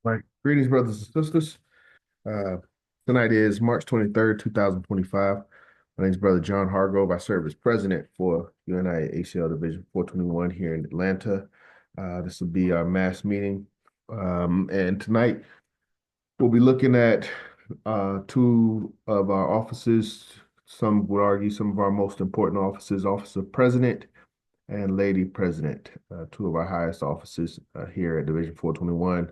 Right. Greetings, brothers and sisters. Uh, Tonight is March 23rd, 2025. My name is Brother John Hargrove. I serve as president for UNIA-ACL Division 421 here in Atlanta. This will be our mass meeting. And tonight we'll be looking at two of our offices. Some would argue some of our most important offices, Office of President and Lady President, two of our highest offices here at Division 421.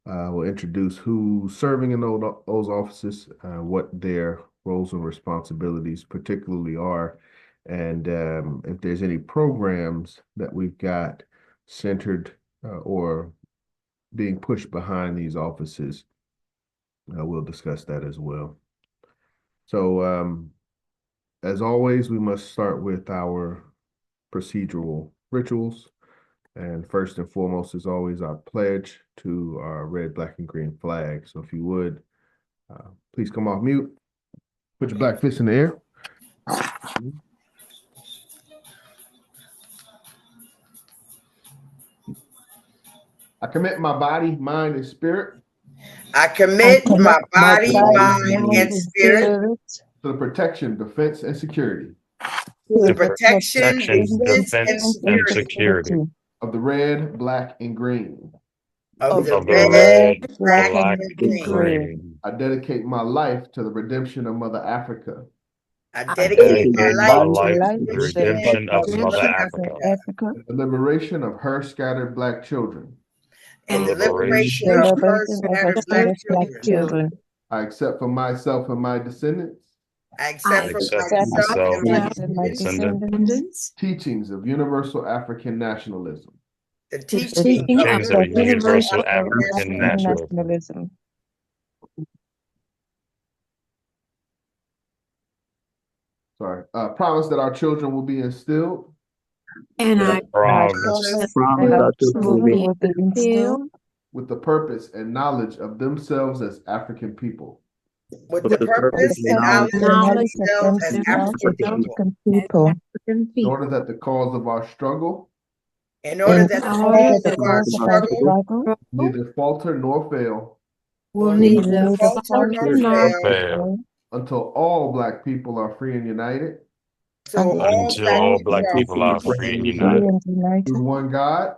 We'll introduce who's serving in those offices, what their roles and responsibilities particularly are, and if there's any programs that we've got centered or being pushed behind these offices, we'll discuss that as well. So, as always, we must start with our procedural rituals. And first and foremost, as always, our pledge to our red, black, and green flag. So if you would, please come off mute, put your black fist in the air. I commit my body, mind, and spirit I commit my body, mind, and spirit to the protection, defense, and security to the protection, defense, and security of the red, black, and green. of the red, black, and green. green. I dedicate my life to the redemption of Mother Africa I dedicate my My life life to to the the redemption of Mother Africa Africa. and the liberation of her scattered black children. and the liberation of her scattered black children. I accept for myself and my descendants I accept for myself and my descendants teachings of universal African nationalism. the teaching Teachings of universal African African nationalism. Promise that our children will be instilled And I Promise will be instilled with the purpose and knowledge of themselves as African people. with the purpose and knowledge of themselves as African people. In order that the cause of our struggle In order that the cause of our struggle neither falter nor fail will neither neither falter nor fail fail until all Black people are free and united until until all Black people are free and united. through one God,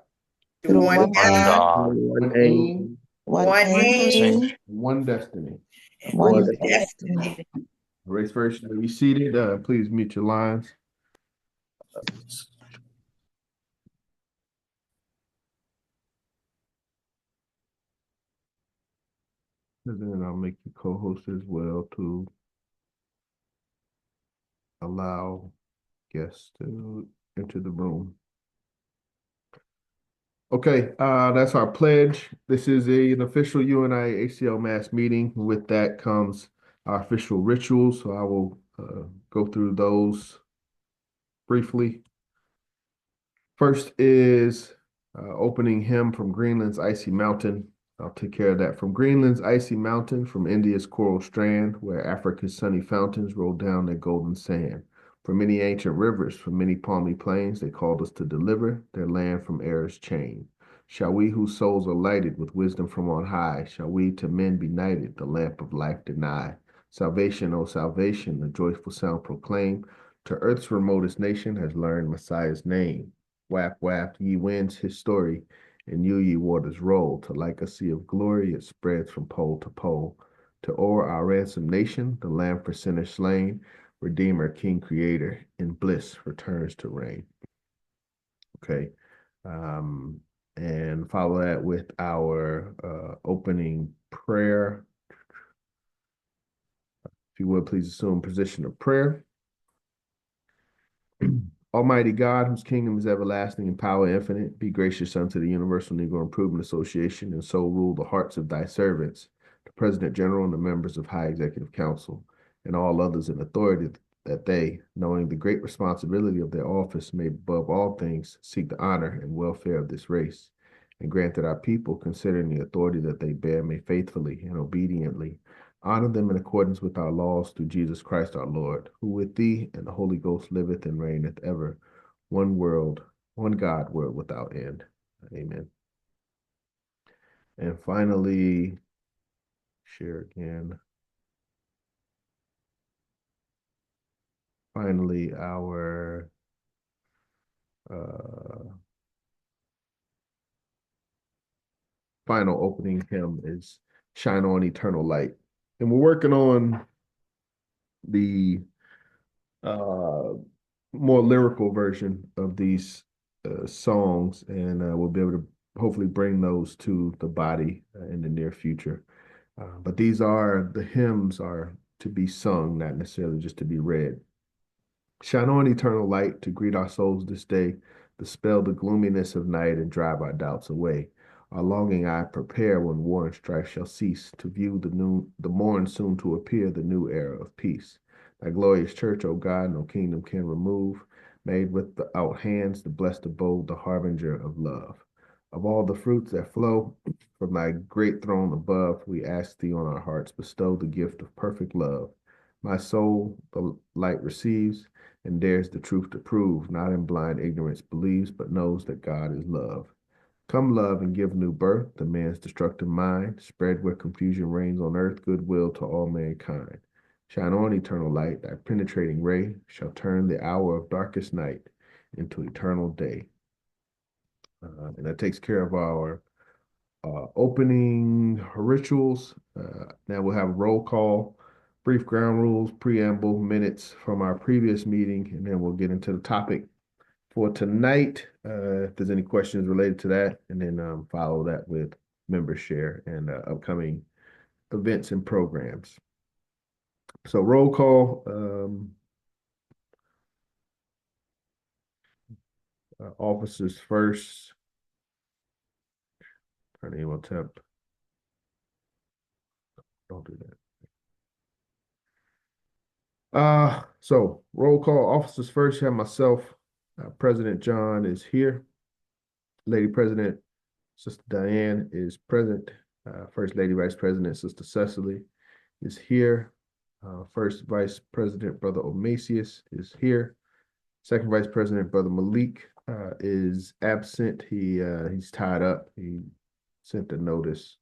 through one One God, God, one aim, one aim, one destiny. and one destiny. Race first, be seated. Please mute your lines. And then I'll make you co-host as well to allow guests to enter the room. Okay, that's our pledge. This is an official UNIA-ACL mass meeting. With that comes our official rituals. So I will go through those briefly. First is opening hymn from Greenland's Icy Mountain. I'll take care of that. From Greenland's icy mountain, from India's coral strand, where Africa's sunny fountains roll down their golden sand. From many ancient rivers, from many palmy plains, they called us to deliver their land from error's chain. Shall we whose souls are lighted with wisdom from on high, shall we to men be knighted, the lamp of life deny? Salvation, O salvation, the joyful sound proclaim, to earth's remotest nation has learned Messiah's name. Wap, wap, ye winds his story, and you, ye waters, roll, to like a sea of glory it spreads from pole to pole. To o'er our ransomed nation, the Lamb for sinners slain, Redeemer, King, Creator, in bliss returns to reign. Okay, and follow that with our opening prayer. If you would, please assume position of prayer. Almighty God, whose kingdom is everlasting and power infinite, be gracious unto the Universal Negro Improvement Association, and so rule the hearts of thy servants, the President General and the members of High Executive Council, and all others in authority, that they, knowing the great responsibility of their office, may above all things seek the honor and welfare of this race, and grant that our people, considering the authority that they bear, may faithfully and obediently honor them in accordance with our laws through Jesus Christ our Lord, who with thee and the Holy Ghost liveth and reigneth ever, one world, one God, world without end. Amen. And finally, share again. Finally, our final opening hymn is Shine On Eternal Light. And we're working on the more lyrical version of these songs, and we'll be able to hopefully bring those to the body in the near future. But the hymns are to be sung, not necessarily just to be read. Shine on eternal light to greet our souls this day, dispel the gloominess of night and drive our doubts away. Our longing eye prepare when war and strife shall cease, to view the morn soon to appear, the new era of peace. Thy glorious church, O God, no kingdom can remove, made without hands, the blessed abode, the harbinger of love. Of all the fruits that flow from thy great throne above, we ask thee on our hearts, bestow the gift of perfect love. My soul the light receives, and dares the truth to prove, not in blind ignorance believes, but knows that God is love. Come, love, and give new birth to man's destructive mind, spread where confusion reigns on earth, goodwill to all mankind. Shine on, eternal light, thy penetrating ray shall turn the hour of darkest night into eternal day. And that takes care of our opening rituals. Now we'll have a roll call, brief ground rules, preamble, minutes from our previous meeting, and then we'll get into the topic for tonight. If there's any questions related to that, and then follow that with member share and upcoming events and programs. So roll call. Officers first. Turn email temp. Don't do that. So roll call. Officers first. Have myself. President John is here. Lady President, Sister Diane is present. First Lady Vice President, Sister Cecily is here. First Vice President, Brother Omasius is here. Second Vice President, Brother Malik is absent. He's tied up. He sent a notice.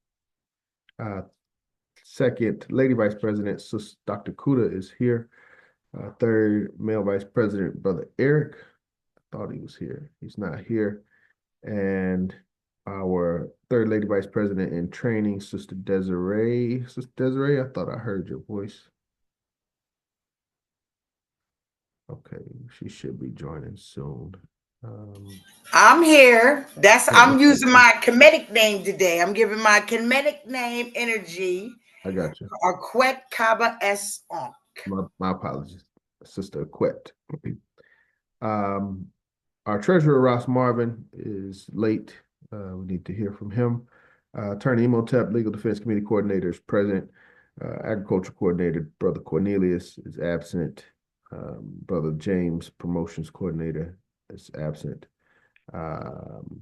Second Lady Vice President, Sister Dr. Kuda is here. Third Male Vice President, Brother Eric. I thought he was here. He's not here. And our third Lady Vice President in training, Sister Desiree. Sister Desiree, I thought I heard your voice. Okay, she should be joining soon. I'm here. I'm using my comedic name today. I'm giving my comedic name energy. I got you. Aquet Kaba S. Onk. My apologies, Sister Aquet. Our treasurer, Ross Marvin, is late. We need to hear from him. Attorney Emotep, Legal Defense Committee Coordinator is present. Agriculture Coordinator, Brother Cornelius, is absent. Brother James, Promotions Coordinator, is absent. And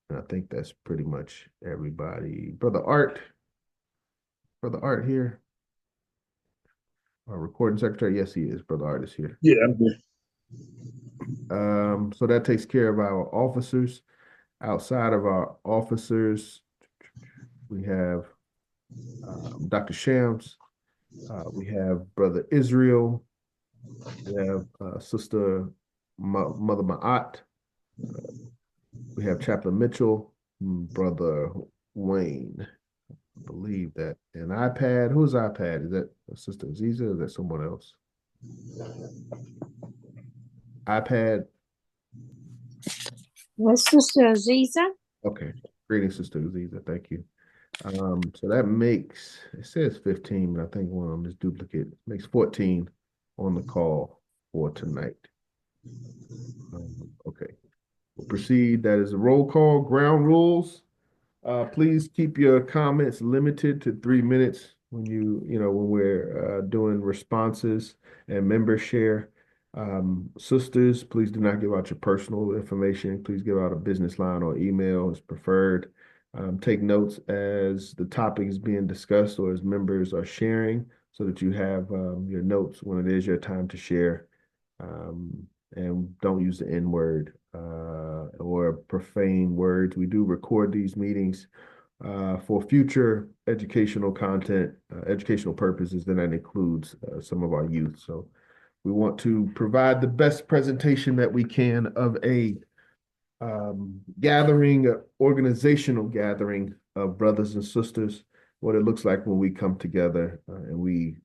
I think that's pretty much everybody. Brother Art here. Our recording secretary, yes, he is. Brother Art is here. Yeah, I'm here. So that takes care of our officers. Outside of our officers, we have Dr. Shams. We have Brother Israel. We have Sister Mother Ma'at. We have Chaplain Mitchell, Brother Wayne. I believe that. And iPad, whose iPad? Is that Sister Aziza or is that someone else? iPad. That's Sister Aziza. Okay. Greetings, Sister Aziza. Thank you. So that makes, it says 15, but I think one of them is duplicate. Makes 14 on the call for tonight. Okay. We'll proceed. That is a roll call. Ground rules. Please keep your comments limited to 3 minutes when when we're doing responses and member share. Sisters, please do not give out your personal information. Please give out a business line or email as preferred. Take notes as the topic is being discussed or as members are sharing so that you have your notes when it is your time to share. And don't use the N word or profane words. We do record these meetings for future educational content, educational purposes, and that includes some of our youth. So we want to provide the best presentation that we can of a gathering, organizational gathering of brothers and sisters, what it looks like when we come together and we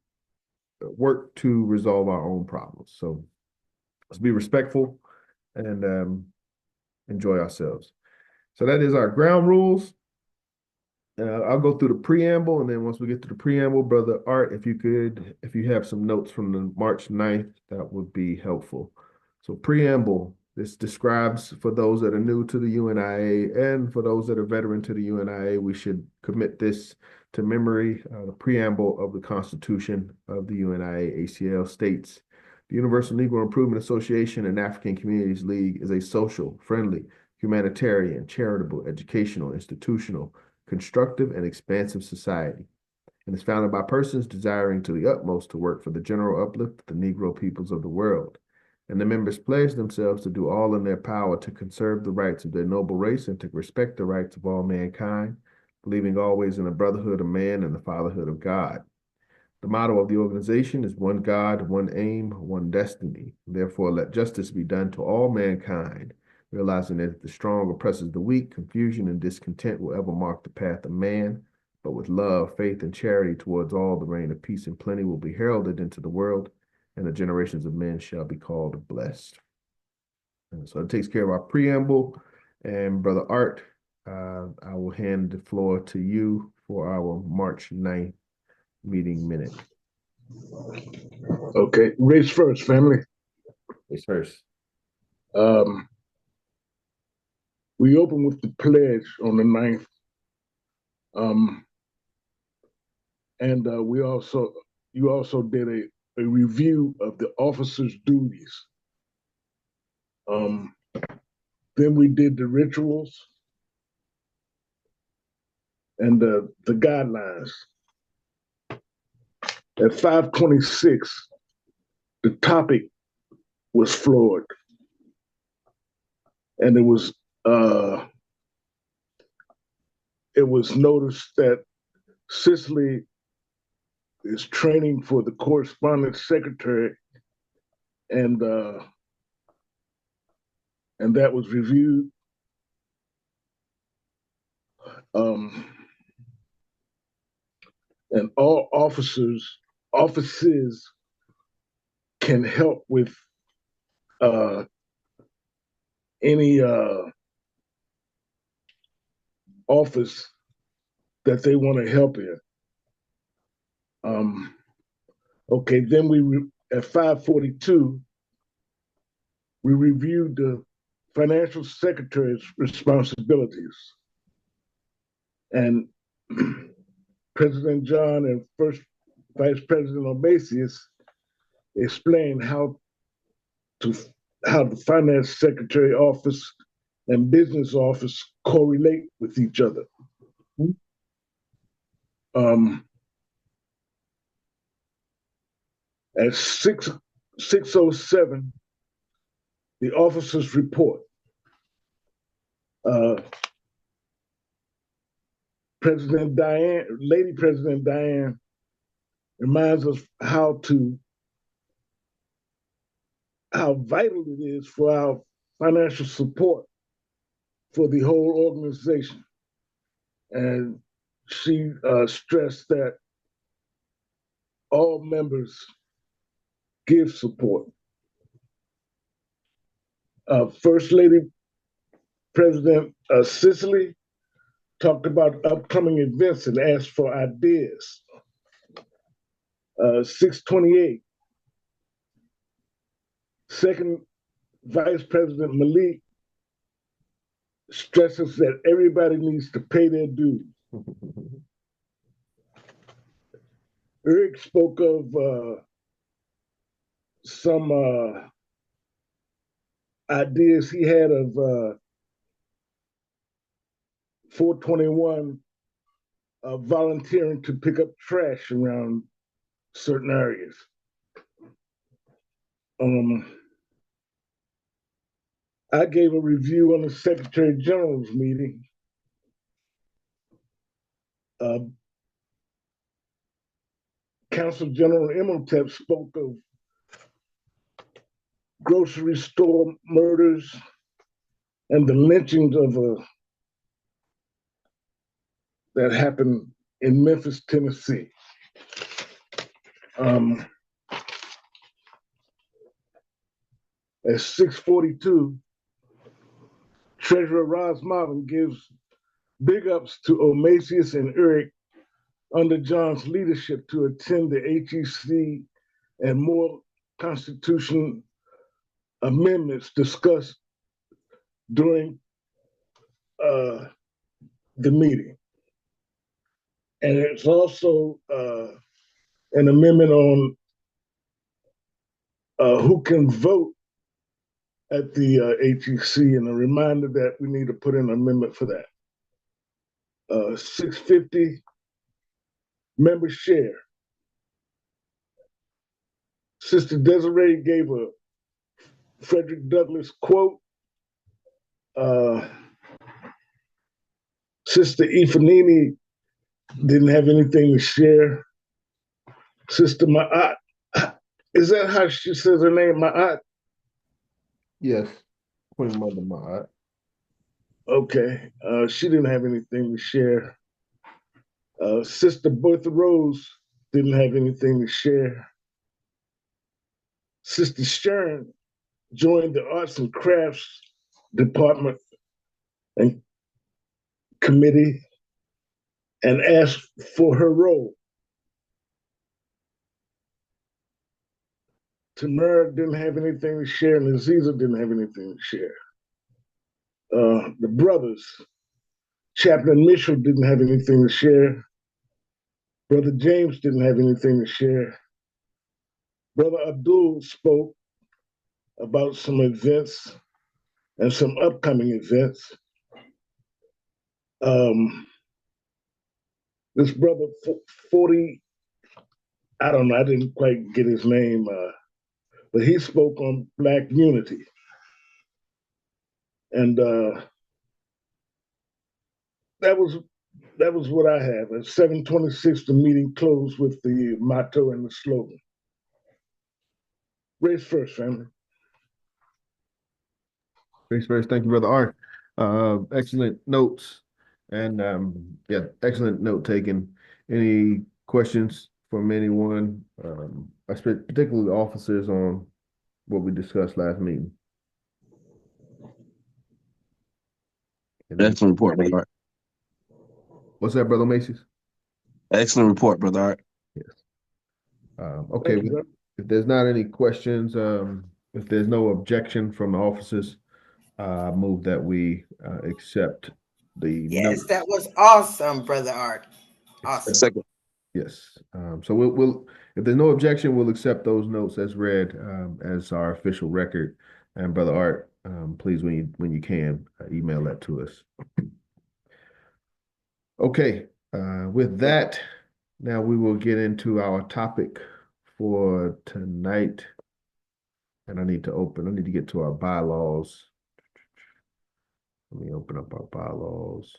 work to resolve our own problems. So let's be respectful and enjoy ourselves. So that is our ground rules. I'll go through the preamble, and then once we get to the preamble, Brother Art, if you have some notes from the March 9th, that would be helpful. So preamble, this describes, for those that are new to the UNIA and for those that are veteran to the UNIA, we should commit this to memory. The preamble of the Constitution of the UNIA-ACL states, the Universal Negro Improvement Association and African Communities League is a social, friendly, humanitarian, charitable, educational, institutional, constructive, and expansive society, and is founded by persons desiring to the utmost to work for the general uplift of the Negro peoples of the world. And the members pledge themselves to do all in their power to conserve the rights of their noble race and to respect the rights of all mankind, believing always in the brotherhood of man and the fatherhood of God. The motto of the organization is one God, one aim, one destiny. Therefore, let justice be done to all mankind, realizing that if the strong oppresses the weak, confusion and discontent will ever mark the path of man. But with love, faith, and charity towards all, the reign of peace and plenty will be heralded into the world, and the generations of men shall be called blessed. And so it takes care of our preamble. And Brother Art, I will hand the floor to you for our March 9th meeting minute. Okay, race first, family. Race first. We open with the pledge on the 9th. You also did a review of the officers' duties. Then we did the rituals and the guidelines. At 5:26, the topic was floored. And it was noticed that Cicely is training for the correspondence secretary, and that was reviewed. And all offices can help with any office that they want to help in. Okay, then at 5:42, we reviewed the financial secretary's responsibilities. And President John and First Vice President Obasius explained how the finance secretary office and business office correlate with each other. At 6:07, the officers report. Lady President Diane reminds us how vital it is for our financial support for the whole organization. And she stressed that all members give support. First Lady President Cicely talked about upcoming events and asked for ideas. 6:28, Second Vice President Malik stresses that everybody needs to pay their dues. Eric spoke of some ideas he had of 421 volunteering to pick up trash around certain areas. I gave a review on the Secretary General's meeting. Council General Imhotep spoke of grocery store murders and the lynchings that happened in Memphis, Tennessee. At 6:42, Treasurer Ross Marvin gives big ups to Omasius and Eric under John's leadership to attend the HEC and more Constitution amendments discussed during the meeting. And it's also an amendment on who can vote at the HEC, and a reminder that we need to put in an amendment for that. 650, member share. Sister Desiree gave a Frederick Douglass quote. Sister Ifanini didn't have anything to share. Sister Ma'at, is that how she says her name, Ma'at? Yes, Queen Mother Ma'at. Okay, she didn't have anything to share. Sister Bertha Rose didn't have anything to share. Sister Stern joined the Arts and Crafts Department and Committee and asked for her role. Tamara didn't have anything to share, and Aziza didn't have anything to share. The brothers, Chaplain Mitchell didn't have anything to share. Brother James didn't have anything to share. Brother Abdul spoke about some events and some upcoming events. This brother 40, I don't know, I didn't quite get his name, but he spoke on Black unity. And that was what I have. At 7:26, the meeting closed with the motto and the slogan. Race first, family. Race first. Thank you, Brother Art. Excellent notes and yeah, excellent note taking. Any questions from anyone? Particularly officers on what we discussed last meeting. Excellent report, Brother Art. What's that, Brother Macy's? Excellent report, Brother Art. Yes. Okay. If there's not any questions, if there's no objection from the officers, move that we accept the Yes, notes. that was awesome, Brother Art. Awesome. Second. Yes. So we'll if there's no objection, we'll accept those notes as read as our official record. And Brother Art, please, when you can, email that to us. Okay. With that, now we will get into our topic for tonight. And I need to get to our bylaws. Let me open up our bylaws.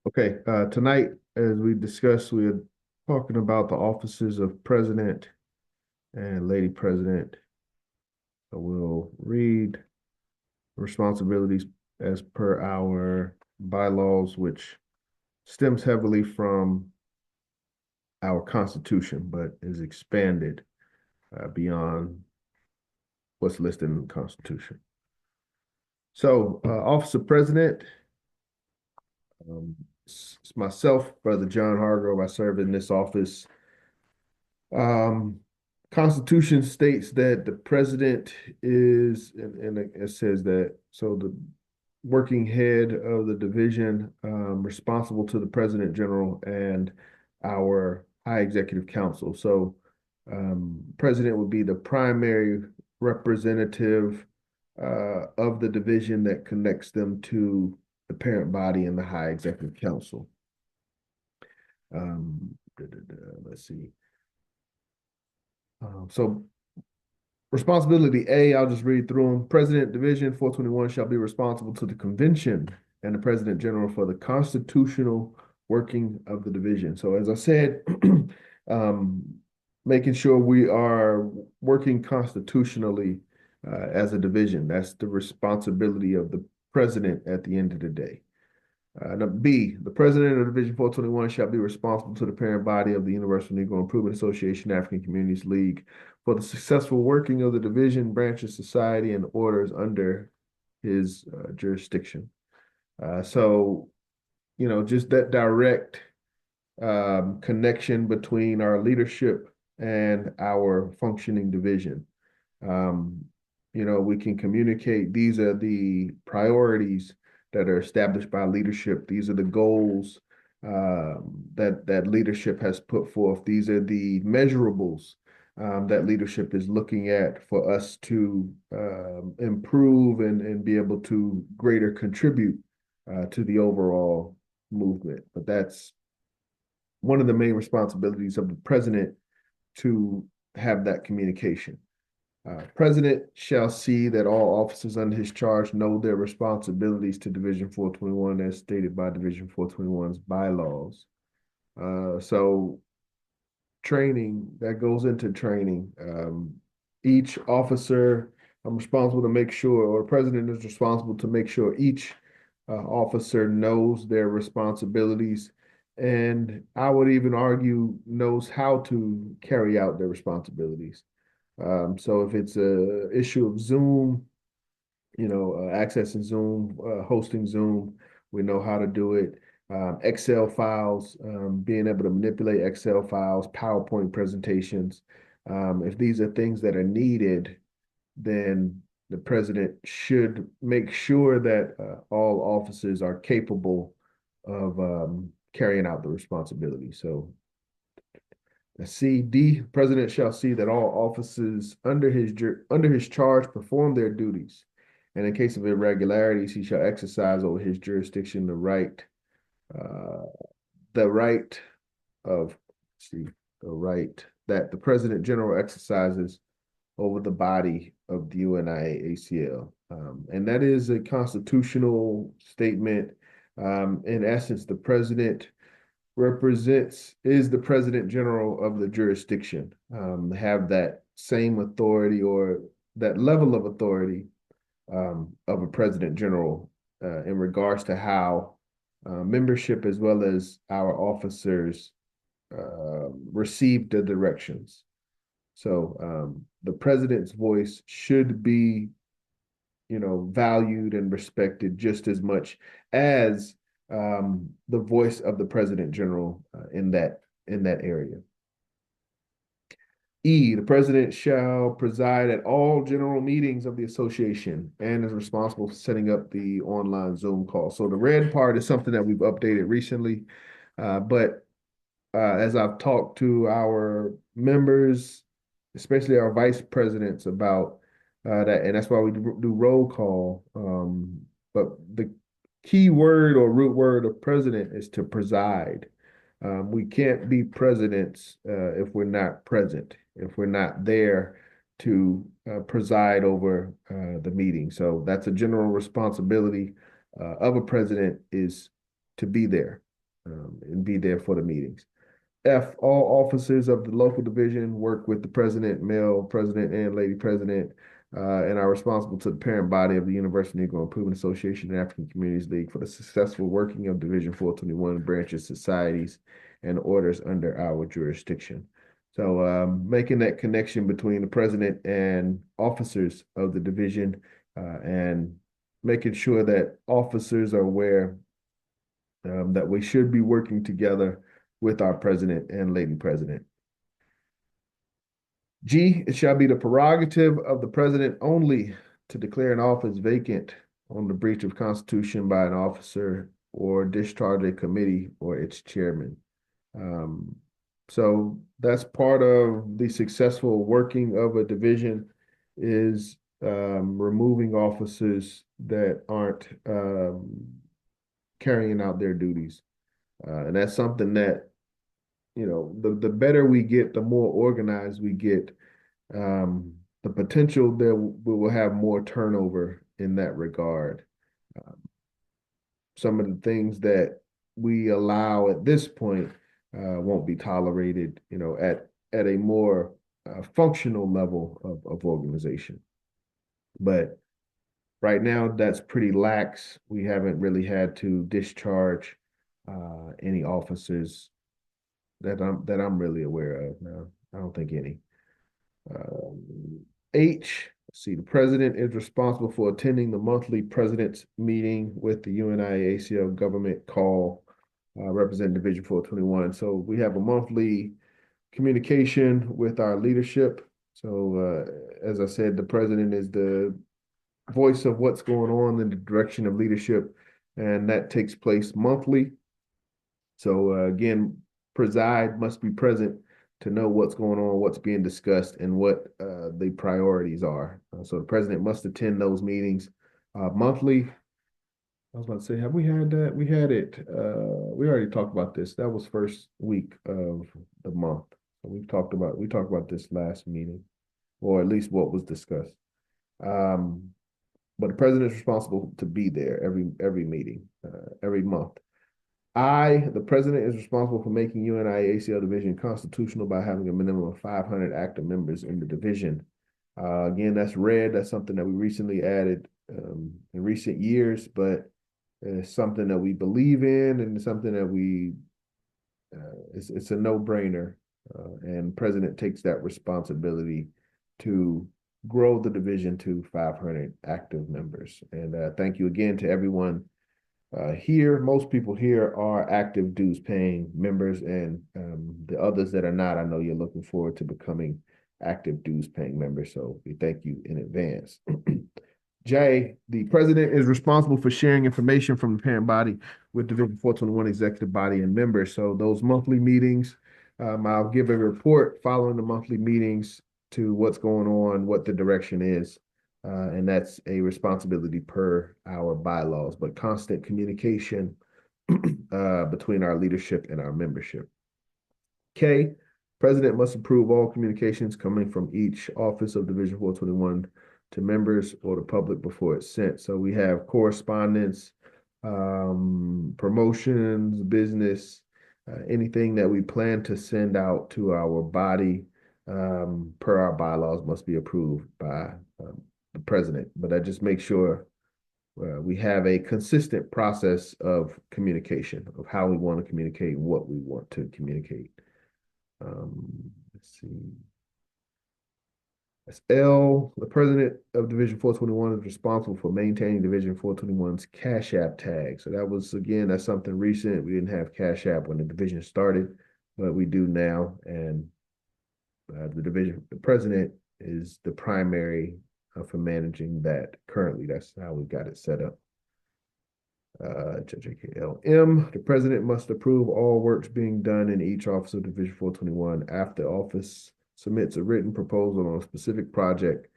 Okay, tonight, as we discussed, we are talking about the offices of President and Lady President. So we'll read responsibilities as per our bylaws, which stems heavily from our Constitution, but is expanded beyond what's listed in the Constitution. So, Office of President, it's myself, Brother John Hargrove. I serve in this office. Constitution states that the president is, and it says that, so the working head of the division, responsible to the President General and our High Executive Council. So President would be the primary representative of the division that connects them to the parent body and the high executive council. Let's see. So responsibility A, I'll just read through them. President Division 421 shall be responsible to the convention and the President General for the constitutional working of the division. So as I said, making sure we are working constitutionally as a division. That's the responsibility of the president at the end of the day. B, the president of Division 421 shall be responsible to the parent body of the Universal Negro Improvement Association, African Communities League, for the successful working of the division, branches, society, and orders under his jurisdiction. So, just that direct connection between our leadership and our functioning division. We can communicate, these are the priorities that are established by leadership. These are the goals that leadership has put forth. These are the measurables that leadership is looking at for us to improve and be able to greater contribute to the overall movement. But that's one of the main responsibilities of the president, to have that communication. President shall see that all officers under his charge know their responsibilities to Division 421 as stated by Division 421's bylaws. So training, that goes into training. Each officer, I'm responsible to make sure, or the president is responsible to make sure each officer knows their responsibilities, and I would even argue knows how to carry out their responsibilities. So if it's a issue of Zoom, accessing Zoom, hosting Zoom, we know how to do it. Excel files, being able to manipulate Excel files, PowerPoint presentations. If these are things that are needed, then the president should make sure that all officers are capable of carrying out the responsibility. So D, president shall see that all officers under his charge perform their duties, and in case of irregularities, he shall exercise over his jurisdiction the right that the President General exercises over the body of the UNIA-ACL. And that is a constitutional statement. In essence, the president is the President General of the jurisdiction, have that same authority or that level of authority of a President General in regards to how membership as well as our officers receive the directions. So the president's voice should be, valued and respected just as much as the voice of the President General in that area. E, the president shall preside at all general meetings of the association and is responsible for setting up the online Zoom call. So the red part is something that we've updated recently, but as I've talked to our members, especially our vice presidents, about that, and that's why we do roll call. But the key word or root word of president is to preside. We can't be presidents if we're not present, if we're not there to preside over the meeting. So that's a general responsibility of a president, is to be there and be there for the meetings. F, all officers of the local division work with the president, male president and lady president, and are responsible to the parent body of the Universal Negro Improvement Association and African Communities League for the successful working of Division 421 branches, societies, and orders under our jurisdiction. So making that connection between the president and officers of the division and making sure that officers are aware that we should be working together with our president and lady president. G, it shall be the prerogative of the president only to declare an office vacant on the breach of Constitution by an officer or discharge a committee or its chairman. So that's part of the successful working of a division is removing officers that aren't carrying out their duties. And that's something that, the better we get, the more organized we get, the potential that we will have more turnover in that regard. Some of the things that we allow at this point won't be tolerated, at a more functional level of organization. But right now, that's pretty lax. We haven't really had to discharge any officers that I'm really aware of now. I don't think any. H, let's see, the president is responsible for attending the monthly president's meeting with the UNIA-ACL government call, representing Division 421. So we have a monthly communication with our leadership. So as I said, the president is the voice of what's going on in the direction of leadership, and that takes place monthly. So again, preside must be present to know what's going on, what's being discussed, and what the priorities are. So the president must attend those meetings monthly. I was about to say, have we had that? We had it. We already talked about this. That was first week of the month. So we talked about this last meeting, or at least what was discussed. But the president is responsible to be there every meeting, every month. The president is responsible for making UNIA-ACL division constitutional by having a minimum of 500 active members in the division. Again, that's red. That's something that we recently added in recent years, but it's something that we believe in, and it's something that it's a no-brainer. And president takes that responsibility to grow the division to 500 active members. And thank you again to everyone here. Most people here are active dues paying members, and the others that are not, I know you're looking forward to becoming active dues paying members. So we thank you in advance. J, the president is responsible for sharing information from the parent body with Division 421 executive body and members. So those monthly meetings, I'll give a report following the monthly meetings to what's going on, what the direction is. And that's a responsibility per our bylaws, but constant communication between our leadership and our membership. K, president must approve all communications coming from each office of Division 421 to members or the public before it's sent. So we have correspondence, promotions, business, anything that we plan to send out to our body per our bylaws must be approved by the president. But I just make sure we have a consistent process of communication, of how we want to communicate, what we want to communicate. Let's see. That's L. The president of Division 421 is responsible for maintaining Division 421's Cashapp tag. So that was, again, that's something recent. We didn't have Cashapp when the division started, but we do now. And the president is the primary for managing that currently. That's how we got it set up. JJKLM, the president must approve all works being done in each office of Division 421 after office submits a written proposal on a specific project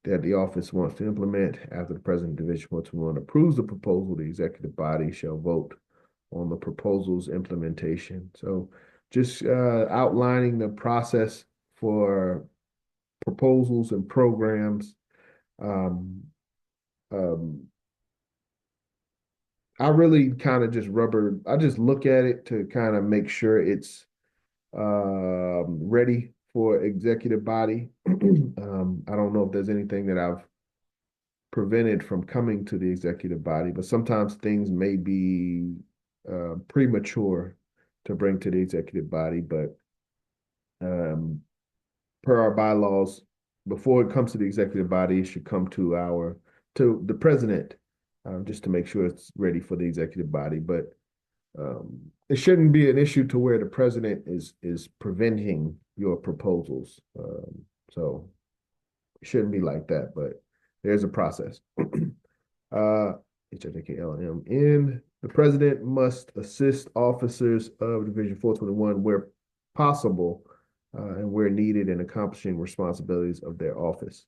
that the office wants to implement. After the president of Division 421 approves the proposal, the executive body shall vote on the proposal's implementation. So just outlining the process for proposals and programs. I really kind of just I just look at it to kind of make sure it's ready for executive body. I don't know if there's anything that I've prevented from coming to the executive body, but sometimes things may be premature to bring to the executive body. But per our bylaws, before it comes to the executive body, it should come to the president, just to make sure it's ready for the executive body. But it shouldn't be an issue to where the president is preventing your proposals. So it shouldn't be like that, but there's a process. HIJKLMN, the president must assist officers of Division 421 where possible and where needed in accomplishing responsibilities of their office.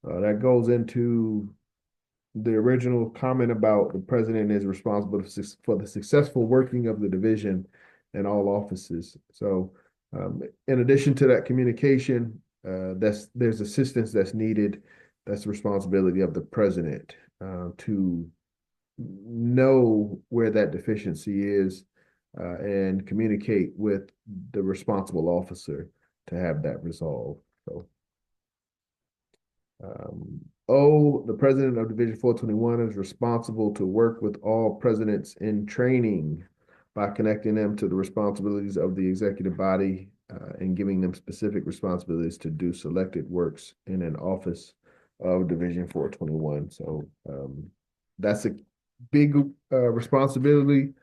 That goes into the original comment about the president is responsible for the successful working of the division and all offices. So in addition to that communication, there's assistance that's needed. That's the responsibility of the president to know where that deficiency is and communicate with the responsible officer to have that resolved. So, the president of Division 421 is responsible to work with all presidents in training by connecting them to the responsibilities of the executive body and giving them specific responsibilities to do selected works in an office of Division 421. So that's a big responsibility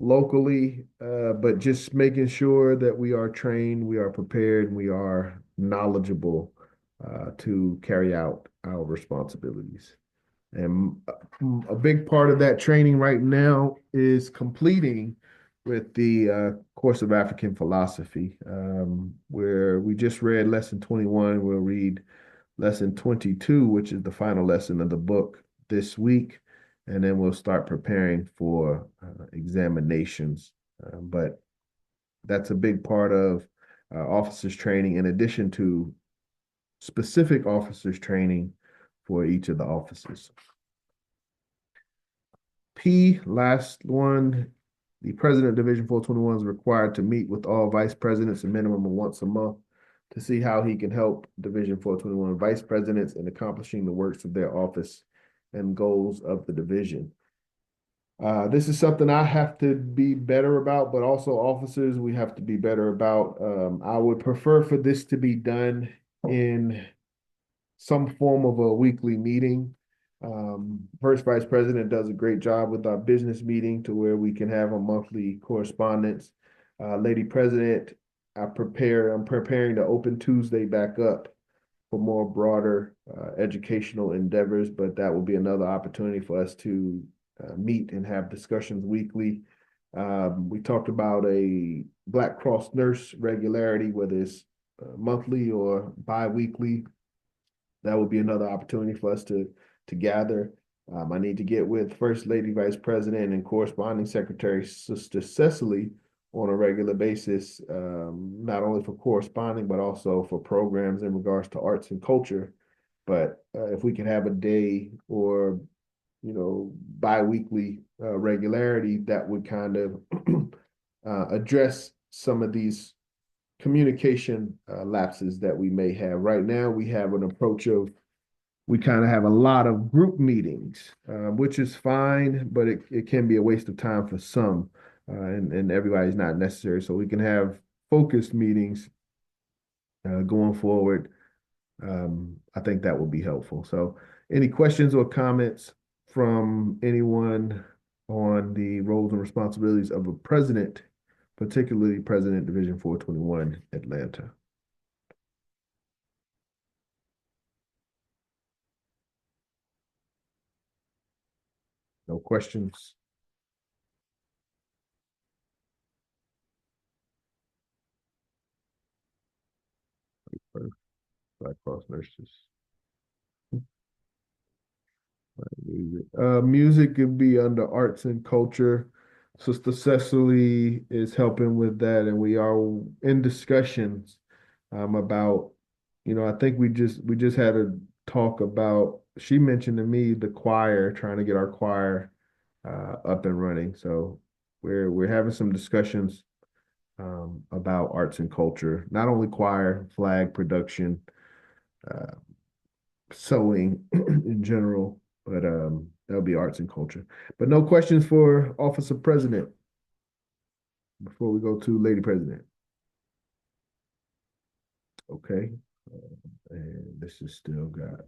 locally, but just making sure that we are trained, we are prepared, we are knowledgeable to carry out our responsibilities. And a big part of that training right now is completing with the course of African philosophy, where we just read lesson 21. We'll read lesson 22, which is the final lesson of the book this week. And then we'll start preparing for examinations. But that's a big part of officers training, in addition to specific officers training for each of the offices. P, last one, the president of Division 421 is required to meet with all vice presidents a minimum of once a month to see how he can help Division 421 vice presidents in accomplishing the works of their office and goals of the division. This is something I have to be better about, but also officers, we have to be better about. I would prefer for this to be done in some form of a weekly meeting. First Vice President does a great job with our business meeting to where we can have a monthly correspondence. Lady President, I'm preparing to open Tuesday back up for more broader educational endeavors, but that will be another opportunity for us to meet and have discussions weekly. We talked about a Black Cross nurse regularity, whether it's monthly or bi-weekly. That would be another opportunity for us to gather. I need to get with First Lady Vice President and Corresponding Secretary Sister Cecily on a regular basis, not only for corresponding, but also for programs in regards to arts and culture. But if we can have a day or, bi-weekly regularity, that would kind of address some of these communication lapses that we may have. Right now, we have an approach of we kind of have a lot of group meetings, which is fine, but it can be a waste of time for some, and everybody's not necessary. So we can have focused meetings going forward. I think that will be helpful. So any questions or comments from anyone on the roles and responsibilities of a president, particularly President Division 421 Atlanta? No questions? Black Cross nurses. Music could be under arts and culture. Sister Cecily is helping with that, and we are in discussions about, I think we just had a talk about, she mentioned to me the choir, trying to get our choir up and running. So we're having some discussions about arts and culture, not only choir, flag production, sewing in general, but that'll be arts and culture. But no questions for Office of President before we go to Lady President. Okay, and this is still got.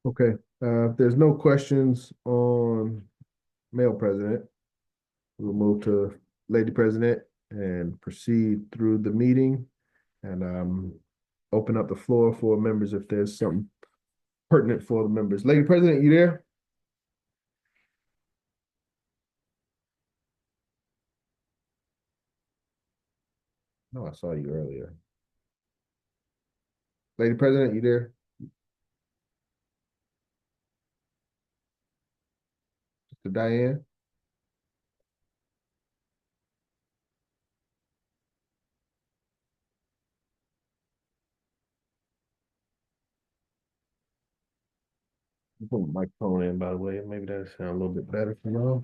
Okay, if there's no questions on male president, we'll move to lady president and proceed through the meeting and open up the floor for members if there's something pertinent for the members. Lady president, you there? No, I saw you earlier. Lady president, you there? Mr. Diane? Put my microphone in, by the way. Maybe that'll sound a little bit better for y'all.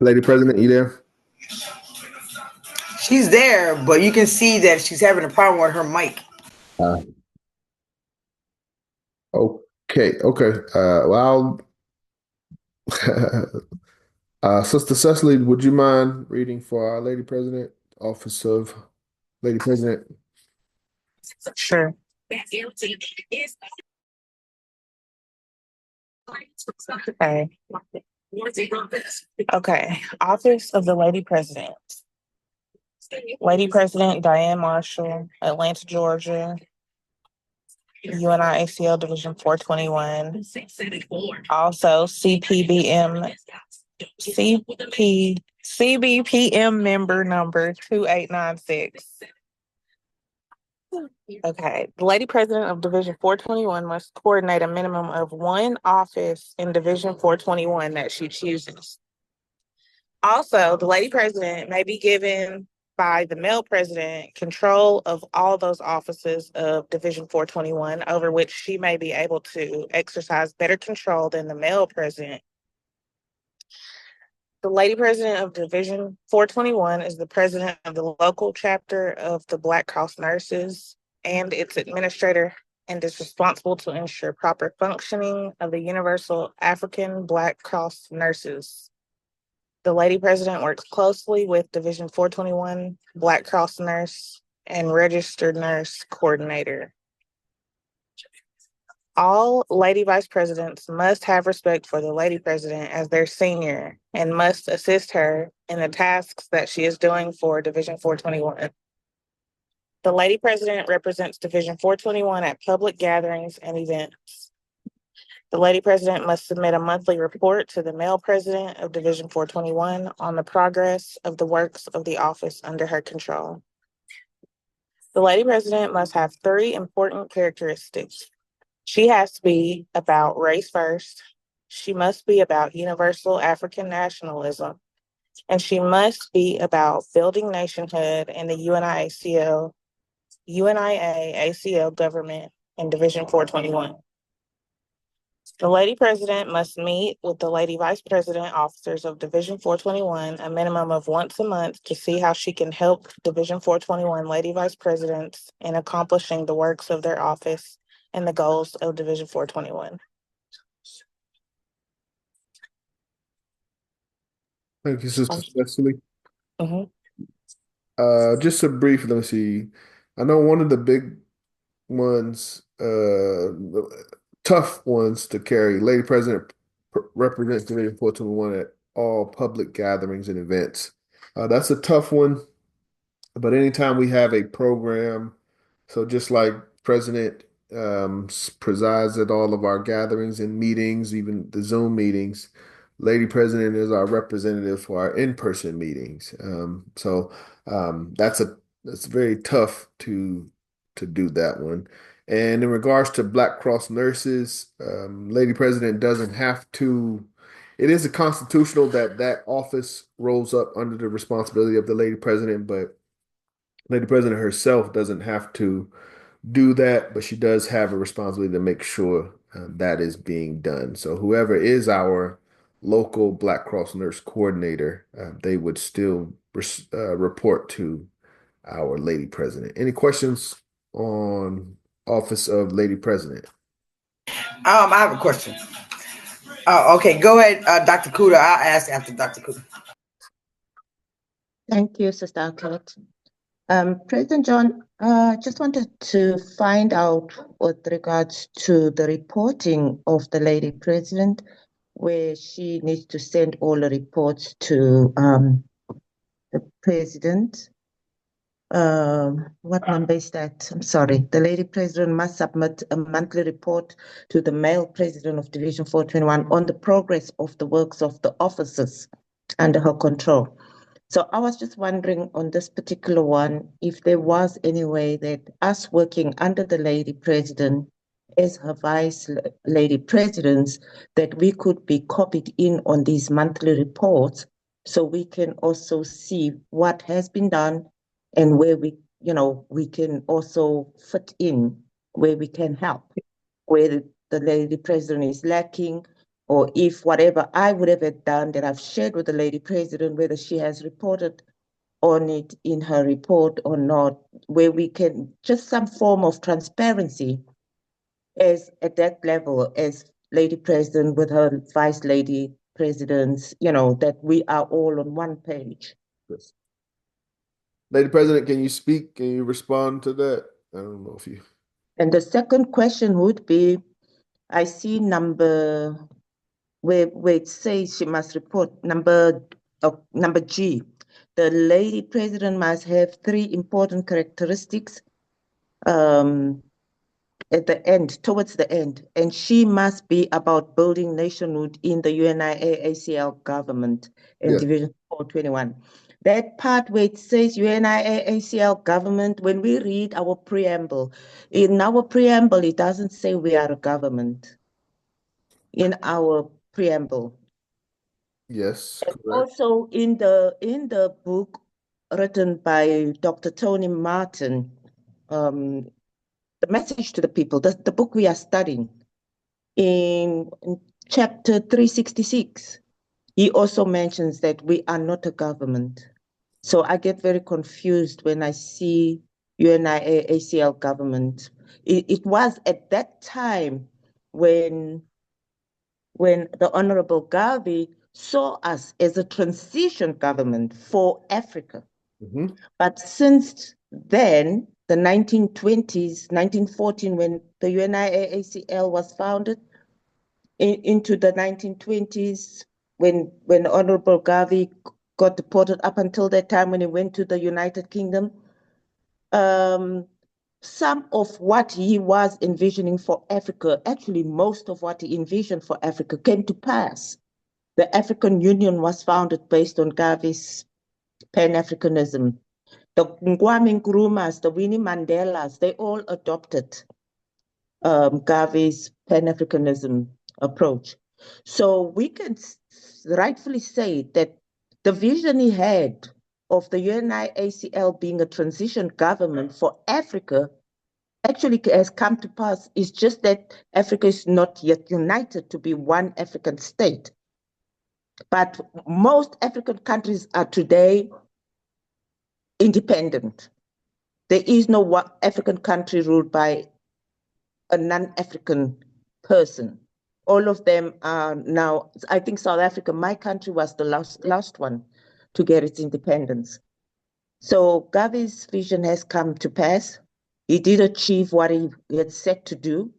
Lady president, you there? She's there, but you can see that she's having a problem with her mic. Okay. Well, Sister Cecily, would you mind reading for our lady president, office of lady president? Sure. Okay. Okay. Office of the Lady President. Lady President Diane Marshall, Atlanta, Georgia. UNI-ACL Division 421. Also CBPM member number 2896. Okay. The Lady President of Division 421 must coordinate a minimum of one office in Division 421 that she chooses. Also, the Lady President may be given by the male president control of all those offices of Division 421 over which she may be able to exercise better control than the male president. The Lady President of Division 421 is the president of the local chapter of the Black Cross Nurses and its administrator, and is responsible to ensure proper functioning of the Universal African Black Cross Nurses. The Lady President works closely with Division 421 Black Cross Nurse and Registered Nurse Coordinator. All Lady Vice Presidents must have respect for the Lady President as their senior and must assist her in the tasks that she is doing for Division 421. The Lady President represents Division 421 at public gatherings and events. The Lady President must submit a monthly report to the male president of Division 421 on the progress of the works of the office under her control. The Lady President must have 3 important characteristics. She has to be about race first. She must be about universal African nationalism. And she must be about building nationhood in the UNIA-ACL government in Division 421. The Lady President must meet with the Lady Vice President officers of Division 421 a minimum of once a month to see how she can help Division 421 Lady Vice Presidents in accomplishing the works of their office and the goals of Division 421. Thank you, Sister Cecily. Mm-hmm. Just a brief, let me see. I know one of the big ones, tough ones to carry, Lady President represents Division 421 at all public gatherings and events. That's a tough one, but anytime we have a program, so just like President presides at all of our gatherings and meetings, even the Zoom meetings, Lady President is our representative for our in-person meetings. That's very tough to do that one. And in regards to Black Cross nurses, Lady President doesn't have to. It is a constitutional that office rolls up under the responsibility of the Lady President, but Lady President herself doesn't have to do that, but she does have a responsibility to make sure that is being done. So whoever is our local Black Cross nurse coordinator, they would still report to our Lady President. Any questions on Office of Lady President? I have a question. Okay, go ahead, Dr. Kuda. I'll ask after Dr. Kuda. Thank you, Sister Arquette. President John, just wanted to find out with regards to the reporting of the Lady President, where she needs to send all the reports to the President. What number is that? I'm sorry. The Lady President must submit a monthly report to the male President of Division 421 on the progress of the works of the officers under her control. So I was just wondering on this particular one, if there was any way that us working under the Lady President as her Vice Lady Presidents, that we could be copied in on these monthly reports so we can also see what has been done and where we can also fit in, where we can help, where the Lady President is lacking, or if whatever I would have done that I've shared with the Lady President, whether she has reported on it in her report or not, where we can just some form of transparency as at that level as Lady President with her Vice Lady Presidents, that we are all on one page. Yes. Lady President, can you speak? Can you respond to that? I don't know if you. And the second question would be, I see number where it says she must report number G. The Lady President must have 3 important characteristics at the end, towards the end, and she must be about building nationhood in the UNIA-ACL government in Yes. Division 421. That part where it says UNIA-ACL government, when we read our preamble, in our preamble, it doesn't say we are a government in our preamble. Yes, And correct. also in the book written by Dr. Tony Martin, The Message to the People, the book we are studying, in chapter 366, he also mentions that we are not a government. So I get very confused when I see UNIA-ACL government. It was at that time when the Honorable Garvey saw us as a transition government for Africa. Mhm. But since then, the 1920s, 1914, when the UNIA-ACL was founded, into the 1920s, when Honorable Garvey got deported up until that time when he went to the United Kingdom, some of what he was envisioning for Africa, actually most of what he envisioned for Africa came to pass. The African Union was founded based on Garvey's Pan-Africanism. The Kwame Nkrumahs, the Winnie Mandelas, they all adopted Garvey's Pan-Africanism approach. So we can rightfully say that the vision he had of the UNIA-ACL being a transition government for Africa actually has come to pass. It's just that Africa is not yet united to be one African state. But most African countries are today independent. There is no African country ruled by a non-African person. All of them are now, I think South Africa, my country, was the last one to get its independence. So Garvey's vision has come to pass. He did achieve what he had set to do.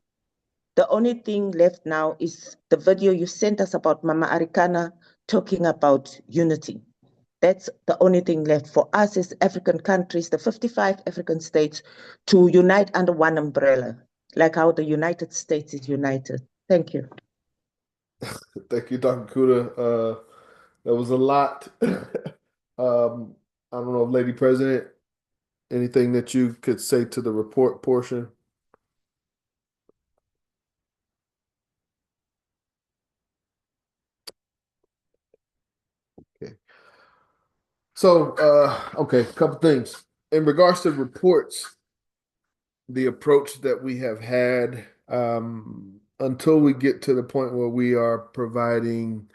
The only thing left now is the video you sent us about Mama Arikana talking about unity. That's the only thing left for us as African countries, the 55 African states, to unite under one umbrella, like how the United States is united. Thank you. Thank you, Dr. Kuda. That was a lot. I don't know if Lady President, anything that you could say to the report portion? Okay. So, okay, a couple things. In regards to reports, the approach that we have had, until we get to the point where we are providing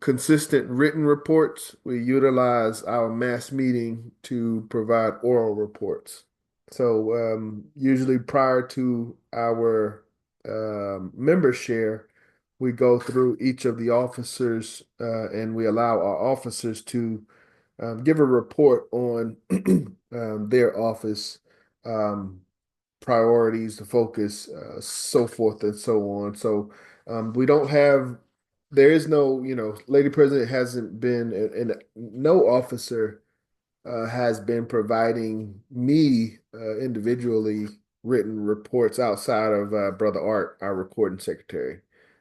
consistent written reports, we utilize our mass meeting to provide oral reports. So usually prior to our member share, we go through each of the officers and we allow our officers to give a report on their office priorities, the focus, so forth and so on. So we don't have, there is no, Lady President hasn't been, and no officer has been providing me individually written reports outside of Brother Art, our recording secretary.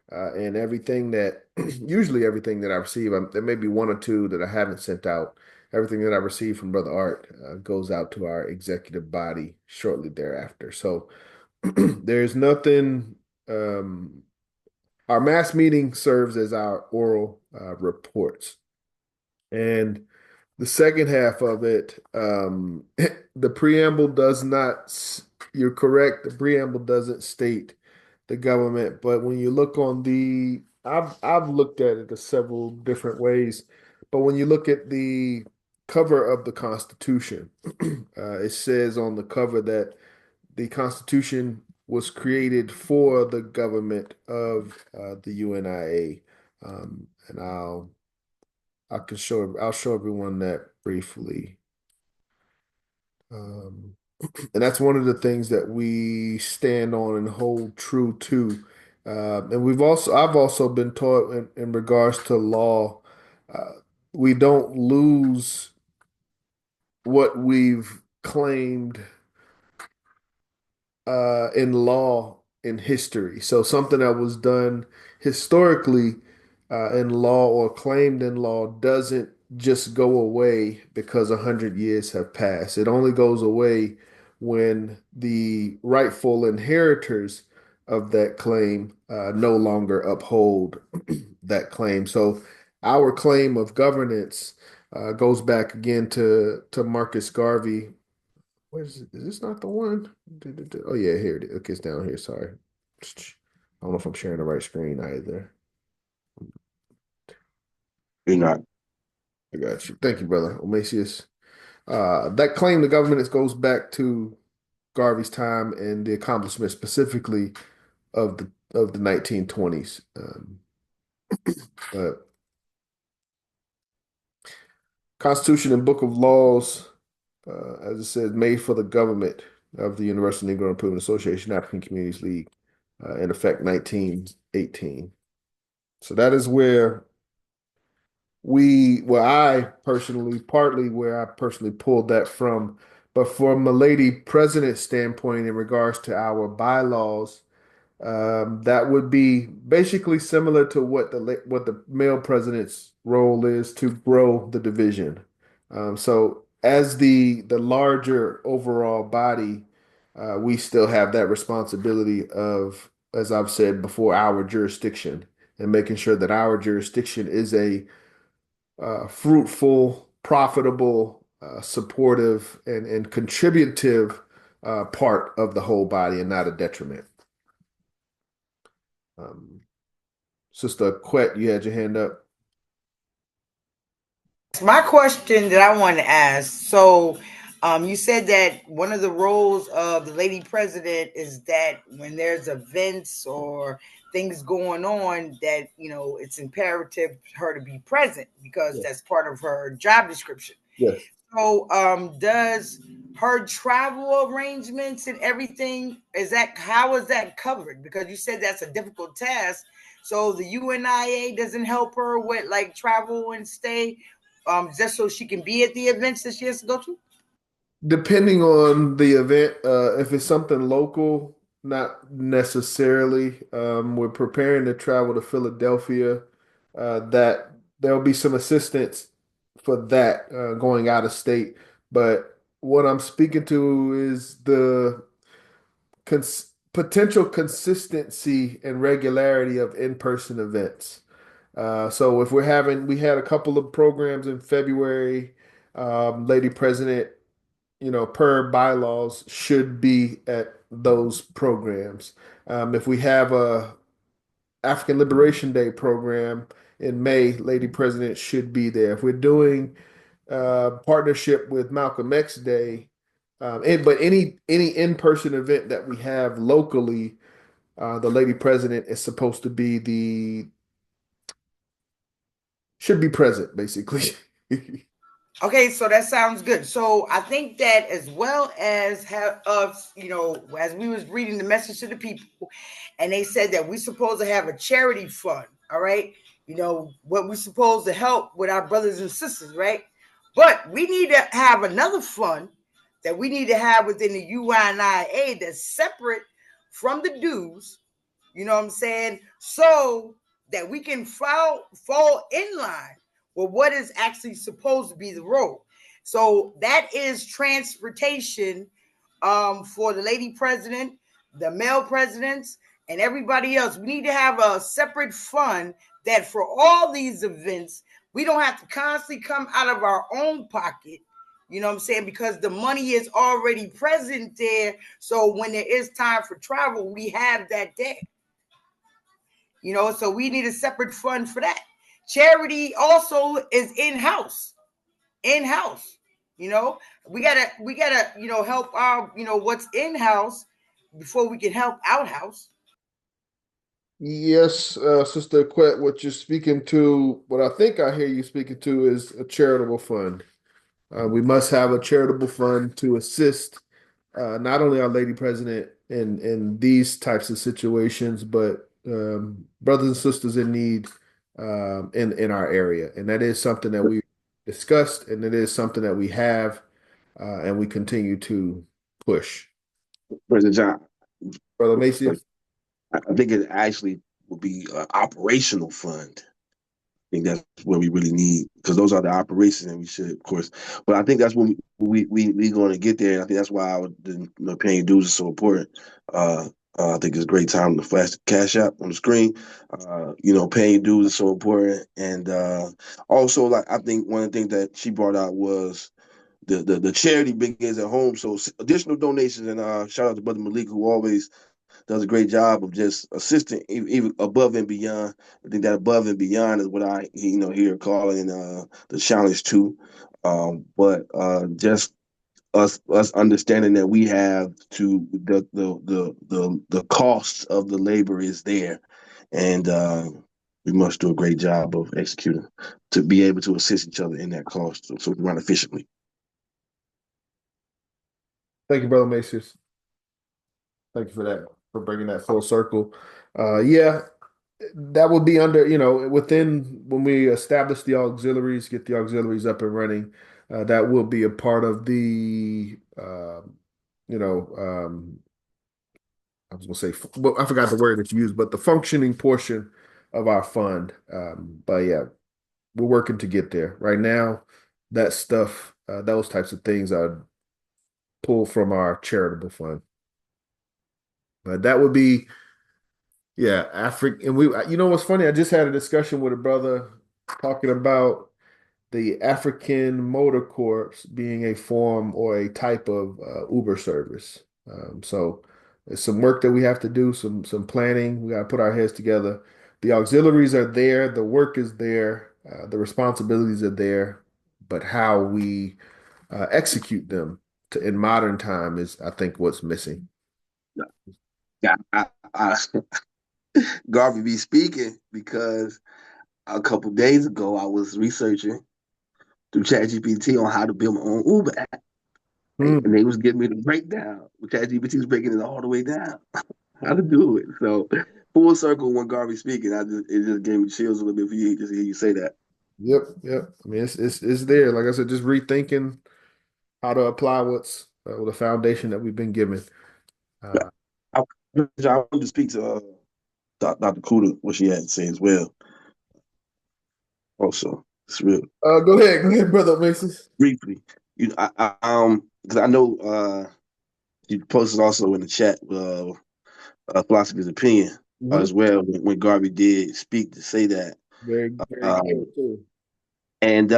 And everything that, usually everything that I receive, there may be one or two that I haven't sent out. Everything that I receive from Brother Art goes out to our executive body shortly thereafter. So there's nothing, our mass meeting serves as our oral reports. And the second half of it, the preamble does not, you're correct, the preamble doesn't state the government, but when you look on I've looked at it several different ways, but when you look at the cover of the Constitution, it says on the cover that the Constitution was created for the government of the UNIA. And I'll show everyone that briefly. And that's one of the things that we stand on and hold true to. And I've also been taught in regards to law, uh, we don't lose what we've claimed in law in history. So something that was done historically in law or claimed in law doesn't just go away because 100 years have passed. It only goes away when the rightful inheritors of that claim no longer uphold that claim. So our claim of governance goes back again to Marcus Garvey. Is this not the one? Oh yeah, here it is. Okay, it's down here. Sorry. I don't know if I'm sharing the right screen either. You're not. I got you. Thank you, brother. Omasius. That claim to governance goes back to Garvey's time and the accomplishments specifically of the 1920s. But Constitution and Book of Laws, as it says, made for the government of the Universal Negro Improvement Association, African Communities League, in effect 1918. So that is where partly where I personally pulled that from. But from a lady president standpoint, in regards to our bylaws, that would be basically similar to what the male president's role is to grow the division. So as the larger overall body, we still have that responsibility of, as I've said before, our jurisdiction and making sure that our jurisdiction is a fruitful, profitable, supportive, and contributive part of the whole body and not a detriment. Sister Quet, you had your hand up. My question that I want to ask. So, you said that one of the roles of the lady president is that when there's events or things going on, that it's imperative for her to be present because that's part of her job description. Yes. So, does her travel arrangements and everything, how is that covered? Because you said that's a difficult task. So the UNIA doesn't help her with like travel and stay, just so she can be at the events that she has to go to? Depending on the event, if it's something local, not necessarily. We're preparing to travel to Philadelphia. That there'll be some assistance for that going out of state. But what I'm speaking to is the potential consistency and regularity of in-person events. So if we had a couple of programs in February, Lady President, per bylaws should be at those programs. If we have a African Liberation Day program in May, Lady President should be there. If we're doing partnership with Malcolm X Day, but any in-person event that we have locally, the Lady President is supposed to should be present, basically. Okay, so that sounds good. So I think that as well as have us, as we was reading the message to the people, and they said that we're supposed to have a charity fund, all right? What we're supposed to help with our brothers and sisters, right? But we need to have another fund that we need to have within the UNIA that's separate from the dues, you know what I'm saying? So that we can fall in line with what is actually supposed to be the role. So that is transportation for the lady president, the male presidents, and everybody else. We need to have a separate fund that for all these events, we don't have to constantly come out of our own pocket. You know what I'm saying? Because the money is already present there. So when there is time for travel, we have that there. So we need a separate fund for that. Charity also is in-house. We gotta help our what's in-house before we can help out-house. Yes, Sister Quet, what you're speaking to, what I think I hear you speaking to is a charitable fund. We must have a charitable fund to assist not only our lady president in these types of situations, but brothers and sisters in need in our area, and that is something that we discussed, and it is something that we have, and we continue to push. President John, Brother Macy. I think it actually will be an operational fund. I think that's what we really need, because those are the operations, and we should, of course. But I think that's when we going to get there. I think that's why paying dues is so important. I think it's a great time to flash the Cashapp on the screen. Paying dues is so important, and also, like, I think one of the things that she brought out was the charity begins at home. So additional donations, and shout out to Brother Malik, who always does a great job of just assisting even above and beyond. I think that above and beyond is what I hear calling the challenge too. But just us understanding that we have to the cost of the labor is there, and we must do a great job of executing to be able to assist each other in that cost, so we run efficiently. Thank you, Brother Macius. Thank you for that, for bringing that full circle. Yeah, that would be under, within when we establish the auxiliaries, get the auxiliaries up and running, that will be a part of the, you know, I was gonna say, well, I forgot the word that you used, but the functioning portion of our fund. But yeah, we're working to get there. Right now, that stuff, those types of things are pulled from our charitable fund. But that would be, yeah, Africa. And what's funny? I just had a discussion with a brother talking about the African Motor Corps being a form or a type of Uber service. So there's some work that we have to do, some planning. We got to put our heads together. The auxiliaries are there, the work is there, the responsibilities are there, but how we execute them in modern time is, I think, what's missing. Yeah, Garvey be speaking, because a couple days ago I was researching through ChatGPT on how to build my own Uber app. And they was giving me the breakdown. ChatGPT was breaking it all the way down, how to do it. So full circle, when Garvey speaking, it just gave me chills a little bit for you just to hear you say that. Yep. I mean, it's there. Like I said, just rethinking how to apply what's the foundation that we've been given. I wanted to speak to Dr. Kuda, what she had to say as well. Also, it's real. Go ahead, brother Mason. Briefly, because I know you posted also in the chat philosophy's opinion as well when Garvey did speak to say that. Very, very good too. And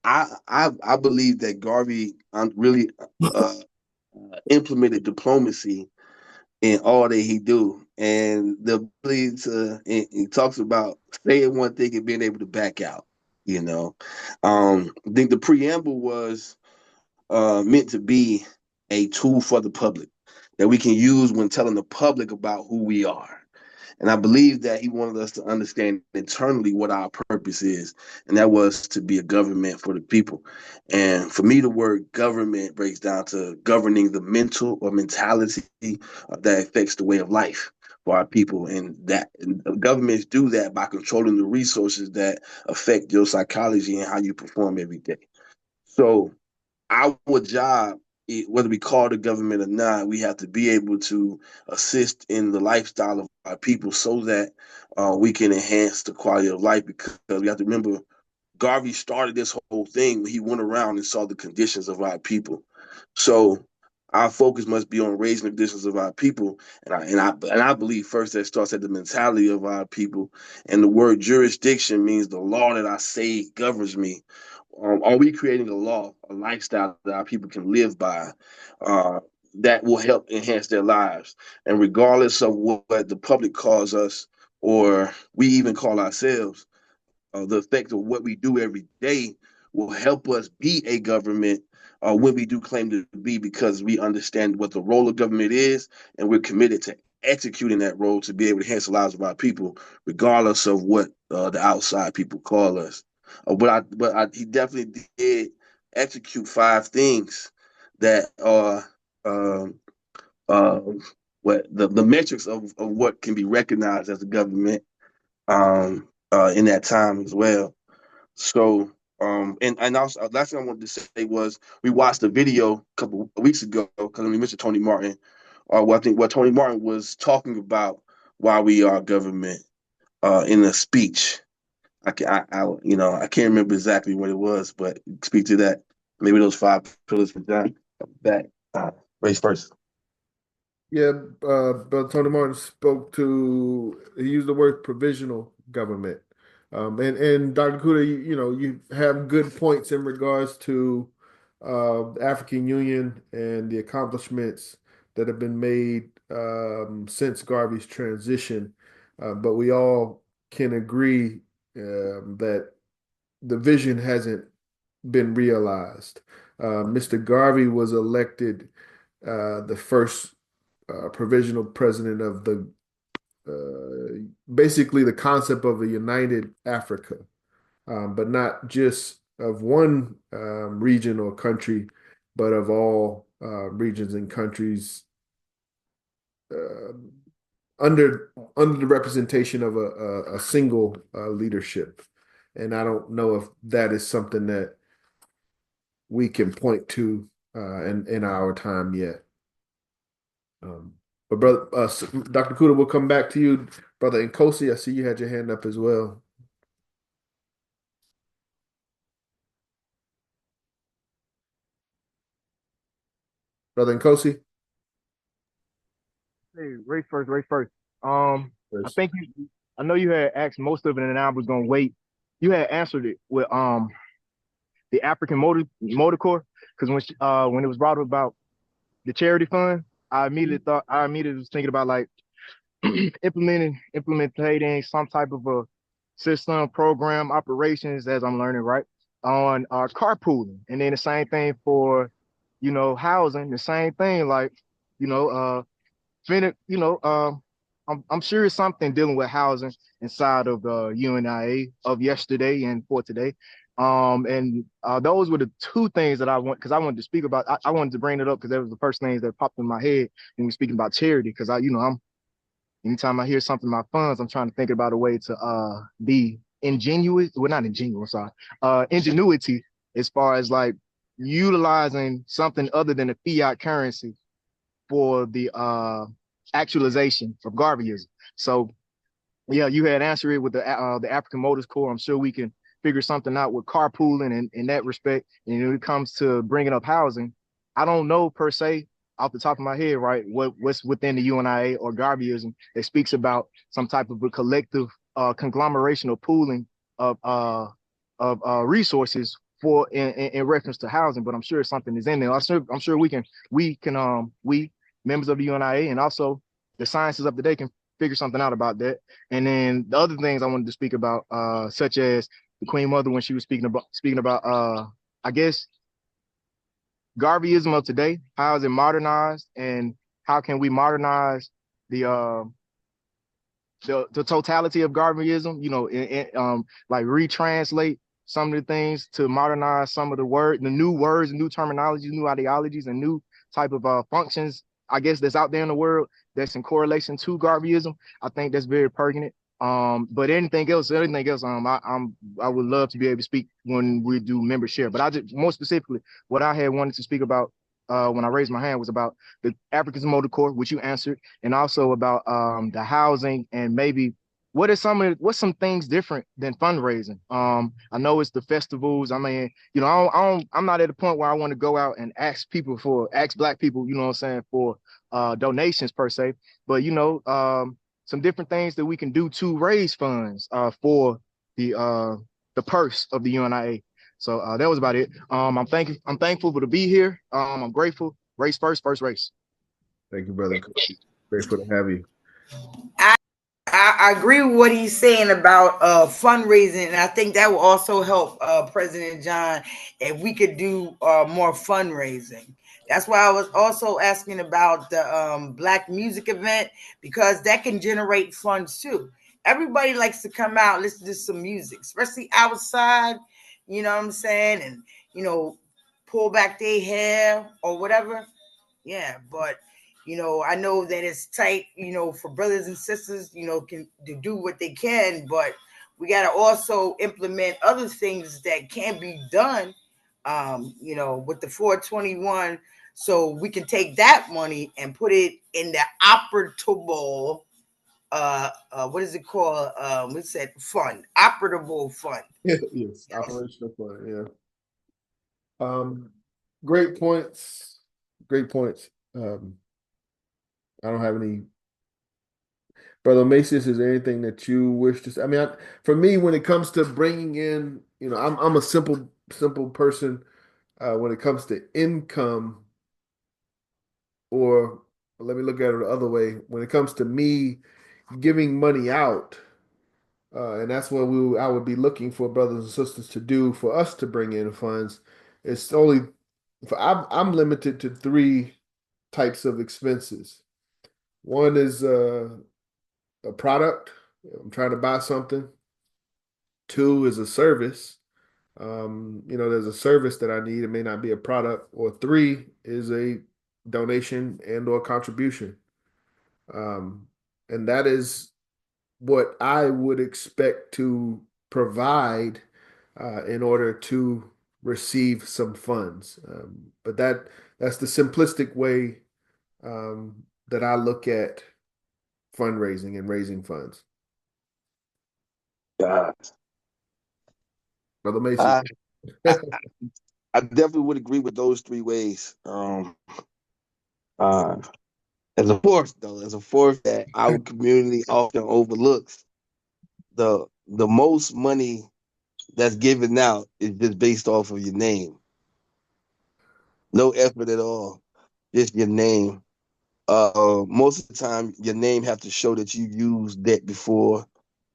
I believe that Garvey really implemented diplomacy in all that he do, and the ability to, and he talks about saying one thing and being able to back out. I think the preamble was meant to be a tool for the public that we can use when telling the public about who we are. And I believe that he wanted us to understand internally what our purpose is, and that was to be a government for the people. And for me, the word government breaks down to governing the mental or mentality that affects the way of life for our people. And governments do that by controlling the resources that affect your psychology and how you perform every day. So our job, whether we call the government or not, we have to be able to assist in the lifestyle of our people so that we can enhance the quality of life. Because we have to remember, Garvey started this whole thing when he went around and saw the conditions of our people. So our focus must be on raising the conditions of our people, and I believe first that starts at the mentality of our people. And the word jurisdiction means the law that I say governs me. Are we creating a law, a lifestyle that our people can live by, uh, that will help enhance their lives? And regardless of what the public calls us, or we even call ourselves, the effect of what we do every day will help us be a government when we do claim to be, because we understand what the role of government is, and we're committed to executing that role to be able to enhance the lives of our people, regardless of what the outside people call us. He definitely did execute 5 things that are uh, what the metrics of what can be recognized as a government in that time as well. So, and also last thing I wanted to say was we watched a video a couple of weeks ago because we mentioned Tony Martin, or I think what Tony Martin was talking about why we are government in a speech. I can't remember exactly what it was, but speak to that. Maybe those 5 pillars for John. Back, race first. Yeah, Brother Tony Martin he used the word provisional government. And Dr. Kuda, you have good points in regards to the African Union and the accomplishments that have been made since Garvey's transition. But we all can agree that the vision hasn't been realized. Mr. Garvey was elected the first provisional president of the basically the concept of a united Africa, but not just of one region or country, but of all regions and countries uh, under the representation of a single leadership. And I don't know if that is something that we can point to in our time yet. But brother, Dr. Kuda, we'll come back to you, brother Nkosi. I see you had your hand up as well. Brother Nkosi. Hey, race first, race first. I think I know you had asked most of it, and I was gonna wait. You had answered it with the African Motor Corps, because when it was brought up about the charity fund, I immediately was thinking about like implementing some type of a system, program, operations, as I'm learning, right, on carpooling. And then the same thing for, housing, the same thing, like, you know, I'm sure it's something dealing with housing inside of the UNIA of yesterday and for today. And those were the 2 things that I wanted to speak about. I wanted to bring it up because that was the first things that popped in my head when we're speaking about charity. Because anytime I hear something about funds, I'm trying to think about a way to be ingenuous. Well, not ingenuous, sorry. Ingenuity as far as like utilizing something other than a fiat currency for the actualization of Garveyism. So yeah, you had answered it with the African Motors Corps. I'm sure we can figure something out with carpooling and in that respect. And when it comes to bringing up housing, I don't know per se off the top of my head, right, what's within the UNIA or Garveyism that speaks about some type of a collective conglomeration or pooling of resources for in reference to housing. But I'm sure something is in there. I'm sure we members of the UNIA and also the sciences of the day can figure something out about that. And then the other things I wanted to speak about, such as the Queen Mother when she was speaking about I guess Garveyism of today. How is it modernized, and how can we modernize the the totality of Garveyism, like retranslate some of the things to modernize some of the new words, new terminologies, new ideologies, and new type of functions, I guess, that's out there in the world that's in correlation to Garveyism. I think that's very pertinent. But anything else, I would love to be able to speak when we do membership. But I just more specifically, what I had wanted to speak about when I raised my hand was about the Africans Motor Corps, which you answered, and also about the housing and maybe what's some things different than fundraising. I know it's the festivals. I mean, I'm not at a point where I want to go out and ask Black people, you know what I'm saying, for donations per se, but some different things that we can do to raise funds for the purse of the UNIA. So that was about it. I'm thankful to be here. I'm grateful. Race first race. Thank you, brother. Grateful to have you. I agree with what he's saying about fundraising, and I think that will also help President John if we could do more fundraising. That's why I was also asking about the Black music event, because that can generate funds too. Everybody likes to come out, listen to some music, especially outside, you know what I'm saying? And, pull back their hair or whatever. Yeah, but I know that it's tight, for brothers and sisters, can to do what they can, but we got to also implement other things that can be done, with the 421, so we can take that money and put it in the operable, what is it called? We said fund, operable fund. Yes, operational fund. Yeah. Great points. Great points. I don't have any. Brother Macias, is there anything that you wish to say? I mean, for me, when it comes to bringing in, I'm a simple person. When it comes to income, or let me look at it the other way. When it comes to me giving money out, and that's what I would be looking for brothers and sisters to do for us to bring in funds. It's only I'm limited to three types of expenses. One is a product. I'm trying to buy something. Two is a service. There's a service that I need. It may not be a product. Or three is a donation and or contribution. And that is what I would expect to provide in order to receive some funds. But that's the simplistic way that I look at fundraising and raising funds. God. Brother Mason. I definitely would agree with those three ways. As a fourth that our community often overlooks, the most money that's given out is just based off of your name. No effort at all, just your name. Most of the time, your name have to show that you used debt before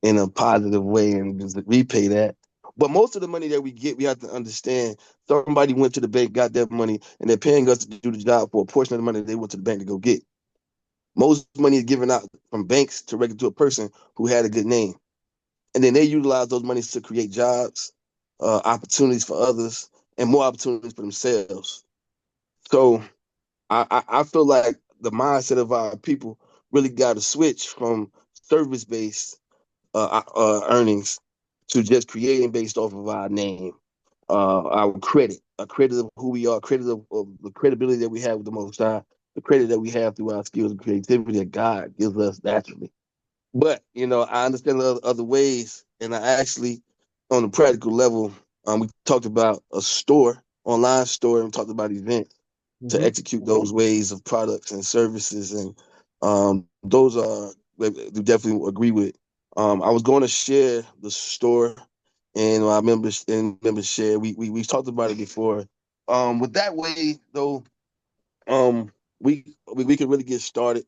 in a positive way and just repay that. But most of the money that we get, we have to understand somebody went to the bank, got that money, and they're paying us to do the job for a portion of the money they went to the bank to go get. Most money is given out from banks directly to a person who had a good name. And then they utilize those monies to create jobs, opportunities for others, and more opportunities for themselves. So I feel like the mindset of our people really got to switch from service-based earnings to just creating based off of our name, our credit, a credit of who we are, credit of the credibility that we have with the Most High, the credit that we have through our skills and creativity that God gives us naturally. But I understand the other ways, and I actually, on a practical level, we talked about a store, online store, and talked about events to execute those ways of products and services, and those are we definitely agree with. I was going to share the store and my members share. We've talked about it before. With that way though, we can really get started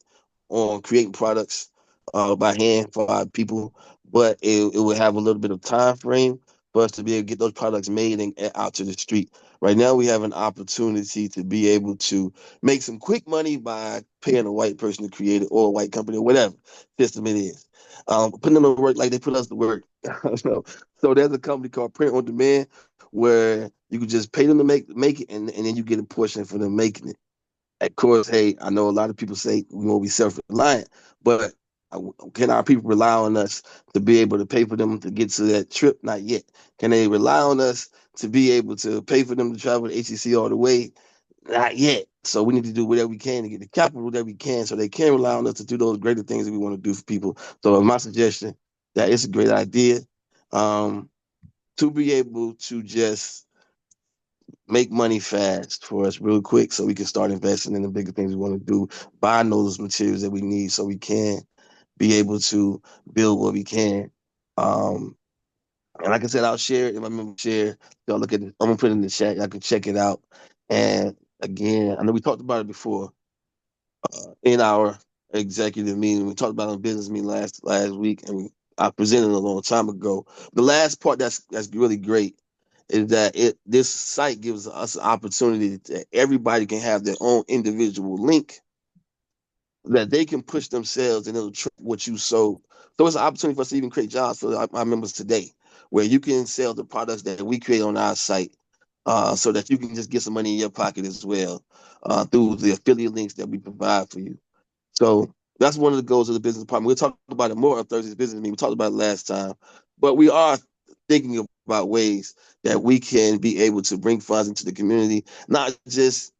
on creating products by hand for our people, but it would have a little bit of time frame for us to be able to get those products made and out to the street. Right now, we have an opportunity to be able to make some quick money by paying a white person to create it, or a white company, or whatever system it is. putting them to work like they put us to work. So there's a company called Print on Demand where you can just pay them to make it, and then you get a portion for them making it. Of course, hey, I know a lot of people say we want to be self-reliant, but can our people rely on us to be able to pay for them to get to that trip? Not yet. Can they rely on us to be able to pay for them to travel to HCC all the way? Not yet. So we need to do whatever we can to get the capital that we can so they can rely on us to do those greater things that we want to do for people. So my suggestion that it's a great idea to be able to just make money fast for us real quick so we can start investing in the bigger things we want to do, buying those materials that we need so we can be able to build what we can. And like I said, I'll share it in my member share. Y'all look at it. I'm gonna put it in the chat. Y'all can check it out. And again, I know we talked about it before in our executive meeting. We talked about it on business meeting last week, and I presented it a long time ago. The last part that's really great is that this site gives us an opportunity that everybody can have their own individual link that they can push themselves and it'll track what you sold. So it's an opportunity for us to even create jobs for our members today, where you can sell the products that we create on our site, so that you can just get some money in your pocket as well, through the affiliate links that we provide for you. So that's one of the goals of the business department. We'll talk about it more on Thursday's business meeting. We talked about it last time, but we are thinking about ways that we can be able to bring funds into the community, not just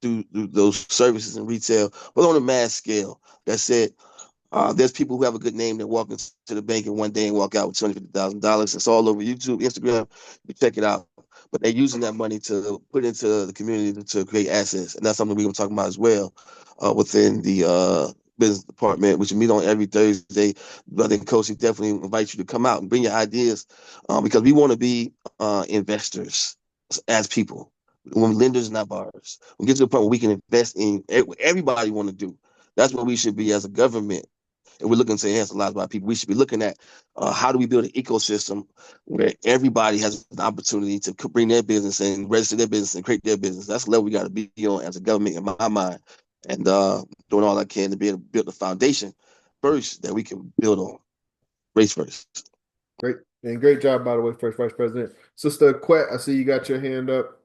through those services and retail, but on a mass scale. That said, there's people who have a good name that walk into the bank in one day and walk out with $250,000. It's all over YouTube, Instagram. You check it out. But they're using that money to put into the community to create assets, and that's something we're going to talk about as well within the business department, which we meet on every Thursday. Brother Kosi definitely invite you to come out and bring your ideas, because we want to be investors as people. When lenders, not borrowers. We get to the point where we can invest in what everybody want to do. That's what we should be as a government. And we're looking to enhance the lives of our people. We should be looking at how do we build an ecosystem where everybody has an opportunity to bring their business and register their business and create their business. That's the level we got to be on as a government, in my mind. And doing all I can to be able to build the foundation first that we can build on. Race first. Great. And great job, by the way, First Vice President. Sister Quet, I see you got your hand up.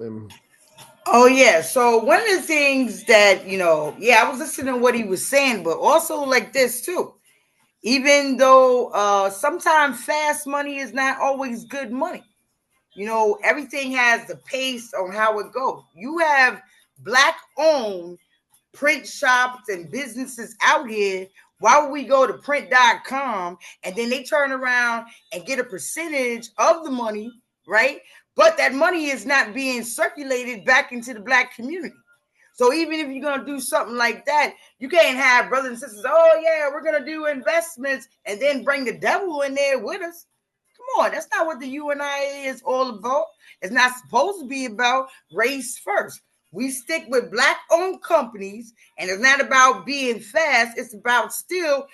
Oh, yeah. So one of the things that, I was listening to what he was saying, but also like this too. Even though sometimes fast money is not always good money. Everything has the pace on how it goes. You have Black-owned print shops and businesses out here. Why would we go to print.com and then they turn around and get a percentage of the money, right? But that money is not being circulated back into the Black community. So even if you're going to do something like that, you can't have brothers and sisters, oh, yeah, we're going to do investments and then bring the devil in there with us. Come on, that's not what the UNIA is all about. It's not supposed to be about race first. We stick with Black-owned companies, and it's not about being fast. It's about still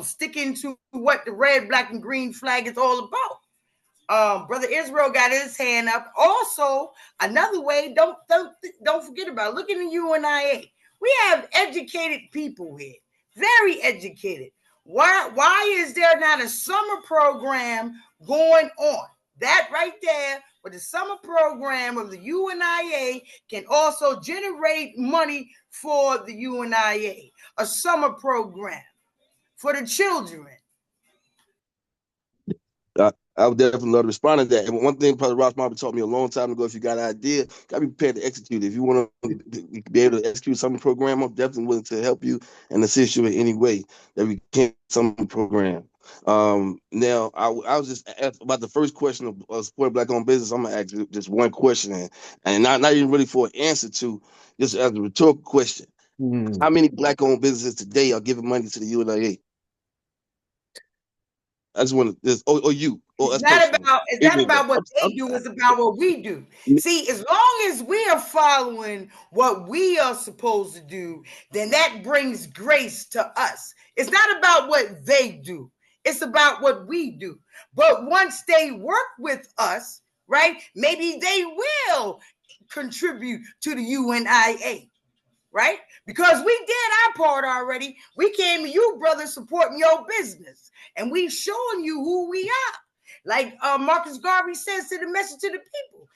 sticking to what the red, black, and green flag is all about. Brother Israel got his hand up. Also, another way, don't forget about it. Look at the UNIA. We have educated people here, very educated. Why is there not a summer program going on? That right there, with the summer program of the UNIA, can also generate money for the UNIA. A summer program for the children. I would definitely love to respond to that. And one thing Brother Ross Martin told me a long time ago, if you got an idea, got to be prepared to execute it. If you want to be able to execute some program, I'm definitely willing to help you and assist you in any way that we can some program. Now, I was just asked about the first question of support Black-owned business. I'm going to ask you just one question, and not even really for an answer to, just as a rhetorical question. How many Black-owned businesses today are giving money to the UNIA? I just want to, or you. It's not about what they do, it's about what we do. See, as long as we are following what we are supposed to do, then that brings grace to us. It's not about what they do, it's about what we do. But once they work with us, right, maybe they will contribute to the UNIA. right? Because we did our part already. We came to you, brother, supporting your business, and we showing you who we are. Like Marcus Garvey says to the message to the people,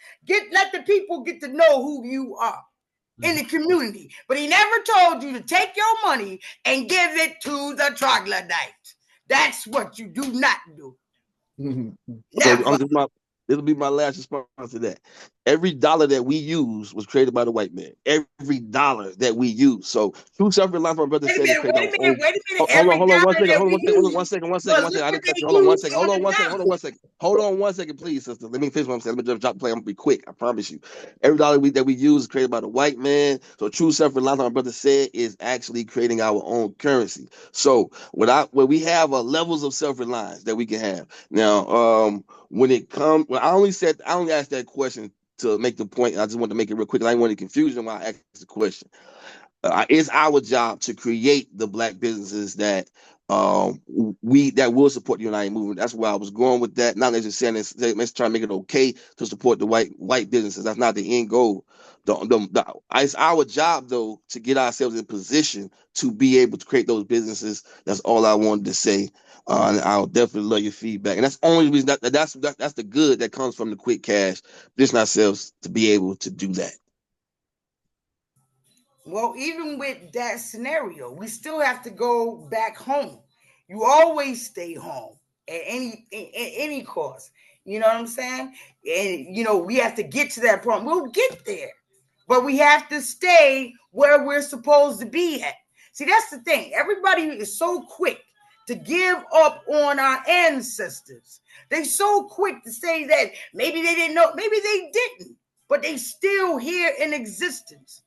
let the people get to know who you are in the community. But he never told you to take your money and give it to the troglodytes. That's what you do not do. So this will be my last response to that. Every dollar that we use was created by the white man. Every dollar that we use. So true self-reliance, my brother said, is created. Wait a minute. Hold on 1 second. Hold on one second. I didn't cut you. Hold on 1 second. Hold on 1 second, please, sister. Let me finish what I'm saying. Let me just drop play. I'm gonna be quick. I promise you. Every dollar that we use is created by the white man. So true self-reliance, my brother said, is actually creating our own currency. So when we have levels of self-reliance that we can have. Now, when I only asked that question to make the point. I just want to make it real quick. I didn't want any confusion while I asked the question. It's our job to create the black businesses that that will support the United movement. That's where I was going with that. Not just saying let's try to make it okay to support the white businesses. That's not the end goal. It's our job though to get ourselves in position to be able to create those businesses. That's all I wanted to say. And I'll definitely love your feedback. And that's the only reason that's the good that comes from the quick cash. Position ourselves to be able to do that. Well, even with that scenario, we still have to go back home. You always stay home at any cost. You know what I'm saying? And we have to get to that point. We'll get there, but we have to stay where we're supposed to be at. See, that's the thing. Everybody is so quick to give up on our ancestors. They're so quick to say that maybe they didn't know, maybe they didn't, but they still here in existence.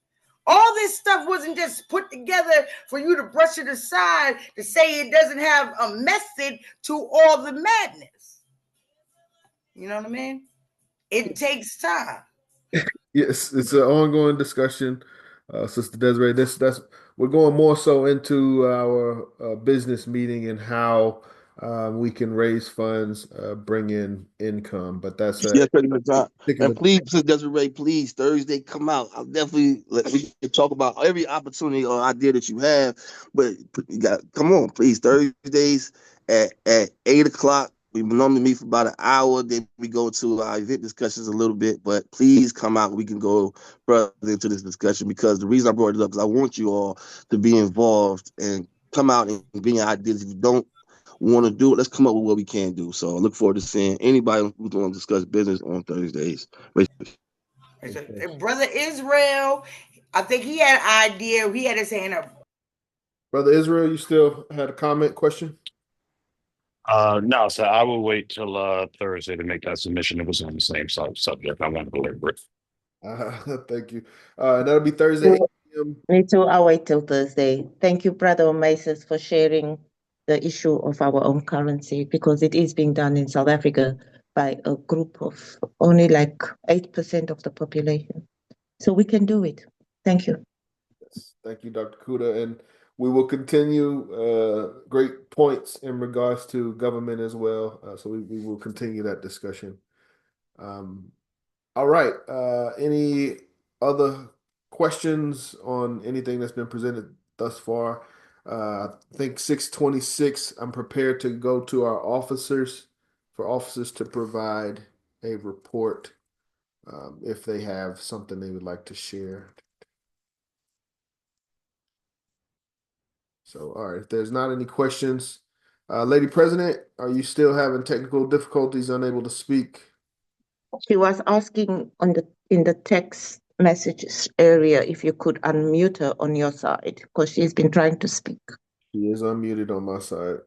All this stuff wasn't just put together for you to brush it aside to say it doesn't have a method to all the madness. You know what I mean? It takes time. Yes, it's an ongoing discussion, Sister Desiree. We're going more so into our business meeting and how we can raise funds, bring in income. But that's Yes, pretty much. And please, Sister Desiree, please, Thursday, come out. I'll definitely we can talk about every opportunity or idea that you have. But come on, please, Thursdays at 8 o'clock. We normally meet for about an hour. Then we go to our event discussions a little bit. But please come out. We can go further into this discussion because the reason I brought it up is I want you all to be involved and come out and bring your ideas. If you don't want to do it, let's come up with what we can do. So I look forward to seeing anybody who's going to discuss business on Thursdays. Brother Israel, I think he had an idea. He had his hand up. Brother Israel, you still had a comment, question? No, so I will wait till Thursday to make that submission. It was on the same subject. I want to belabor it. Thank you. That'll be Thursday. 8 p.m. Me too. I'll wait till Thursday. Thank you, Brother Omasis, for sharing the issue of our own currency because it is being done in South Africa by a group of only like 8% of the population. So we can do it. Thank you. Yes. Thank you, Dr. Kuda. And we will continue great points in regards to government as well. So we will continue that discussion. All right. Any other questions on anything that's been presented thus far? I think 626, I'm prepared to go to our officers for officers to provide a report if they have something they would like to share. So, all right, if there's not any questions, Lady President, are you still having technical difficulties, unable to speak? She was asking in the text messages area if you could unmute her on your side because she's been trying to speak. She is unmuted on my side.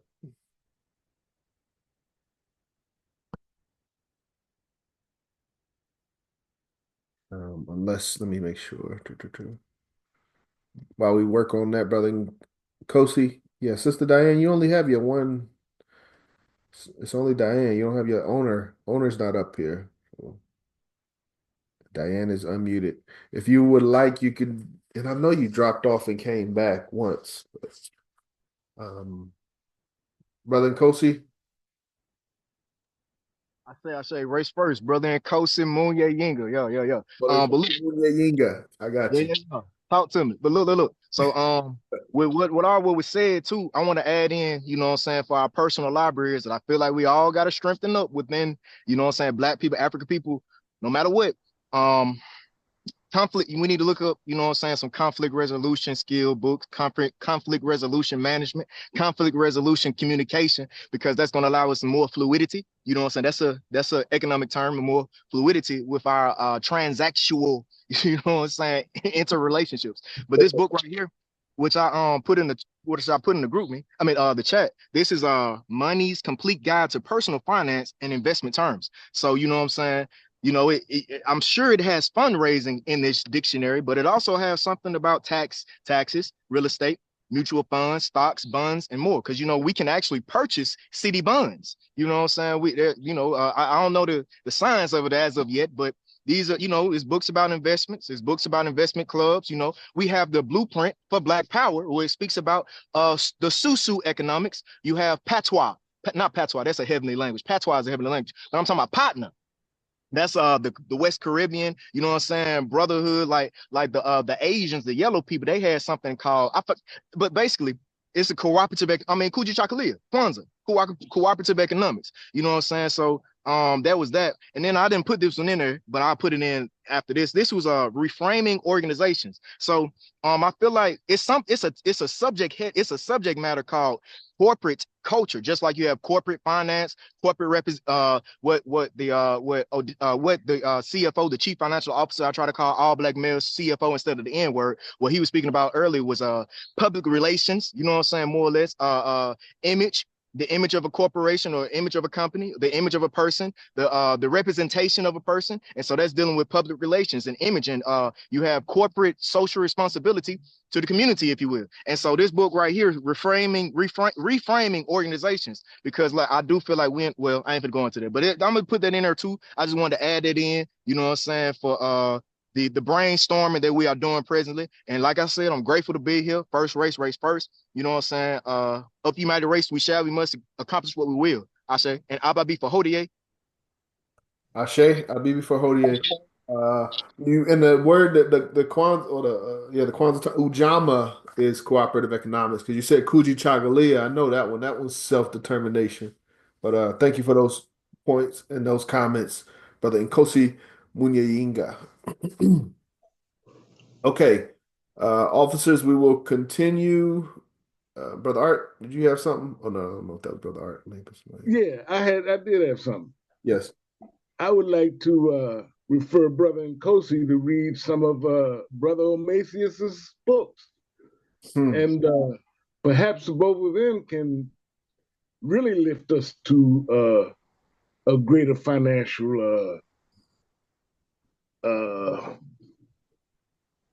Unless, let me make sure. While we work on that, Brother Kosi. Yeah, Sister Diane, you only have your one. It's only Diane. You don't have your owner. Owner's not up here. So Diane is unmuted. If you would like, you could, and I know you dropped off and came back once. But, Brother Kosi. I say race first, brother and Kosi Munye Yinga. Yo. Yinga. I got you. Yeah. Talk to me. But look. So with what was said too, I want to add in, you know what I'm saying, for our personal libraries that I feel like we all got to strengthen up within, you know what I'm saying, Black people, African people, no matter what. Conflict, we need to look up, you know what I'm saying, some conflict resolution skill books, conflict resolution management, conflict resolution communication, because that's going to allow us some more fluidity. You know what I'm saying? That's a economic term, and more fluidity with our transactional, you know what I'm saying, interrelationships. But this book right here, which I put in the group the chat. This is Money's Complete Guide to Personal Finance and Investment Terms. So you know what I'm saying? You know, I'm sure it has fundraising in this dictionary, but it also has something about taxes, real estate, mutual funds, stocks, bonds, and more. Because, you know, we can actually purchase city bonds. You know what I'm saying? I don't know the science of it as of yet, but these are, you know, it's books about investments. It's books about investment clubs. You know, we have the blueprint for Black Power, where it speaks about the Susu economics. You have patois, not patois. That's a heavenly language. Patois is a heavenly language. But I'm talking about partner. That's the West Caribbean, you know what I'm saying, brotherhood, like the Asians, the yellow people, they had something called but basically it's a cooperative, Kuji Chakalia, Kwanzaa, cooperative economics. You know what I'm saying? So that was that. And then I didn't put this one in there, but I'll put it in after this. This was reframing organizations. So I feel like it's a subject matter called corporate culture, just like you have corporate finance, corporate what the CFO, the chief financial officer, I try to call all Black males CFO instead of the N word. What he was speaking about earlier was public relations, you know what I'm saying, more or less, image, the image of a corporation or image of a company, the image of a person, the representation of a person. And so that's dealing with public relations and image. And you have corporate social responsibility to the community, if you will. And so this book right here is reframing organizations, because like I do feel like I ain't gonna go into that, but I'm gonna put that in there too. I just wanted to add that in, you know what I'm saying, for the brainstorming that we are doing presently. And like I said, I'm grateful to be here. First race first. You know what I'm saying? Up you might race, we shall, we must accomplish what we will. I say, and Abba be for Hodie. Ashe, Abibi for Hodie. You and the word that the Kwanzaa or the Kwanzaa Ujama is cooperative economics, because you said Kuji Chagalia. I know that one. That one's self-determination. But thank you for those points and those comments, Brother Nkosi Munyayinga. Okay, officers, we will continue. Brother Art, did you have something? Oh no, I don't know if that was Brother Art. Maybe Yeah, I did have something. Yes. I would like to refer Brother Nkosi to read some of Brother Omasius's books. And perhaps both of them can really lift us to a greater financial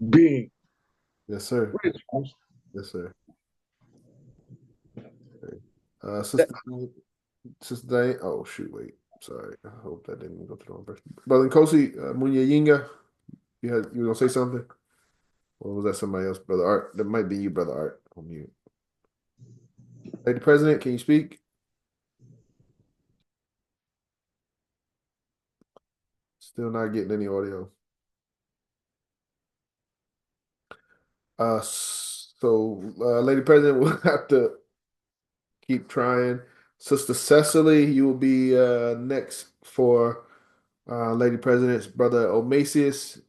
being. Yes, sir. Yes, sir. Okay. Sister Diane. Oh shoot, wait. Sorry. I hope that didn't go to the wrong person. Brother Nkosi Munyayinga, you were gonna say something? Or was that somebody else, Brother Art? That might be you, Brother Art, on mute. Lady President, can you speak? Still not getting any audio. Lady President, we'll have to keep trying. Sister Cecily, you will be next for Lady President's Brother Omasius.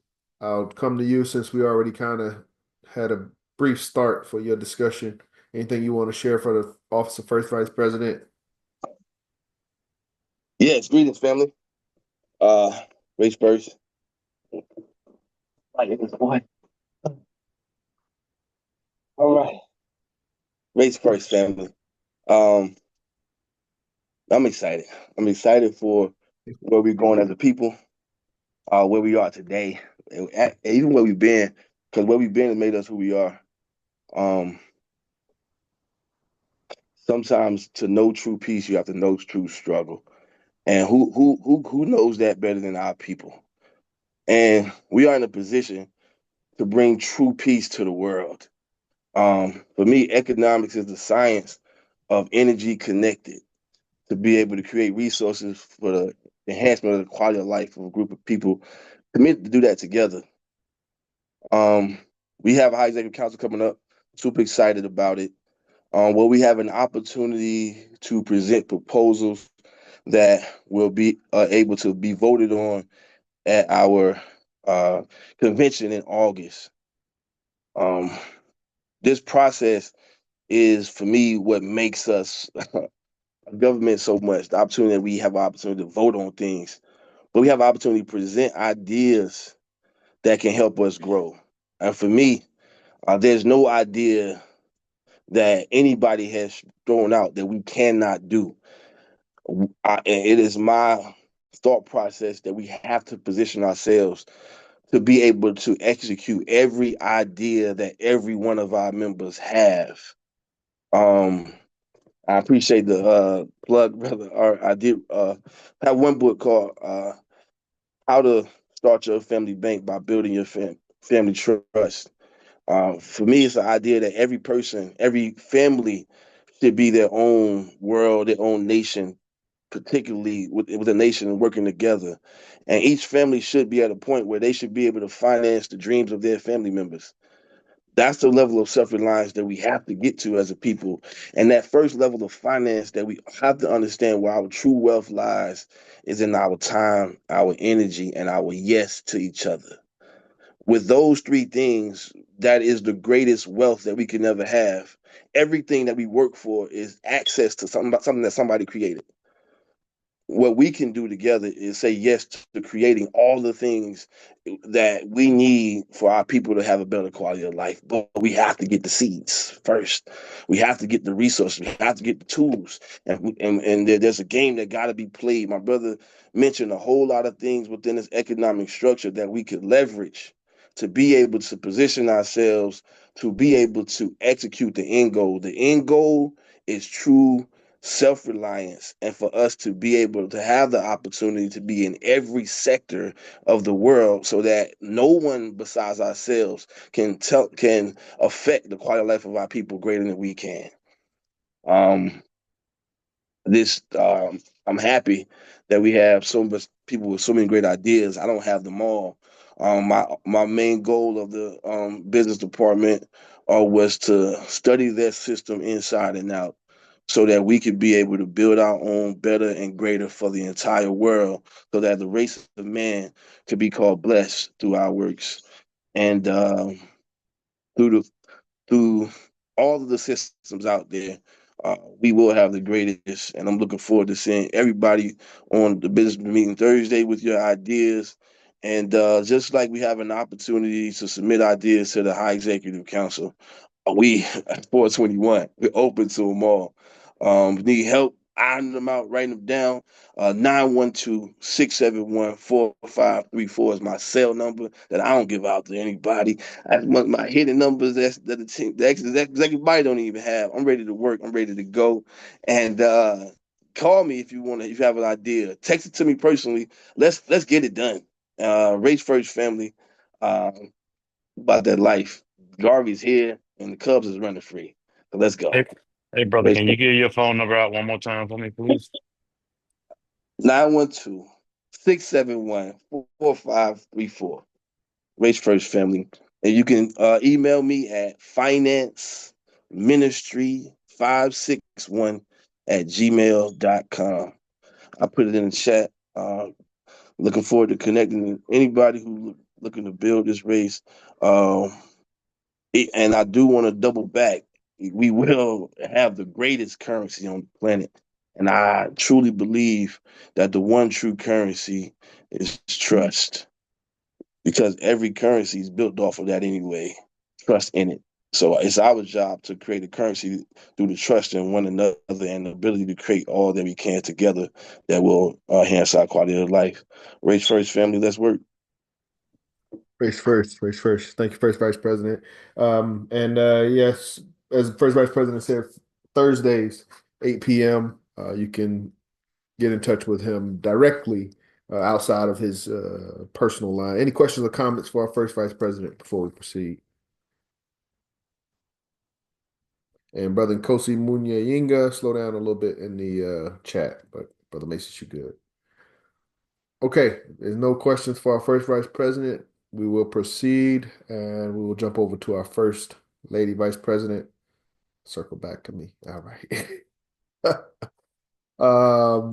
I'll come to you since we already kind of had a brief start for your discussion. Anything you want to share for the Office of First Vice President? Yes, greetings, family. Race first. All right. Race first, family. I'm excited. I'm excited for where we're going as a people, where we are today, and even where we've been, because where we've been has made us who we are. Sometimes to know true peace, you have to know true struggle. And who knows that better than our people? And we are in a position to bring true peace to the world. For me, economics is the science of energy connected to be able to create resources for the enhancement of the quality of life of a group of people committed to do that together. We have a high executive council coming up. Super excited about it. Where we have an opportunity to present proposals that will be able to be voted on at our convention in August. Um, this process is, for me, what makes us a government so much. The opportunity that we have an opportunity to vote on things, but we have an opportunity to present ideas that can help us grow. And for me, there's no idea that anybody has thrown out that we cannot do. And it is my thought process that we have to position ourselves to be able to execute every idea that every one of our members have. Um, I appreciate the plug, brother. Or I did have one book called "How to Start Your Family Bank by Building Your Family Trust." For me, it's the idea that every person, every family, should be their own world, their own nation, particularly with a nation working together. And each family should be at a point where they should be able to finance the dreams of their family members. That's the level of self-reliance that we have to get to as a people. And that first level of finance that we have to understand where our true wealth lies is in our time, our energy, and our yes to each other. With those three things, that is the greatest wealth that we can ever have. Everything that we work for is access to something that somebody created. What we can do together is say yes to creating all the things that we need for our people to have a better quality of life. But we have to get the seeds first. We have to get the resources. We have to get the tools. And there's a game that got to be played. My brother mentioned a whole lot of things within this economic structure that we could leverage to be able to position ourselves to be able to execute the end goal. The end goal is true self-reliance, and for us to be able to have the opportunity to be in every sector of the world so that no one besides ourselves can affect the quality of life of our people greater than we can. um this I'm happy that we have so much people with so many great ideas. I don't have them all. My main goal of the business department was to study that system inside and out so that we could be able to build our own better and greater for the entire world, so that the race of man could be called blessed through our works. And through the through all of the systems out there, we will have the greatest. And I'm looking forward to seeing everybody on the business meeting Thursday with your ideas. And just like we have an opportunity to submit ideas to the High Executive Council, we at 421, we're open to them all. Need help ironing them out, writing them down. 912-671-4534 is my cell number that I don't give out to anybody. That's my hidden numbers that the team, the executive body don't even have. I'm ready to work. I'm ready to go. And call me if you want to. If you have an idea, text it to me personally. Let's get it done. Race first, family. Uh, about that life. Garvey's here, and the Cubs is running free. So let's go. Hey, hey, brother, Race can you give your phone number out one more time for me, please? 912-671-4534. Race First Family. And you can email me at financeministry561@gmail.com. I put it in the chat. Looking forward to connecting with anybody who looking to build this race. Um, and I do want to double back. We will have the greatest currency on the planet. And I truly believe that the one true currency is trust, because every currency is built off of that anyway. Trust in it. So it's our job to create a currency through the trust in one another and the ability to create all that we can together that will enhance our quality of life. Race first, family. Let's work. Race first, race first. Thank you, First Vice President. And yes, as First Vice President said, Thursdays, 8 p.m., you can get in touch with him directly outside of his personal line. Any questions or comments for our First Vice President before we proceed? And Brother Nkosi Munya slow down a little bit in the chat, but Brother Mason, you good. Okay, there's no questions for our First Vice President. we will proceed and we will jump over to our first Lady Vice President. Circle back to me. All right.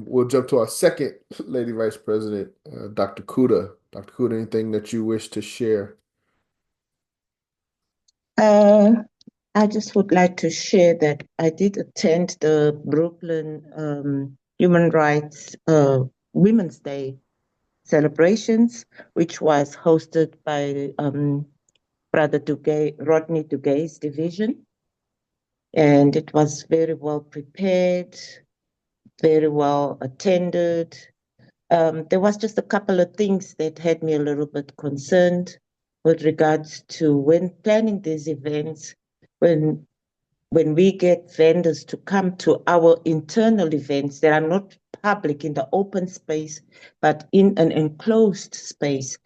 We'll jump to our second Lady Vice President, Dr. Kuda. Dr. Kuda, anything that you wish to share? I just would like to share that I did attend the Brooklyn Human Rights Women's Day celebrations, which was hosted by Brother Rodney Dugay's division. And it was very well prepared, very well attended. There was just a couple of things that had me a little bit concerned with regards to when planning these events, when we get vendors to come to our internal events that are not public in the open space, but in an enclosed space,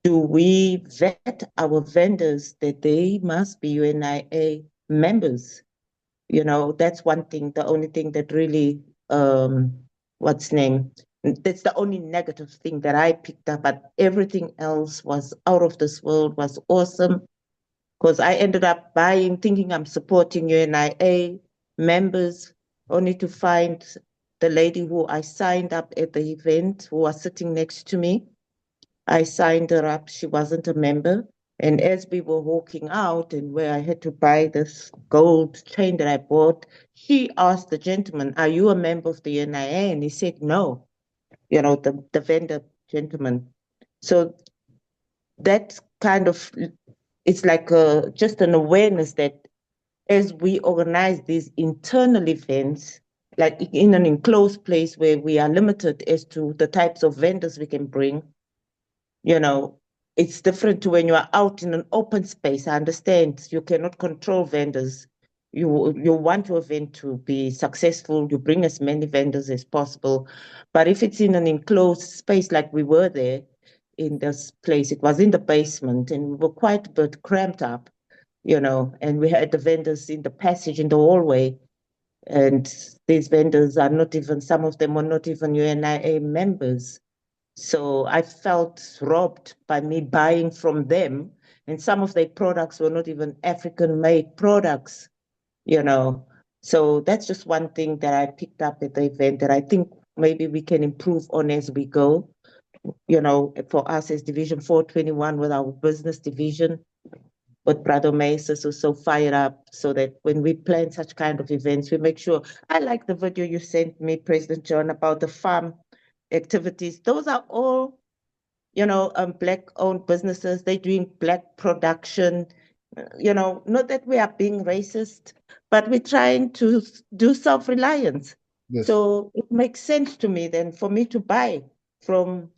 do we vet our vendors that they must be UNIA members? You know, that's one thing, the only thing that really, that's the only negative thing that I picked up, but everything else was out of this world, was awesome. Because I ended up buying, thinking I'm supporting UNIA members, only to find the lady who I signed up at the event, who was sitting next to me. I signed her up, she wasn't a member. And as we were walking out and where I had to buy this gold chain that I bought, she asked the gentleman, "Are you a member of the UNIA?" And he said, "No," you know, the vendor gentleman. So that kind of, it's like just an awareness that as we organize these internal events, like in an enclosed place where we are limited as to the types of vendors we can bring, you know, it's different to when you are out in an open space. I understand you cannot control vendors. You want your event to be successful, you bring as many vendors as possible. But if it's in an enclosed space like we were there in this place, it was in the basement and we were quite a bit cramped up, you know, and we had the vendors in the passage, in the hallway. And these vendors are not even, some of them are not even UNIA members. So I felt robbed by me buying from them. And some of their products were not even African-made products, you know. So that's just one thing that I picked up at the event that I think maybe we can improve on as we go. You know, for us as Division 421 with our business division, with Brother Maces who's so fired up, so that when we plan such kind of events, we make sure. I like the video you sent me, President John, about the farm activities. Those are all, you know, Black-owned businesses. They're doing Black production. You know, not that we are being racist, but we're trying to do self-reliance. Yes. So it makes sense to me then for me to buy from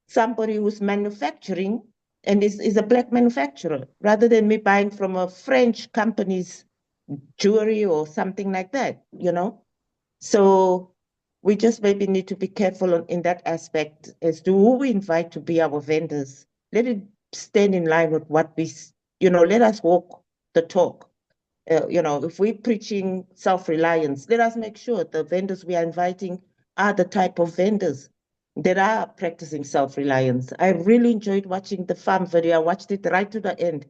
somebody who's manufacturing and is a Black manufacturer, rather than me buying from a French company's jewelry or something like that, you know? So we just maybe need to be careful in that aspect as to who we invite to be our vendors. Let it stand in line with what we, you know, let us walk the talk. You know, if we're preaching self-reliance, let us make sure the vendors we are inviting are the type of vendors that are practicing self-reliance. I really enjoyed watching the farm video. I watched it right to the end.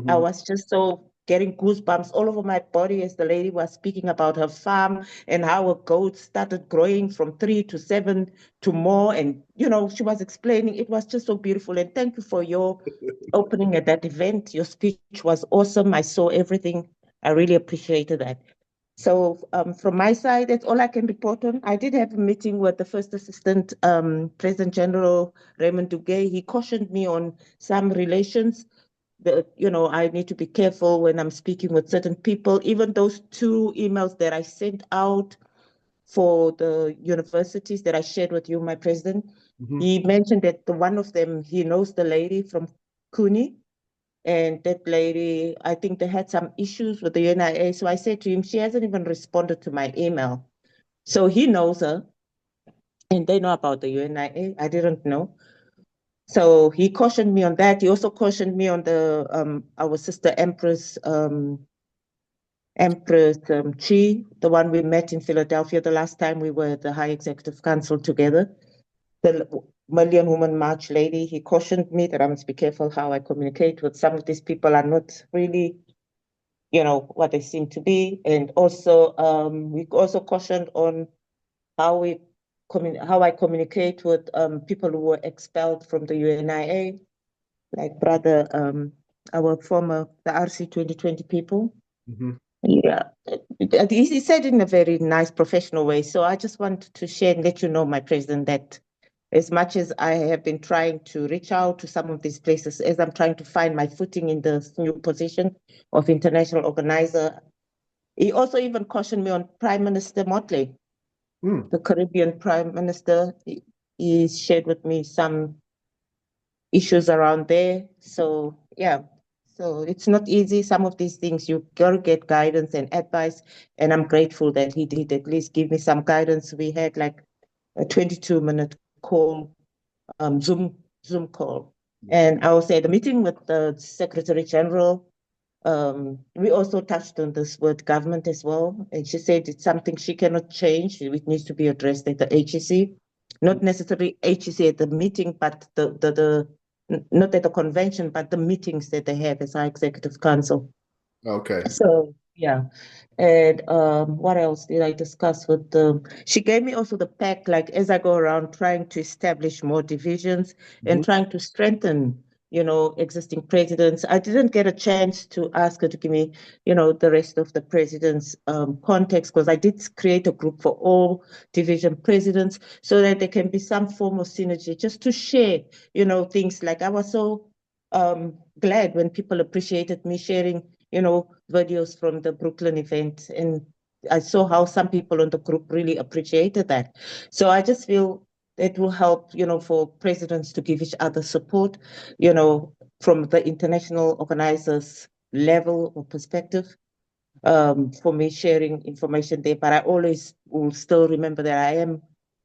I was just so getting goosebumps all over my body as the lady was speaking about her farm and how her goats started growing from 3 to 7 to more. And, you know, she was explaining, it was just so beautiful. And thank you for your opening at that event. Your speech was awesome. I saw everything. I really appreciated that. So from my side, that's all I can report on. I did have a meeting with the First Assistant President General Raymond Dugay. He cautioned me on some relations. You know, I need to be careful when I'm speaking with certain people. Even those 2 emails that I sent out for the universities that I shared with you, my president, he mentioned that one of them, he knows the lady from CUNY. And that lady, I think they had some issues with the UNIA. So I said to him, she hasn't even responded to my email. So he knows her and they know about the UNIA. I didn't know. So he cautioned me on that. He also cautioned me on the our sister Empress Chi, the one we met in Philadelphia the last time we were at the High Executive Council together. the Million Woman March lady, he cautioned me that I must be careful how I communicate with some of these people are not really, what they seem to be. And also, we also cautioned on how I communicate with people who were expelled from the UNIA, like our former, the RC 2020 people. Mm-hmm. Yeah, he said in a very nice professional way. So I just wanted to share and let you know, my president, that as much as I have been trying to reach out to some of these places, as I'm trying to find my footing in this new position of international organizer, he also even cautioned me on Prime Minister Motley, the Caribbean Prime Minister. He shared with me some issues around there. So yeah, so it's not easy. Some of these things you gotta get guidance and advice, and I'm grateful that he did at least give me some guidance. We had like a 22-minute call, Zoom call, and I was at a meeting with the Secretary General. We also touched on this word government as well, and she said it's something she cannot change. It needs to be addressed at the HEC, not necessarily HEC at the meeting, but not at the convention, but the meetings that they have as our executive council. Okay. So yeah. And what else did I discuss with them? She gave me also the pack, like as I go around trying to establish more divisions and trying to strengthen, existing presidents. I didn't get a chance to ask her to give me, the rest of the president's context, because I did create a group for all division presidents so that there can be some form of synergy, just to share, things. Like I was so glad when people appreciated me sharing, videos from the Brooklyn event. And I saw how some people in the group really appreciated that. So I just feel it will help, for presidents to give each other support, from the international organizers level or perspective, for me sharing information there. But I always will still remember that I am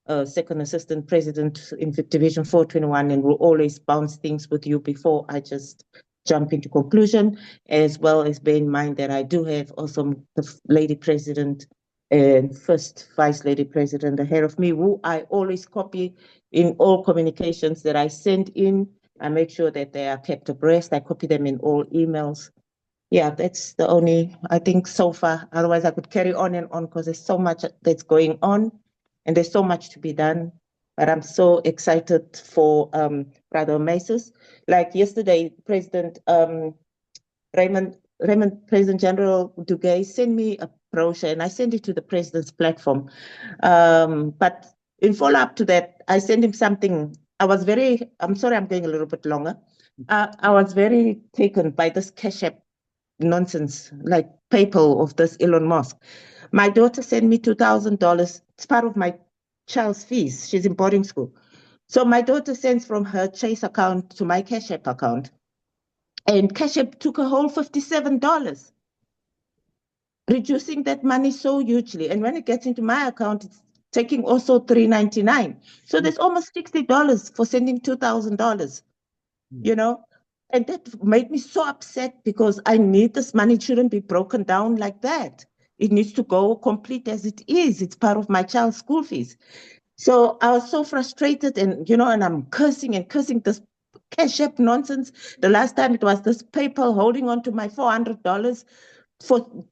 a second assistant president in Division 421 and will always bounce things with you before I just jump into conclusion, as well as bear in mind that I do have also the lady president and first vice lady president ahead of me, who I always copy in all communications that I send in. I make sure that they are kept abreast. I copy them in all emails. Yeah, that's the only, I think, so far. Otherwise, I could carry on and on because there's so much that's going on and there's so much to be done. But I'm so excited for Brother Meses. Like yesterday, President President General Dugay sent me a brochure and I sent it to the president's platform. But in follow-up to that, I sent him something. I'm sorry, I'm going a little bit longer. I was very taken by this Cashapp nonsense, like PayPal of this Elon Musk. My daughter sent me $2,000. It's part of my child's fees. She's in boarding school. So my daughter sends from her Chase account to my Cashapp account. And Cashapp took a whole $57, reducing that money so hugely. And when it gets into my account, it's taking also $3.99. So there's almost $60 for sending $2,000, And that made me so upset because I need this money. It shouldn't be broken down like that. It needs to go complete as it is. It's part of my child's school fees. So I was so frustrated and I'm cursing this Cashapp nonsense. The last time it was this PayPal holding on to my $400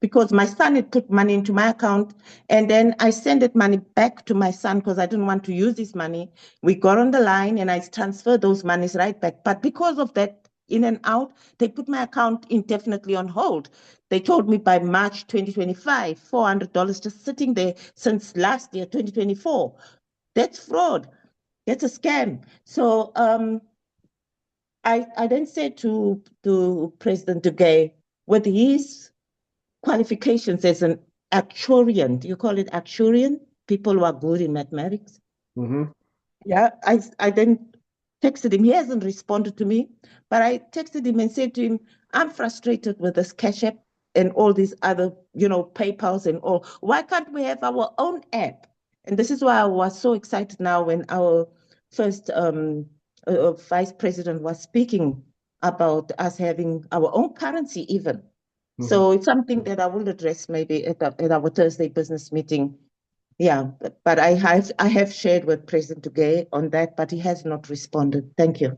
because my son had put money into my account, and then I sent that money back to my son because I didn't want to use his money. We got on the line and I transferred those monies right back. But because of that in and out, they put my account indefinitely on hold. They told me by March 2025, $400 just sitting there since last year, 2024. That's fraud. That's a scam. So I then said to President Dugay, with his qualifications as an actuarian, do you call it actuarian? People who are good in mathematics. Yeah, I then texted him. He hasn't responded to me, but I texted him and said to him, I'm frustrated with this Cashapp and all these other, PayPals and all. Why can't we have our own app? And this is why I was so excited now when our first vice president was speaking about us having our own currency even. So it's something that I will address maybe at our Thursday business meeting, Yeah, but I have shared with President Tugay on that, but he has not responded. Thank you.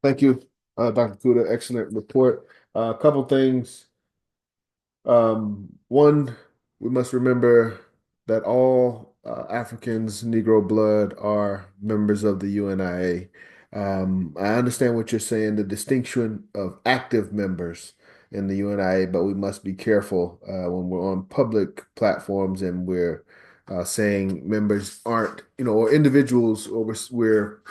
Thank you, Dr. Kuda. Excellent report. A couple things. One, we must remember that all Africans, Negro blood, are members of the UNIA. I understand what you're saying, the distinction of active members in the UNIA, but we must be careful when we're on public platforms and we're saying members aren't, or individuals, or we're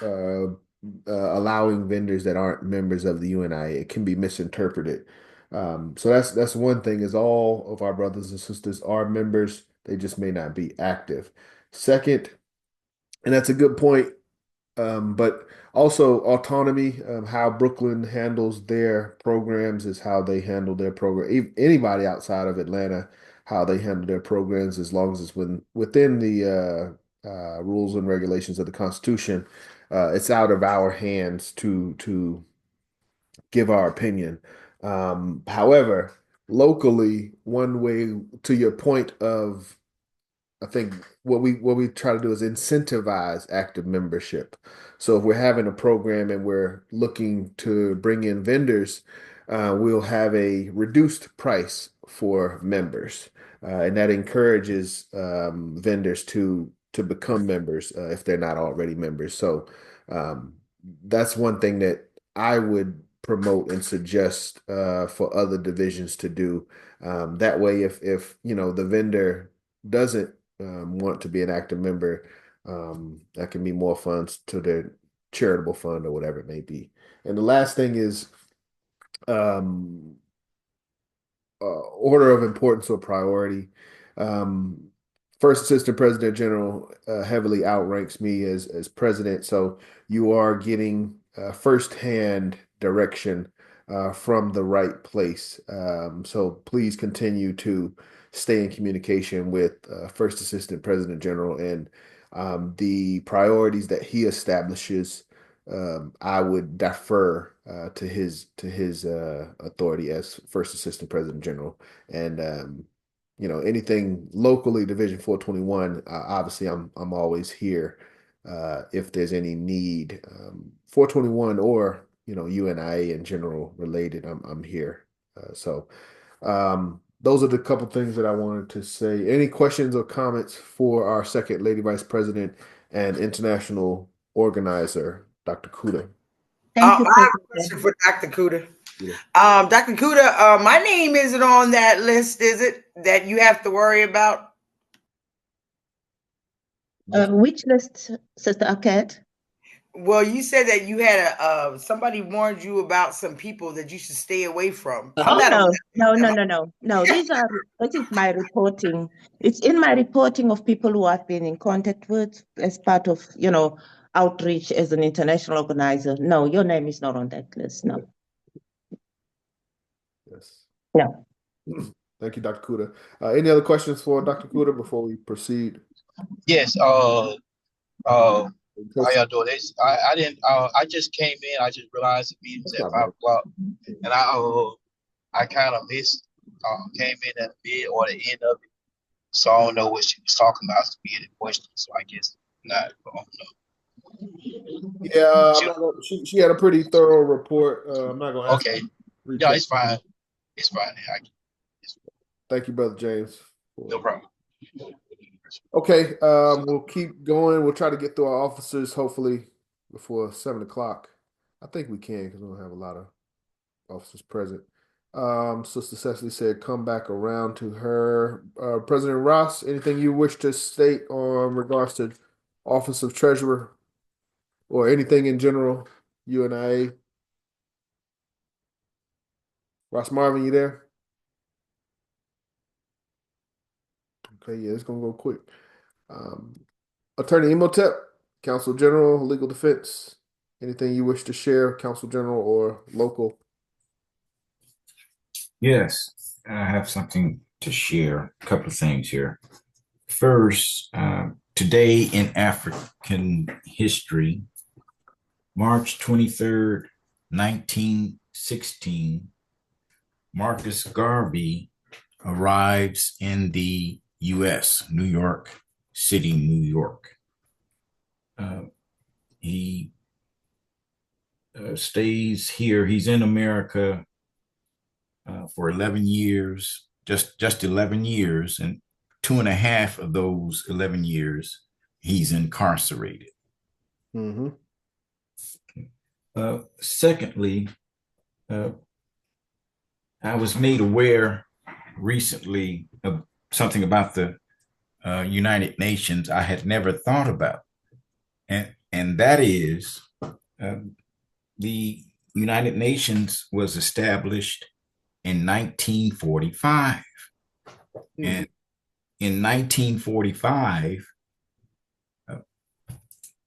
allowing vendors that aren't members of the UNIA. It can be misinterpreted. So that's one thing is all of our brothers and sisters are members. They just may not be active. Second, and that's a good point, but also autonomy, how Brooklyn handles their programs is how they handle their program. Anybody outside of Atlanta, how they handle their programs, as long as it's within the rules and regulations of the Constitution, it's out of our hands to give our opinion. However, locally, one way to your point of, I think what we try to do is incentivize active membership. So if we're having a program and we're looking to bring in vendors, we'll have a reduced price for members, and that encourages vendors to become members if they're not already members. So um, that's one thing that I would promote and suggest for other divisions to do. That way, if the vendor doesn't want to be an active member, that can be more funds to their charitable fund or whatever it may be. And the last thing is um, order of importance or priority. Um, First Assistant President General heavily outranks me as president, so you are getting firsthand direction from the right place. So please continue to stay in communication with First Assistant President General and the priorities that he establishes. I would defer to his authority as First Assistant President General, and anything locally, Division 421. Obviously, I'm always here if there's any need. 421 or UNIA in general related. I'm here. Those are the couple things that I wanted to say. Any questions or comments for our second Lady Vice President and international organizer, Dr. Kuda? Thank you, I have a President. question for Dr. Kuda. Yeah. Dr. Kuda, my name isn't on that list, is it? That you have to worry about? Which list, Sister Arquette? Well, you said that you had somebody warned you about some people that you should stay away from. I'm Oh, not on no, that no, list. no, no, no. This is my reporting. It's in my reporting of people who I've been in contact with as part of, outreach as an international organizer. No, your name is not on that list. No, Yes. no. Thank you, Dr. Kuda. Any other questions for Dr. Kuda before we proceed? Yes, how y'all doing? I didn't. I just came in. I just realized the meeting's That's at not bad. 5 o'clock, and I kind of missed. Came in at the mid or the end of it, so I don't know what she was talking about. To be any question, so I guess not. I don't know. Yeah, she had a pretty thorough report. I'm not gonna ask. Okay, You to yeah, retake. it's fine. It's fine. Thank you, Brother James. No problem. Okay, we'll keep going. We'll try to get through our officers hopefully before 7 o'clock. I think we can because we don't have a lot of officers present. Sister Cecily said, come back around to her. President Ross, anything you wish to state on regards to Office of Treasurer or anything in general, UNIA? Ross Marvin, you there? Okay, yeah, it's gonna go quick. Attorney Imhotep, Counsel General, Legal Defense. Anything you wish to share, Counsel General or local? Yes, I have something to share. A couple of things here. First, today in African history, March 23rd, 1916, Marcus Garvey arrives in the U.S., New York City, New York. He stays here. He's in America for 11 years, just 11 years, and 2.5 of those 11 years, he's incarcerated. Mm-hmm. Secondly, I was made aware recently of something about the United Nations I had never thought about, and that is the United Nations was established in 1945, and in 1945,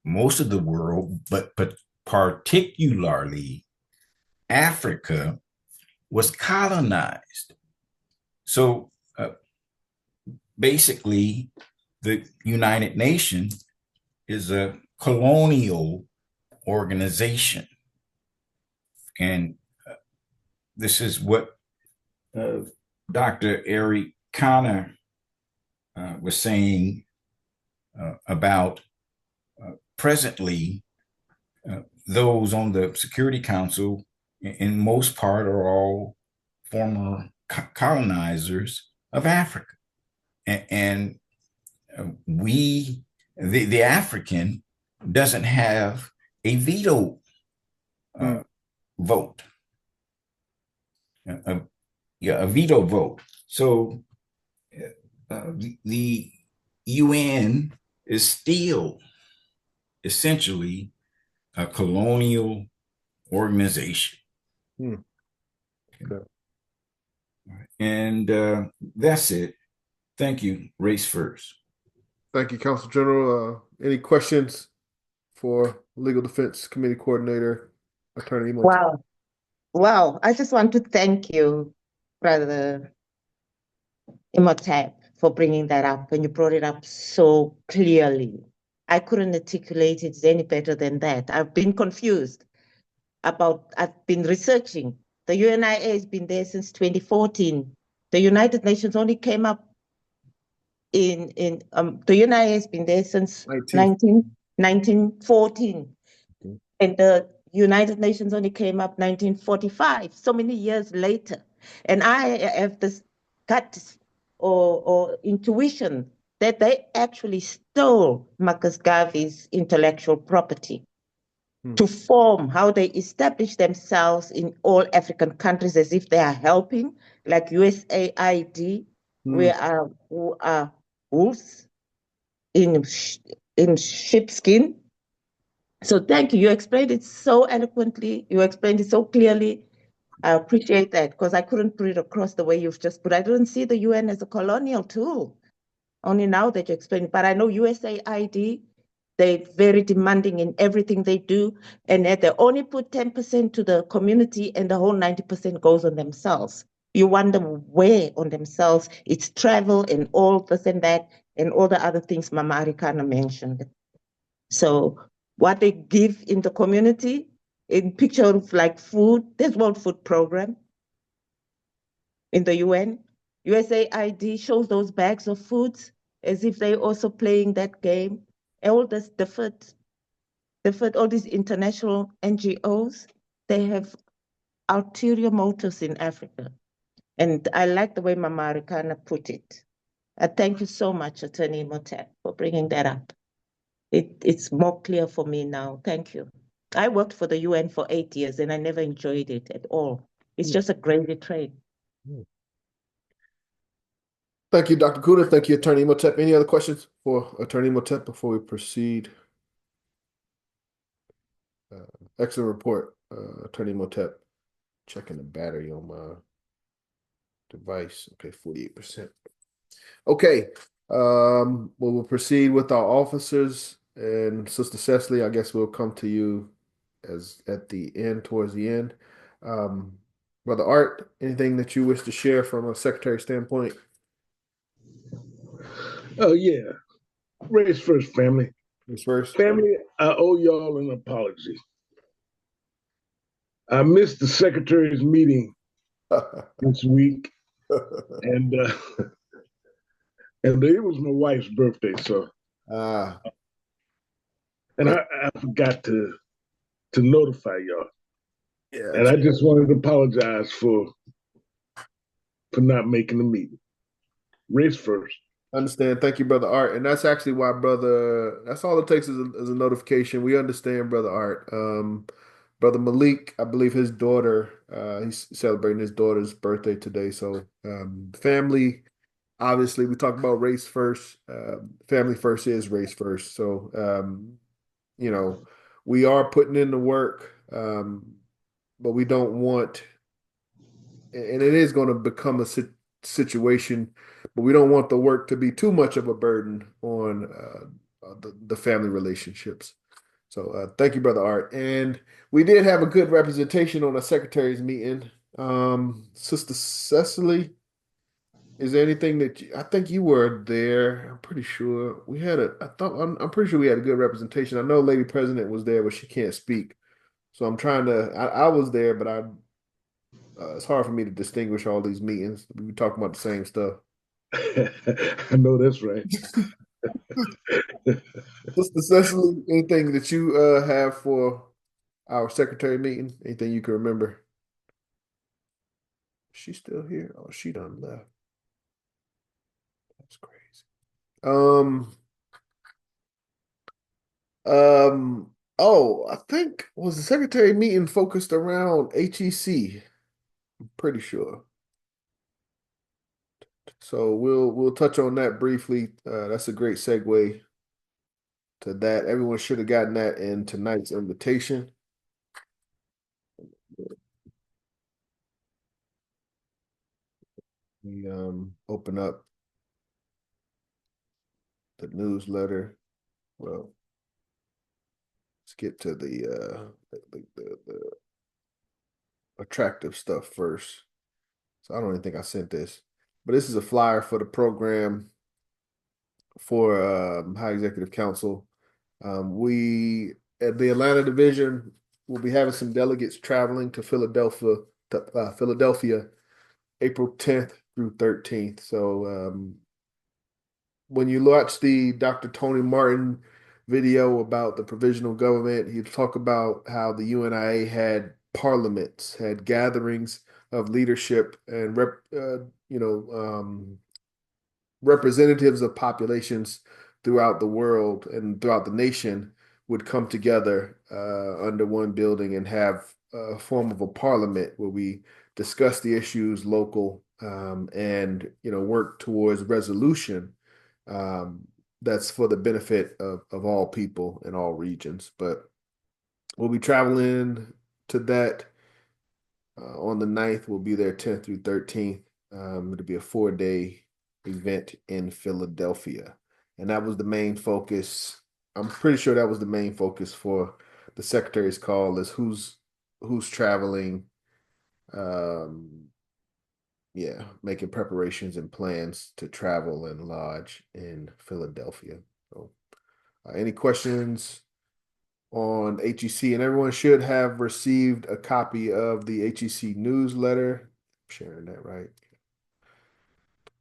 most of the world, but particularly Africa, was colonized. So basically, the United Nations is a colonial organization. And this is what Dr. Eric Connor was saying about presently those on the Security Council, in most part, are all former colonizers of Africa. And we, the African, doesn't have a veto vote. A veto vote. So the UN is still essentially a colonial organization. Okay. And that's it. Thank you. Race first. Thank you, Counsel General. Any questions for Legal Defense Committee Coordinator, Attorney Imhotep? Wow. I just want to thank you, Brother Imhotep, for bringing that up, and you brought it up so clearly. I couldn't articulate it any better than that. I've been confused I've been researching. The UNIA has been there since 2014. The United Nations only came up the UNIA has been there since 1914. And the United Nations only came up 1945, so many years later. And I have this gut or intuition that they actually stole Marcus Garvey's intellectual property to form how they establish themselves in all African countries as if they are helping, like USAID, who are wolves in sheepskin. So thank you. You explained it so eloquently. You explained it so clearly. I appreciate that, because I couldn't put it across the way you've just put. I didn't see the UN as a colonial tool. Only now that you explained it. But I know USAID, they're very demanding in everything they do. And they only put 10% to the community, and the whole 90% goes on themselves. You wonder where on themselves. It's travel and all this and that, and all the other things Mama Arikana mentioned. So what they give in the community, in picture of like food, there's World Food Program in the UN. USAID shows those bags of foods as if they're also playing that game. All this different, all these international NGOs, they have ulterior motives in Africa. And I like the way Mama Arikana put it. Thank you so much, Attorney Imhotep, for bringing that up. It's more clear for me now. Thank you. I worked for the UN for 8 years, and I never enjoyed it at all. It's just a gravy train. Thank you, Dr. Kuda. Thank you, Attorney Imhotep. Any other questions for Attorney Imhotep before we proceed? Excellent report, Attorney Imhotep. Checking the battery on my device. Okay, 48%. Okay, we'll proceed with our officers. And Sister Cecily, I guess we'll come to you as at the end, towards the end. Brother Art, anything that you wish to share from a secretary standpoint? Oh, yeah. Race first, family. Race first. Family, I owe y'all an apology. I missed the secretary's meeting this week, and And it was my wife's birthday, so Ah, and I forgot to notify y'all. yeah. And I just wanted to apologize for not making the meeting. Race first. Understand. Thank you, Brother Art. And that's actually why, brother, that's all it takes is a notification. We understand, Brother Art. Brother Malik, I believe his daughter, he's celebrating his daughter's birthday today. So, family, obviously, we talk about race first. Family first is race first. So, you know, we are putting in the work, but we don't want, and it is going to become a situation, but we don't want the work to be too much of a burden on the family relationships. So thank you, Brother Art. And we did have a good representation on a secretary's meeting. Sister Cecily, is there anything that I think you were there? I'm pretty sure we had I'm pretty sure we had a good representation. I know Lady President was there, but she can't speak. So I'm trying to, I was there, but it's hard for me to distinguish all these meetings. We were talking about the same stuff. I know that's right. Sister Cecily, anything that you have for our secretary meeting? Anything you can remember? She's still here? Oh, she done left. That's crazy. Oh, I think was the secretary meeting focused around HEC? I'm pretty sure. So we'll touch on that briefly. That's a great segue to that. Everyone should have gotten that in tonight's invitation. We open up the newsletter. Well, let's get to the attractive stuff first. So I don't even think I sent this, but this is a flyer for the program for High Executive Council. We at the Atlanta division will be having some delegates traveling to Philadelphia, April 10th through 13th. So when you watch the Dr. Tony Martin video about the provisional government, he talked about how the UNIA had parliaments, had gatherings of leadership and representatives of populations throughout the world and throughout the nation would come together under one building and have a form of a parliament where we discuss the issues local and work towards resolution that's for the benefit of all people in all regions. But we'll be traveling to that on the 9th. We'll be there 10th through 13th. It'll be a 4-day event in Philadelphia. And that was the main focus. I'm pretty sure that was the main focus for the secretary's call is who's traveling. Making preparations and plans to travel and lodge in Philadelphia. So, any questions on HEC? And everyone should have received a copy of the HEC newsletter. I'm sharing that right.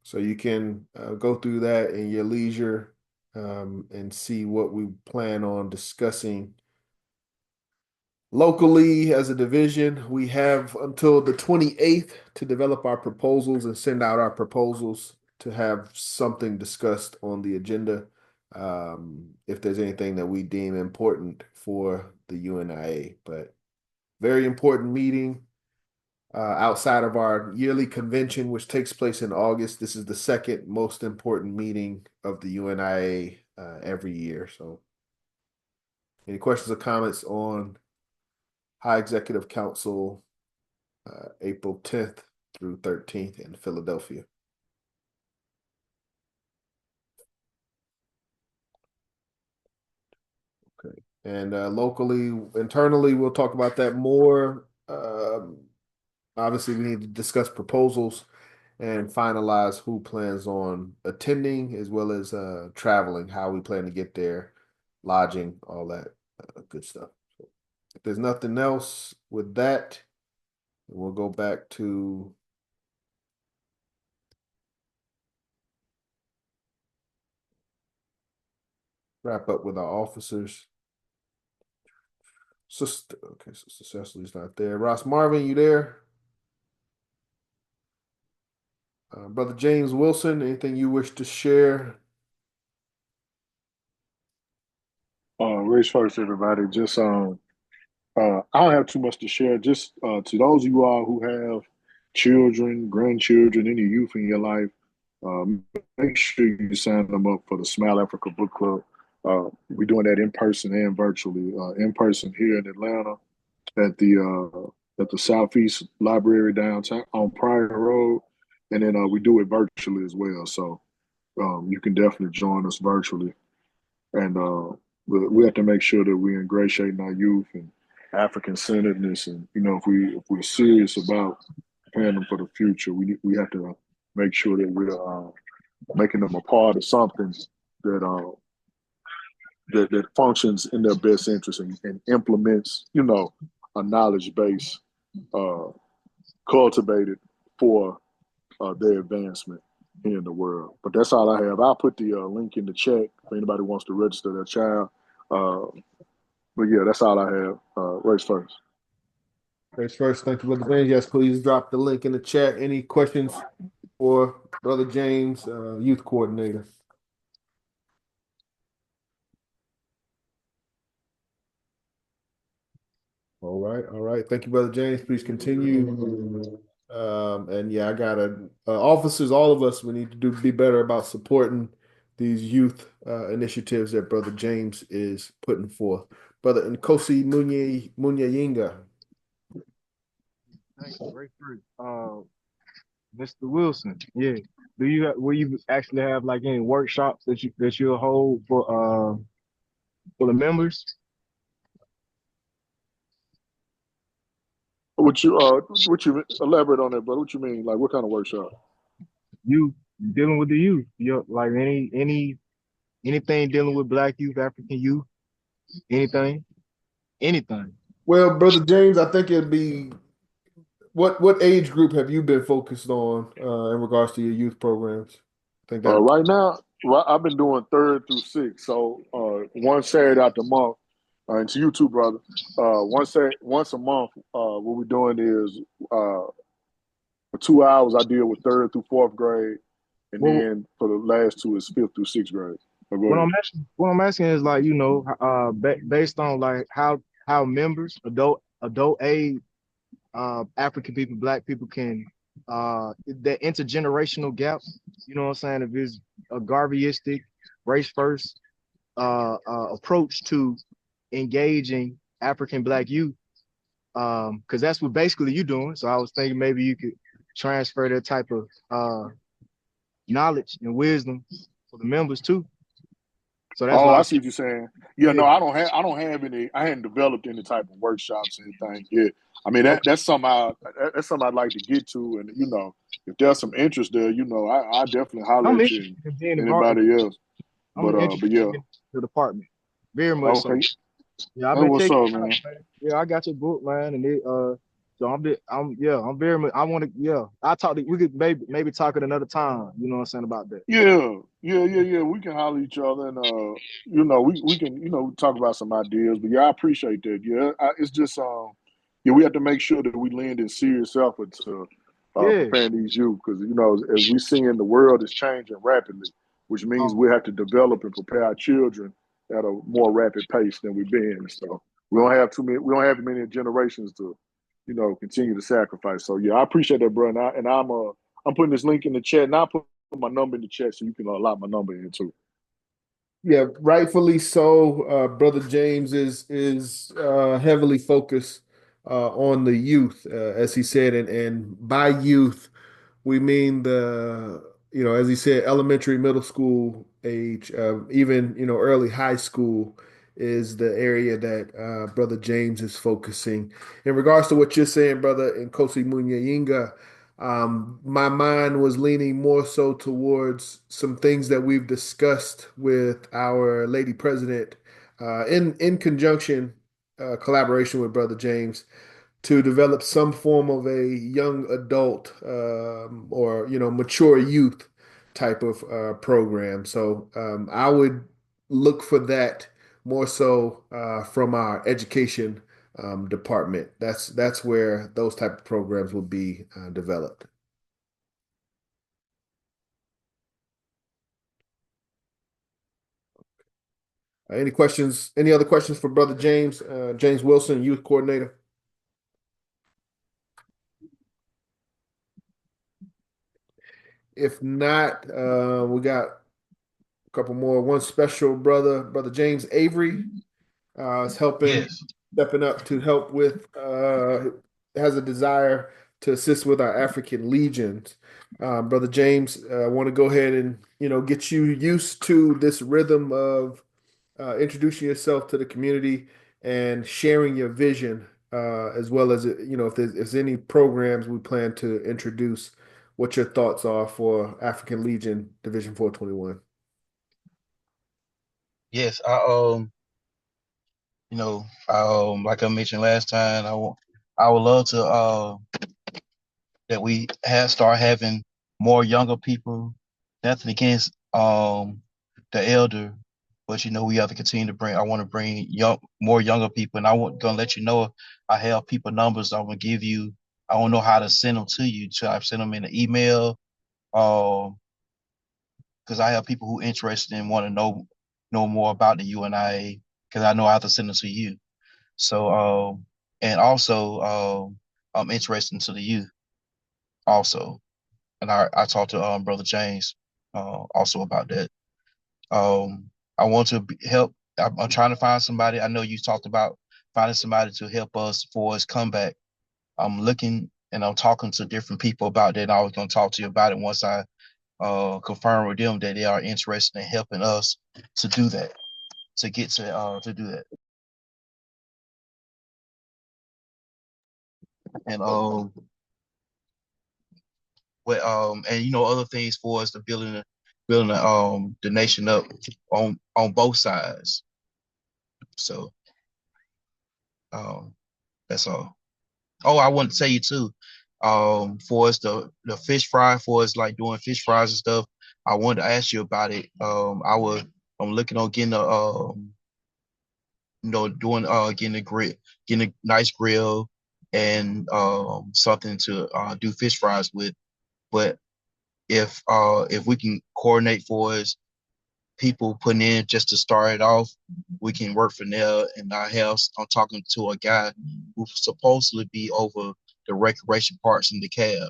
So you can go through that in your leisure and see what we plan on discussing. Locally, as a division, we have until the 28th to develop our proposals and send out our proposals to have something discussed on the agenda if there's anything that we deem important for the UNIA. But very important meeting outside of our yearly convention, which takes place in August. This is the second most important meeting of the UNIA every year. So any questions or comments on High Executive Council, April 10th through 13th in Philadelphia? Okay. And locally, internally, we'll talk about that more. Obviously, we need to discuss proposals and finalize who plans on attending as well as traveling, how we plan to get there, lodging, all that good stuff. So if there's nothing else with that, we'll go back to wrap up with our officers. Sister Cecily's not there. Ross Marvin, you there? Brother James Wilson, anything you wish to share? Race first, everybody. Just I don't have too much to share. Just to those of you all who have children, grandchildren, any youth in your life, make sure you sign them up for the Smile Africa Book Club. We're doing that in person and virtually. In person here in Atlanta at the Southeast Library downtown on Pryor Road, and then we do it virtually as well. So you can definitely join us virtually, and we have to make sure that we're ingratiating our youth and African centeredness, and if we're serious about preparing them for the future, we have to make sure that we're making them a part of something that that functions in their best interest and implements, a knowledge base cultivated for their advancement here in the world. But that's all I have. I'll put the link in the chat if anybody wants to register their child. But yeah, that's all I have. Race first. Race first. Thank you, Brother James. Yes, please drop the link in the chat. Any questions for Brother James, youth coordinator? All right, all right. Thank you, Brother James. Please continue. And yeah, I gotta officers, all of us, we need to be better about supporting these youth initiatives that Brother James is putting forth. Brother Nkosi Munyayinga. Thanks, great fruit. Mr. Wilson, yeah. Will you actually have like any workshops that you'll hold for the members? What you elaborate on that, brother? What you mean? Like what kind of workshop? You dealing with the youth, like anything dealing with Black youth, African youth, anything. Well, Brother James, I think it'd be what age group have you been focused on in regards to your youth programs? I think that Right now, I've been doing 3rd through 6th. So one Saturday out the month, and to you too, brother. Once a month, what we're doing is for 2 hours I deal with 3rd through 4th grade, and Well, then for the last two is 5th through 6th grade. So go what ahead. I'm asking is like based on like how members adult age African people, Black people can that intergenerational gap. You know what I'm saying? If it's a Garveyistic, race first approach to engaging African Black youth, because that's what basically you're doing. So I was thinking maybe you could transfer that type of knowledge and wisdom for the members too. So that's Oh, why I see what you're saying. Yeah, no, I don't have any. I hadn't developed any type of workshops or anything yet. I mean, okay. that's something I'd like to get to, and if there's some interest there, I definitely holler I'm at you interested and in being involved. anybody else. I'm But interested yeah, in the department. Very much so. okay. Yeah, I've That's been what's checking up, it out, man. man. Yeah, I got your book, man, and so I'm very much. I want to. Yeah, we could maybe talk at another time. You know what I'm saying about that. Yeah. We can holler at each other, and we can talk about some ideas. But yeah, I appreciate that. Yeah, it's just yeah, we have to make sure that we lend in serious effort to Yeah. preparing these youth, because as we see in the world is changing rapidly, which means we have to develop and prepare our children at a more rapid pace than we've been. So we don't have many generations to continue to sacrifice. So yeah, I appreciate that, bro. And I'm putting this link in the chat, and I'll put my number in the chat so you can lock my number in too. yeah, rightfully so. Brother James is heavily focused on the youth, as he said, and by youth we mean as he said, elementary, middle school age, even early high school is the area that Brother James is focusing. In regards to what you're saying, Brother Nkosi Munyayinga, my mind was leaning more so towards some things that we've discussed with our Lady President in conjunction, collaboration with Brother James to develop some form of a young adult or mature youth type of program. So I would look for that more so from our education department. That's where those type of programs will be developed. Any questions? Any other questions for Brother James? James Wilson, Youth Coordinator. If not, we got a couple more. One special Brother James Avery is helping, Yes. stepping up to help with, has a desire to assist with our African legions. Brother James, I want to go ahead and, get you used to this rhythm of introducing yourself to the community and sharing your vision, as well as, if there's any programs we plan to introduce, what your thoughts are for African Legion Division 421. Yes. Like I mentioned last time, I would love to that we start having more younger people. Nothing against the elder, but we have to continue to bring. I want to bring more younger people, and gonna let you know I have people numbers. I'm gonna give you. I don't know how to send them to you. So I send them in an email. Because I have people who interested and want to know more about the UNIA. Because I know I have to send them to you. So and also I'm interested into the youth also. And I talked to Brother James also about that. I want to help. I'm trying to find somebody. I know you talked about finding somebody to help us for us comeback. I'm looking and I'm talking to different people about that. And I was going to talk to you about it once I confirm with them that they are interested in helping us to do that, to get to do that. And other things for us to building the nation up on both sides. So that's all. Oh, I want to tell you too, for us the fish fry, for us like doing fish fries and stuff, I wanted to ask you about it. I'm looking on getting getting a grill, getting a nice grill and something to do fish fries with. But if we can coordinate for us people putting in just to start it off, we can work from there in our house. I'm talking to a guy who's supposedly be over the recreation parts in the cab.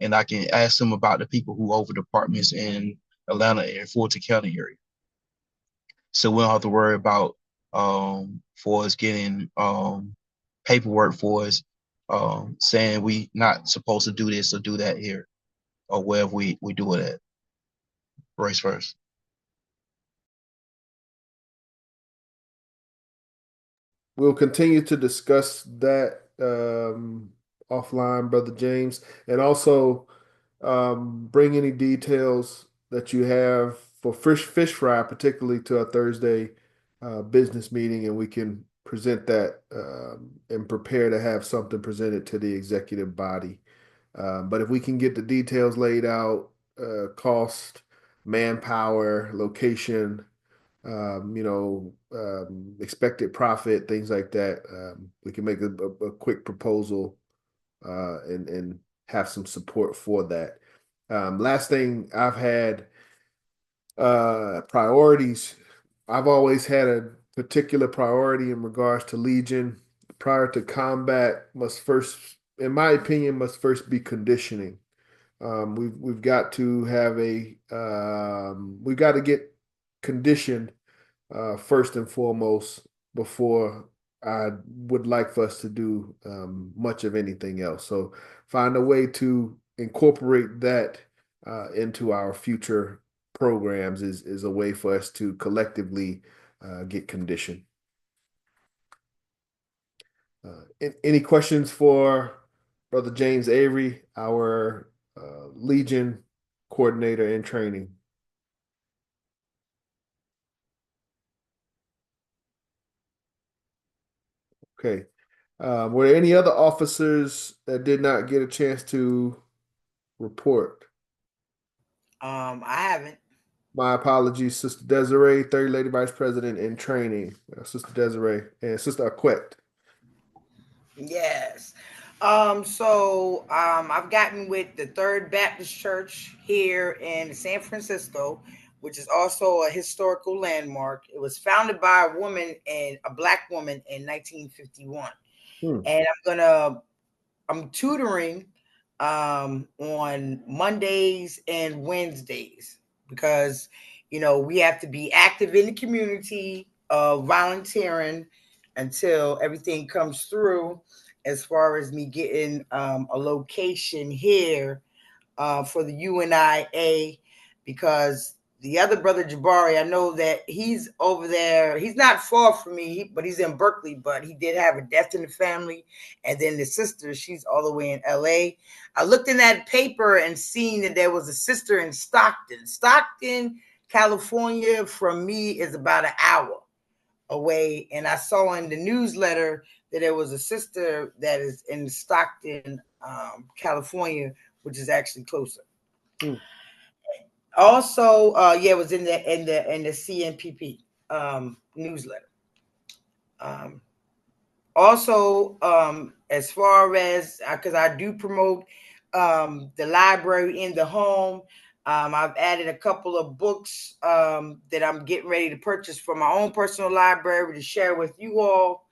And I can ask him about the people who over departments in Atlanta and Fulton County area. So we don't have to worry about for us getting paperwork for us saying we not supposed to do this or do that here or wherever we do it at. Race first. We'll continue to discuss that offline, Brother James, and also bring any details that you have for fish fry, particularly to a Thursday business meeting, and we can present that and prepare to have something presented to the executive body. But if we can get the details laid out, cost, manpower, location, expected profit, things like that. We can make a quick proposal and have some support for that. Last thing, I've had priorities. I've always had a particular priority in regards to Legion. Prior to combat, must first, in my opinion, must first be conditioning. We've got to have we've got to get conditioned first and foremost before I would like for us to do much of anything else. So find a way to incorporate that into our future programs is a way for us to collectively get conditioned. Any questions for Brother James Avery, our Legion coordinator in training? Okay. Were there any other officers that did not get a chance to report? I haven't. My apologies, Sister Desiree, Third Lady Vice President in Training, Sister Desiree, and Sister Aquette. Yes. I've gotten with the Third Baptist Church here in San Francisco, which is also a historical landmark. It was founded by a black woman in 1951. And I'm tutoring on Mondays and Wednesdays because we have to be active in the community, volunteering until everything comes through as far as me getting a location here for the UNIA, because the other brother Jabari, I know that he's over there. He's not far from me, but he's in Berkeley. But he did have a death in the family, and then the sister, she's all the way in LA. I looked in that paper and seen that there was a sister in Stockton. Stockton, California, from me is about an hour away, and I saw in the newsletter that there was a sister that is in Stockton, California, which is actually closer. Also, it was in the CNPP newsletter. As far as because I do promote the library in the home, I've added a couple of books that I'm getting ready to purchase for my own personal library to share with you all.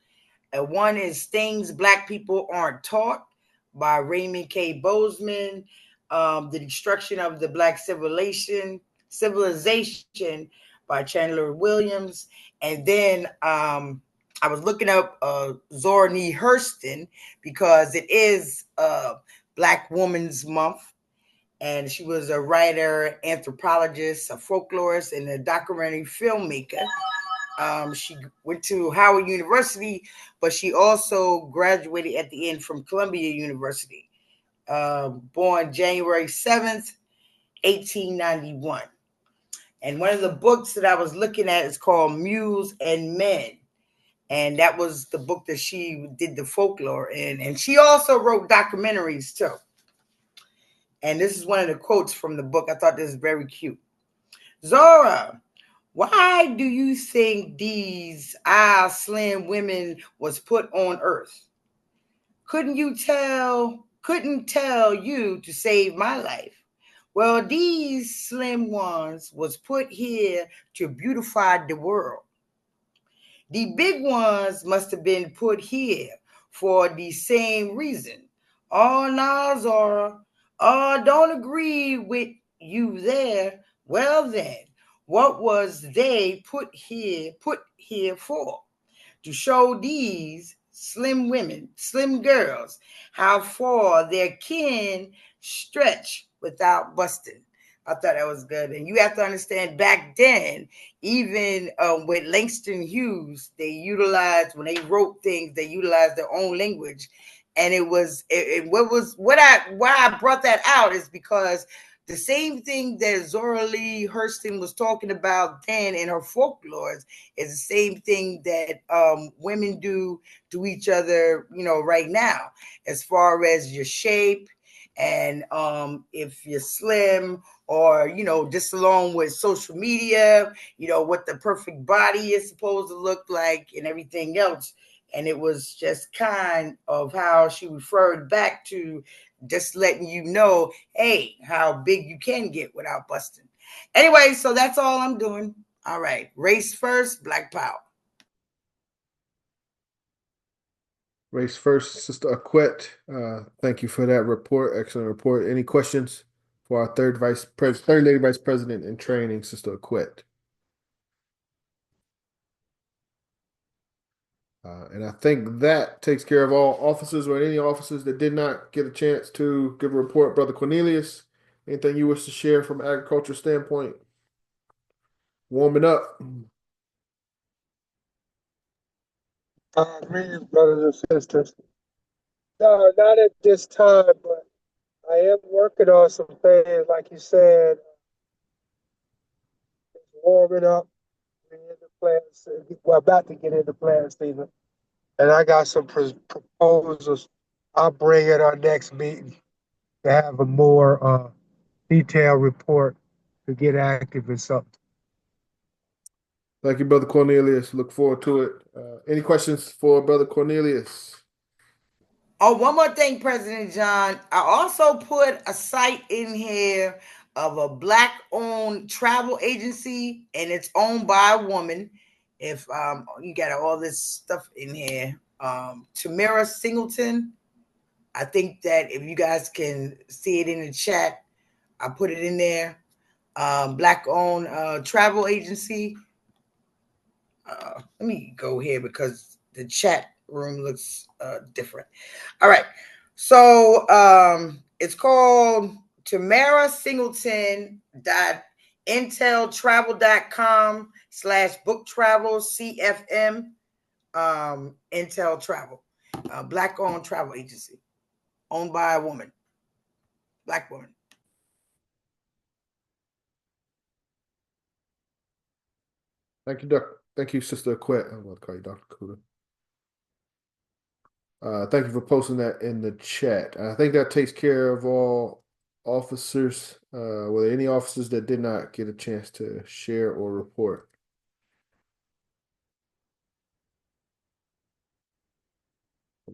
One is Things Black People Aren't Taught by Raymond K. Bozeman. The Destruction of the Black Civilization by Chandler Williams. And then I was looking up Zora Neale Hurston because it is Black Women's Month. And she was a writer, anthropologist, a folklorist, and a documentary filmmaker. She went to Howard University, but she also graduated at the end from Columbia University. Born January 7th, 1891. And one of the books that I was looking at is called Mules and Men. And that was the book that she did the folklore in. And she also wrote documentaries too. And this is one of the quotes from the book. I thought this was very cute. Zora, why do you think these slim women was put on earth? Couldn't tell you to save my life. Well, these slim ones was put here to beautify the world. The big ones must have been put here for the same reason. Oh, no, Zora. Oh, don't agree with you there. Well, then, what was they put here for? To show these slim women, slim girls, how far their kin stretch without busting. I thought that was good. And you have to understand back then, even with Langston Hughes, when they wrote things, they utilized their own language. And why I brought that out is because the same thing that Zora Neale Hurston was talking about then in her folklores is the same thing that women do to each other, right now, as far as your shape and if you're slim or, just along with social media, what the perfect body is supposed to look like and everything else. And it was just kind of how she referred back to just letting you know, hey, how big you can get without busting. Anyway, so that's all I'm doing. All right. Race first, Black Power. Race first, Sister Aquette. Thank you for that report. Excellent report. Any questions for our Third Lady Vice President in Training, Sister Aquette? And I think that takes care of all officers or any officers that did not get a chance to give a report. Brother Cornelius, anything you wish to share from an agriculture standpoint? Warming up. Greetings, brothers and sisters. No, not at this time, but I am working on some things, like you said. It's warming up. We're in the plant. We're about to get into plant season, and I got some proposals. I'll bring at our next meeting to have a more detailed report to get active in something. Thank you, Brother Cornelius. Look forward to it. Any questions for Brother Cornelius? Oh, one more thing, President John. I also put a site in here of a Black-owned travel agency, and it's owned by a woman. If you got all this stuff in here, Tamara Singleton. I think that if you guys can see it in the chat, I put it in there. Black-owned travel agency. Let me go here because the chat room looks different. All right. So it's called Tamara Singleton inteltravel.com/book travel CFM Intel Travel. Black owned travel agency owned by a woman. Black woman. Thank you, Doc. Thank you, Sister Quet. I'm going to call you Dr. Kuda. Thank you for posting that in the chat. I think that takes care of all officers. Were there any officers that did not get a chance to share or report?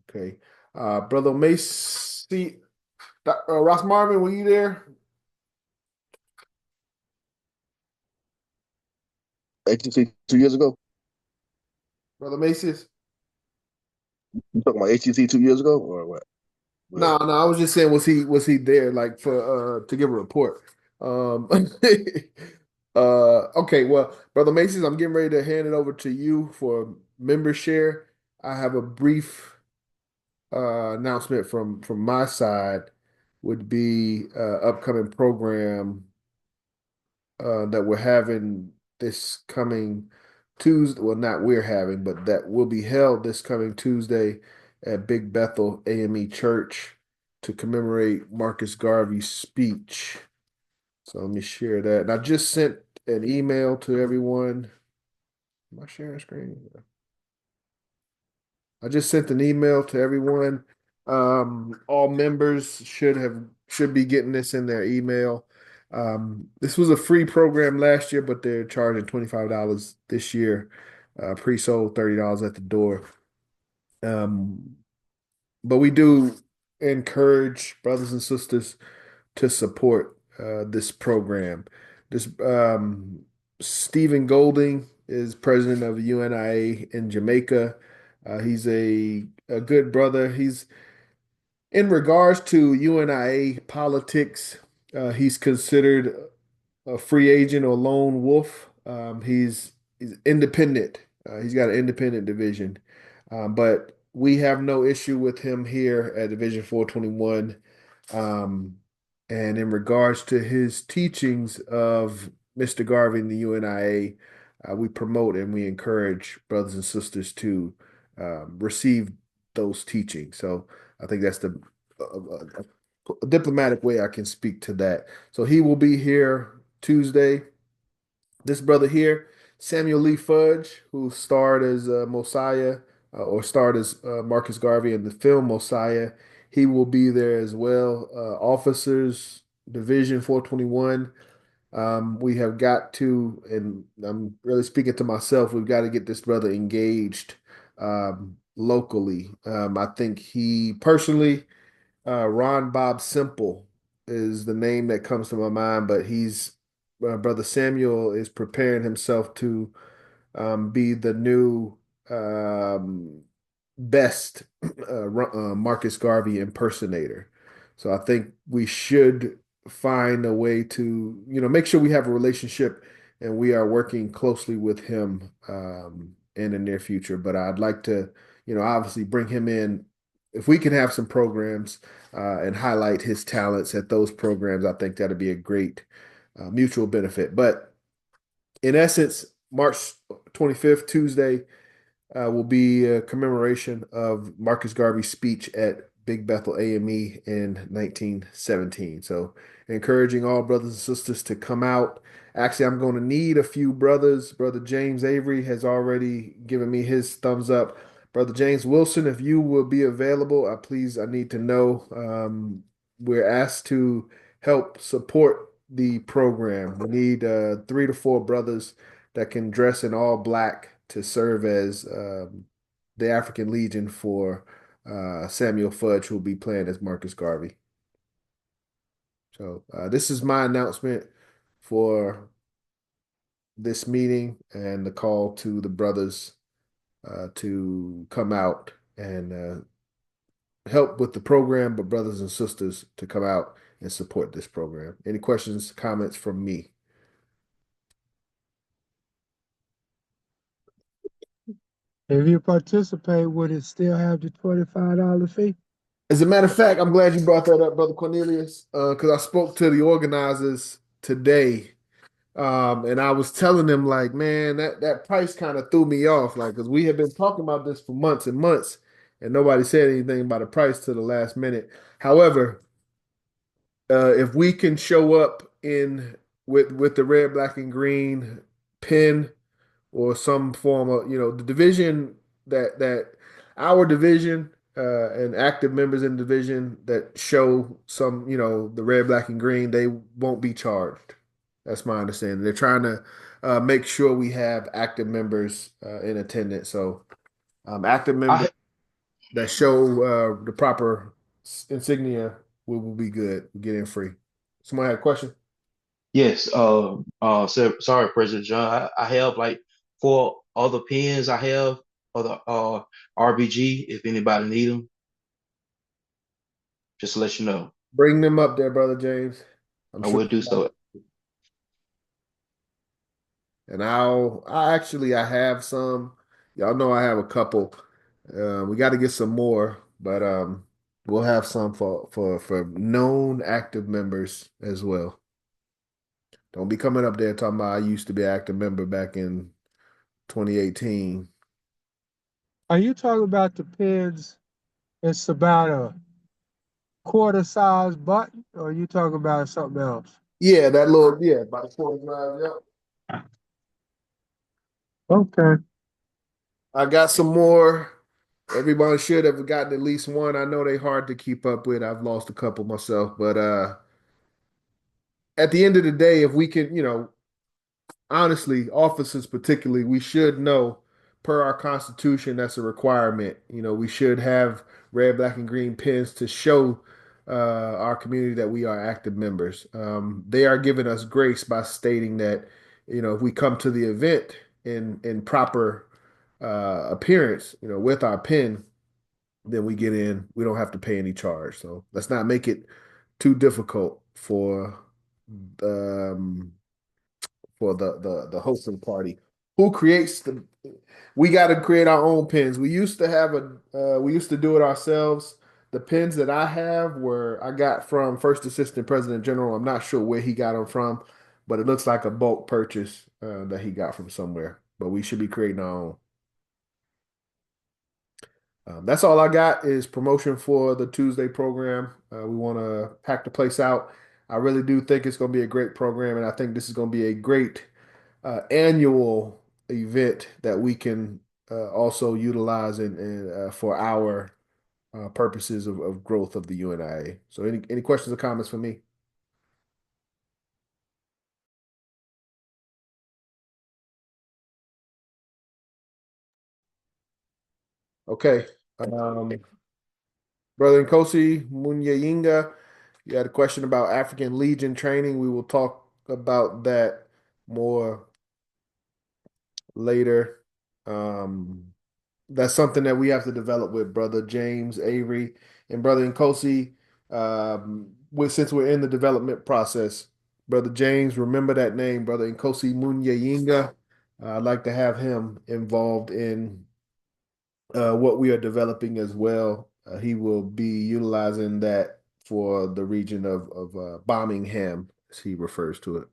Okay. Brother Macy, Ross Marvin, were you there? HTC 2 years ago? Brother Macy's? You talking about HTC 2 years ago or what? No, I was just saying, was he there like for to give a report? Okay, well, Brother Macy's, I'm getting ready to hand it over to you for member share. I have a brief announcement from my side would be upcoming program that we're having this coming Tuesday. Well, not we're having, but that will be held this coming Tuesday at Big Bethel AME Church to commemorate Marcus Garvey's speech. So let me share that. And I just sent an email to everyone. Am I sharing screen? I just sent an email to everyone. All members should be getting this in their email. This was a free program last year, but they're charging $25 this year. Pre-sold $30 at the door. But we do encourage brothers and sisters to support this program. This Stephen Golding is president of the UNIA in Jamaica. He's a good brother. He's in regards to UNIA politics, he's considered a free agent or lone wolf. He's independent. He's got an independent division, but we have no issue with him here at Division 421. And in regards to his teachings of Mr. Garvey and the UNIA, we promote and we encourage brothers and sisters to receive those teachings. So I think that's the diplomatic way I can speak to that. So he will be here Tuesday. This brother here, Samuel Lee Fudge, who starred as Mosiah or starred as Marcus Garvey in the film Mosiah, he will be there as well. Officers, Division 421. We have got to, and I'm really speaking to myself, we've got to get this brother engaged locally. I think he personally, Ron Bob Simple is the name that comes to my mind, but he's Brother Samuel is preparing himself to be the new best Marcus Garvey impersonator. So I think we should find a way to, make sure we have a relationship and we are working closely with him in the near future. But I'd like to, obviously bring him in. If we can have some programs and highlight his talents at those programs, I think that'd be a great mutual benefit. But in essence, March 25th, Tuesday, will be a commemoration of Marcus Garvey's speech at Big Bethel AME in 1917. So encouraging all brothers and sisters to come out. Actually, I'm going to need a few brothers. Brother James Avery has already given me his thumbs up. Brother James Wilson, if you will be available, please, I need to know. We're asked to help support the program. We need 3 to 4 brothers that can dress in all black to serve as the African Legion for Samuel Fudge, who will be playing as Marcus Garvey. So this is my announcement for this meeting and the call to the brothers to come out and help with the program, but brothers and sisters to come out and support this program. Any questions, comments from me? If you participate, would it still have the $25 fee? As a matter of fact, I'm glad you brought that up, Brother Cornelius, because I spoke to the organizers today, and I was telling them, like, man, that price kind of threw me off, like, because we have been talking about this for months and months, and nobody said anything about a price to the last minute. However, if we can show up in with the red, black, and green pin or some form of, the division that our division and active members in the division that show some, the red, black, and green, they won't be charged. That's my understanding. They're trying to make sure we have active members in attendance. So active members that show the proper insignia will be good. We get in free. Somebody had a question? Yes, sorry, President John. I have like 4 other pens I have for the RBG if anybody need them. Just to let you know. Bring them up there, Brother James. I'm I sure. will do so. And I have some. Y'all know I have a couple. We got to get some more, but we'll have some for known active members as well. Don't be coming up there talking about I used to be an active member back in 2018. Are you talking about the pins? It's about a quarter size button, or are you talking about something else? Yeah, about a quarter drive. Yep. Okay. I got some more. Everybody should have gotten at least one. I know they hard to keep up with. I've lost a couple myself, but at the end of the day, if we can, honestly, officers particularly, we should know per our constitution that's a requirement. We should have red, black, and green pins to show our community that we are active members. They are giving us grace by stating that, if we come to the event in proper appearance, with our pin, then we get in. We don't have to pay any charge. So let's not make it too difficult um, for the hosting party. Who creates the? We got to create our own pins. We used to have we used to do it ourselves. The pins that I have I got from First Assistant President General. I'm not sure where he got them from, but it looks like a bulk purchase that he got from somewhere. But we should be creating our own. That's all I got is promotion for the Tuesday program. We want to pack the place out. I really do think it's going to be a great program, and I think this is going to be a great annual event that we can also utilize for our purposes of growth of the UNIA. So, any questions or comments for me? Okay. Brother Nkosi Munyayinga, you had a question about African Legion training. We will talk about that more later. That's something that we have to develop with Brother James Avery and Brother Nkosi. Since we're in the development process, Brother James, remember that name, Brother Nkosi Munyayinga. I'd like to have him involved in what we are developing as well. He will be utilizing that for the region of Birmingham, as he refers to it.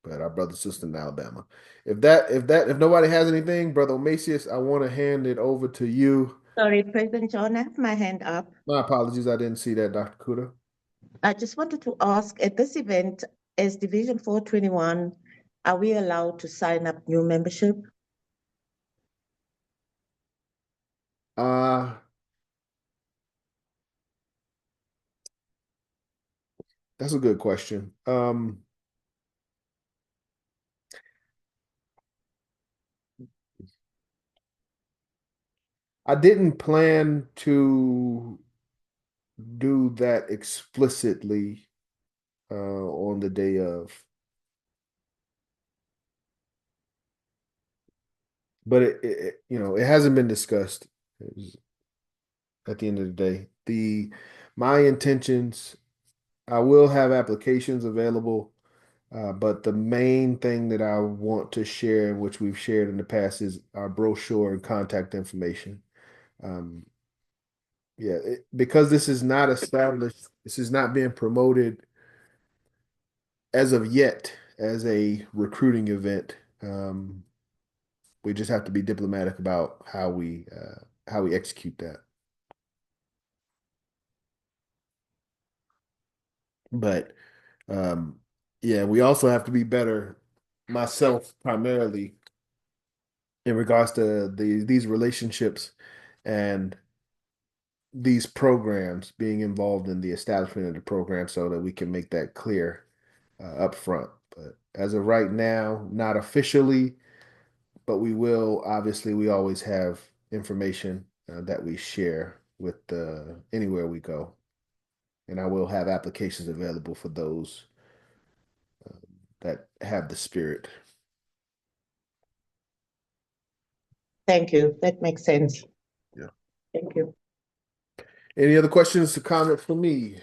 But our brother sister in Alabama. If nobody has anything, Brother Omasius, I want to hand it over to you. Sorry, President John, I have my hand up. My apologies, I didn't see that, Dr. Kuda. I just wanted to ask, at this event, as Division 421, are we allowed to sign up new membership? That's a good question. I didn't plan to do that explicitly on the day of, but it hasn't been discussed at the end of the day. My intentions, I will have applications available, but the main thing that I want to share, which we've shared in the past, is our brochure and contact information. Um, yeah, because this is not established, this is not being promoted as of yet as a recruiting event. We just have to be diplomatic about how we execute that. But yeah, we also have to be better, myself primarily, in regards to these relationships and these programs, being involved in the establishment of the program so that we can make that clear up front. But as of right now, not officially, but we will, obviously, we always have information that we share with anywhere we go. And I will have applications available for those that have the spirit. Thank you. That makes sense. Yeah. Thank you. Any other questions or comments for me?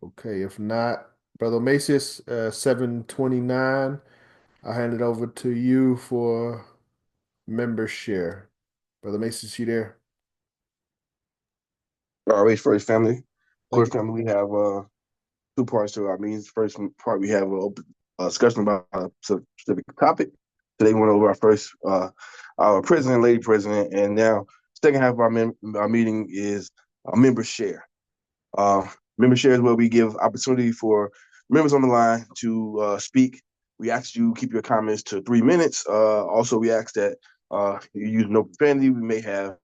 Okay, if not, Brother Macias, 729, I'll hand it over to you for member share. Brother Macias, you there? All right, first family. Of course, Thank you. family, we have two parts to our meetings. First part, we have an open discussion about a specific topic. Today, we went over our president, lady president, and now second half of our meeting is a member share. Member share is where we give opportunity for members on the line to speak. We ask you keep your comments to 3 minutes. Also, we ask that you use no profanity. We may have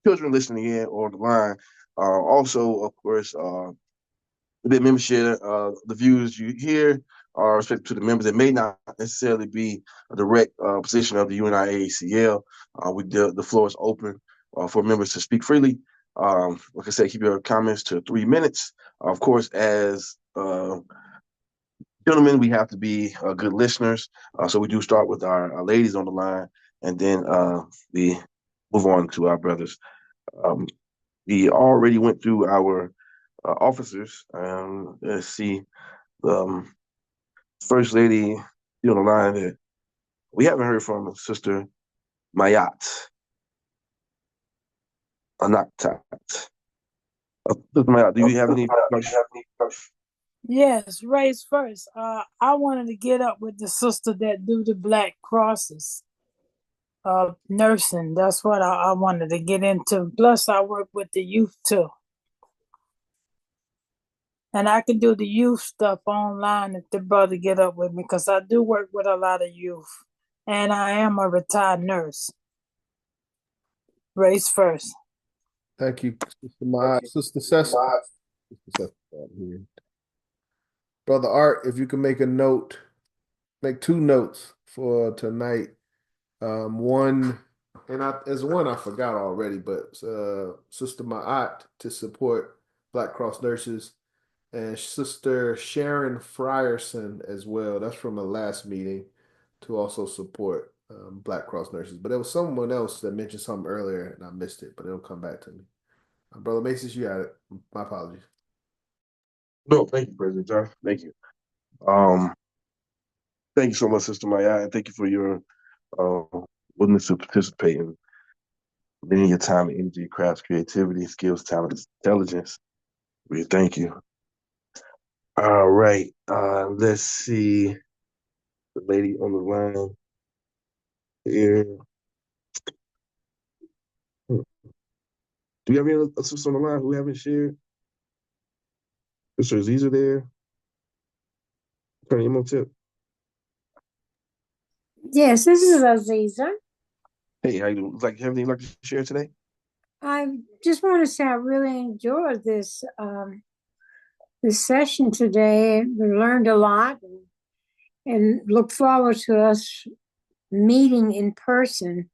children listening in on the line. Also, of course, the membership, the views you hear are respected to the members. It may not necessarily be a direct position of the UNIA-ACL. The floor is open for members to speak freely. Like I said, keep your comments to 3 minutes. Of course, as gentlemen, we have to be good listeners. So we do start with our ladies on the line, and then we move on to our brothers. We already went through our officers. Let's see. First lady on the line that we haven't heard from, Sister Mayat Anaktat. Sister Mayat, do you have any questions? Yes, race first. I wanted to get up with the sister that do the black crosses. Nursing. That's what I wanted to get into. Plus, I work with the youth too. And I can do the youth stuff online if the brother get up with me, because I do work with a lot of youth. And I am a retired nurse. Race first. Thank you, Sister Maya. Sister Cecil. Here. Brother Art, if you can make make 2 notes for tonight. One, and there's one I forgot already, but Sister Ma'at to support Black Cross nurses, and Sister Sharon Frierson as well. That's from the last meeting, to also support Black Cross nurses. But there was someone else that mentioned something earlier, and I missed it, but it'll come back to me. Brother Macy's, you got it. My apologies. No, thank you, President John. Thank you. Thank you so much, Sister Maya, and thank you for your willingness to participate in lending your time, energy, crafts, creativity, skills, talent, intelligence. We thank you. All right. Let's see the lady on the line here. Do you have any other sisters on the line who haven't shared? Sister Aziza there? Attorney Imhotep? Yes, this is Aziza. Hey, how you doing? Like, you have anything you'd like to share today? I just want to say I really enjoyed this session today. We learned a lot and look forward to us meeting in person.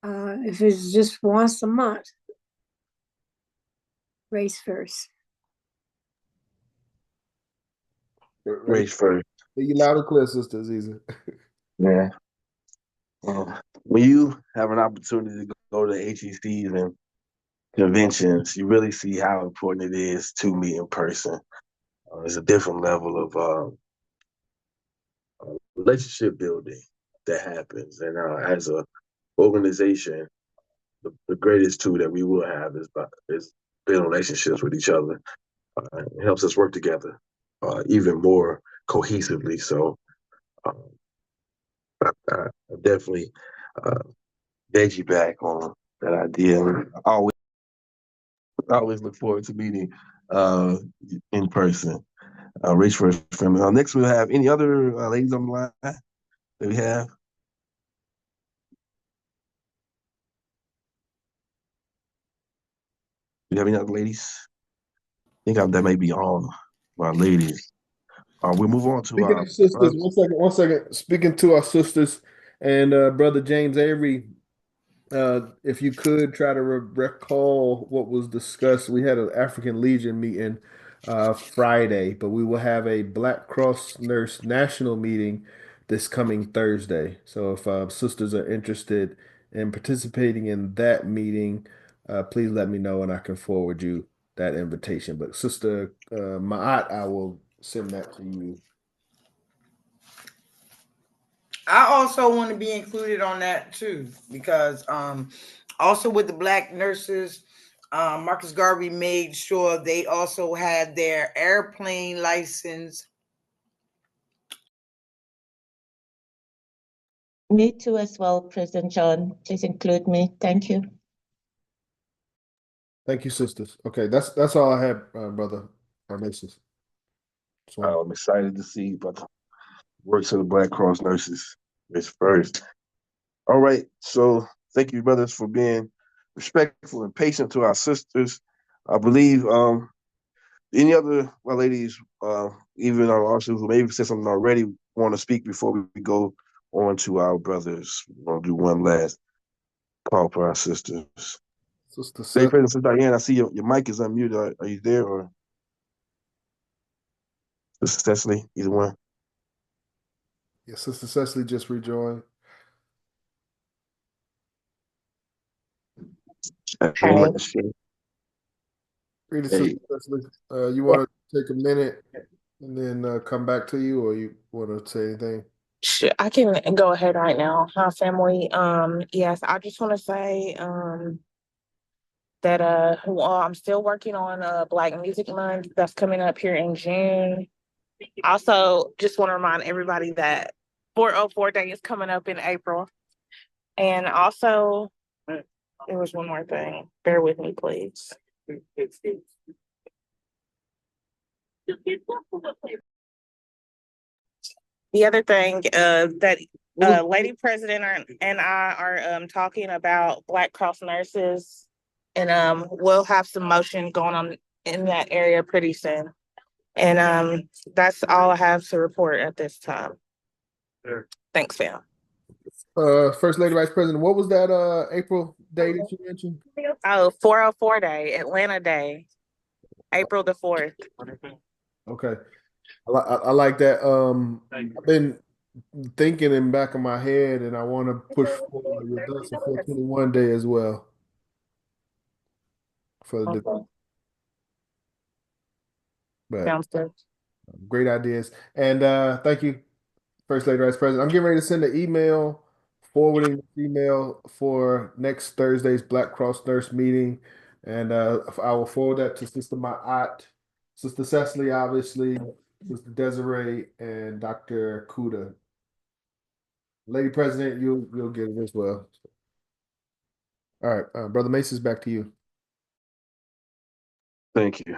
If it's just once a month, race first. Race first. You loud and clear, Sister Aziza. Yeah. When you have an opportunity to go to HECs and conventions, you really see how important it is to meet in person. It's a different level of relationship building that happens. And as a organization, the greatest tool that we will have is building relationships with each other. It helps us work together even more cohesively. So I definitely back on that idea. I always look forward to meeting in person. Race First family. Next, we'll have any other ladies on the line that we have. Do you have any other ladies? I think that may be all my ladies. We'll move on to Speaking of sisters, 1 second. Speaking to our sisters and Brother James Avery, if you could try to recall what was discussed. We had an African Legion meeting Friday, but we will have a Black Cross Nurse National meeting this coming Thursday. So if sisters are interested in participating in that meeting, please let me know and I can forward you that invitation. But Sister Ma'at, I will send that to you. I also want to be included on that too, because also with the Black nurses, Marcus Garvey made sure they also had their airplane license. Me too as well, President John. Please include me. Thank you. Thank you, sisters. Okay, that's all I have, brother. Our missus. I'm excited to see about the works of the Black Cross nurses. It's first. All right. So thank you, brothers, for being respectful and patient to our sisters. I believe any other ladies, even our officers who maybe said something already, want to speak before we go on to our brothers. We're going to do one last call for our sisters. Sister Stay present, Sister Diane. I see your mic is unmuted. Are you there, or Sister Cecily? Either one. Yeah, Sister Cecily just rejoined. Hey. Greetings, Sister Cecily. You want to take a minute and then come back to you, or you want to say anything? Sure, I can go ahead right now. Hi, family. Yes, I just want to say that well, I'm still working on Black Music Month that's coming up here in June. Also, just want to remind everybody that 404 Day is coming up in April. And also, there was one more thing. Bear with me, please. The other thing that Lady President and I are talking about Black Cross nurses, and we'll have some motion going on in that area pretty soon. And that's all I have to report at this time. Sure. Thanks, fam. First Lady Vice President, what was that April day that you mentioned? Oh, 404 Day, Atlanta Day, April the 4th. Okay. I like that. I've been thinking in the back of my head, and I want to push for your Dust 421 Day as well. Sounds good. Great ideas. And thank you, First Lady Vice President. I'm getting ready to send an email, forwarding the email for next Thursday's Black Cross Nurse meeting. And I will forward that to Sister Ma'at, Sister Cecily, obviously, Sister Desiree, and Dr. Kuda. Lady President, you'll get it as well. All right, Brother Mason's back to you. Thank you.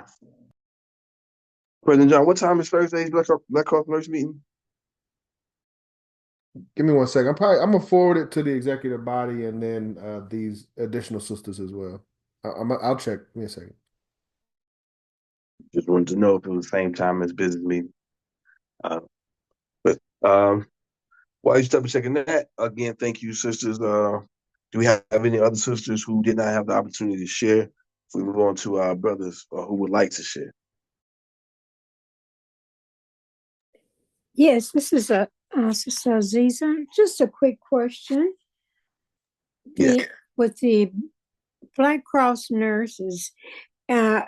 President John, what time is Thursday's Black Cross Nurse meeting? Give me 1 second. I'm gonna forward it to the executive body and then these additional sisters as well. I'll check. Give me a second. Just wanted to know if it was the same time as business meeting. But while you're double checking that, again, thank you, sisters. Do we have any other sisters who did not have the opportunity to share? If we move on to our brothers who would like to share. Yes, this is Sister Aziza. Just a quick question. Yeah. With the Black Cross nurses, I'm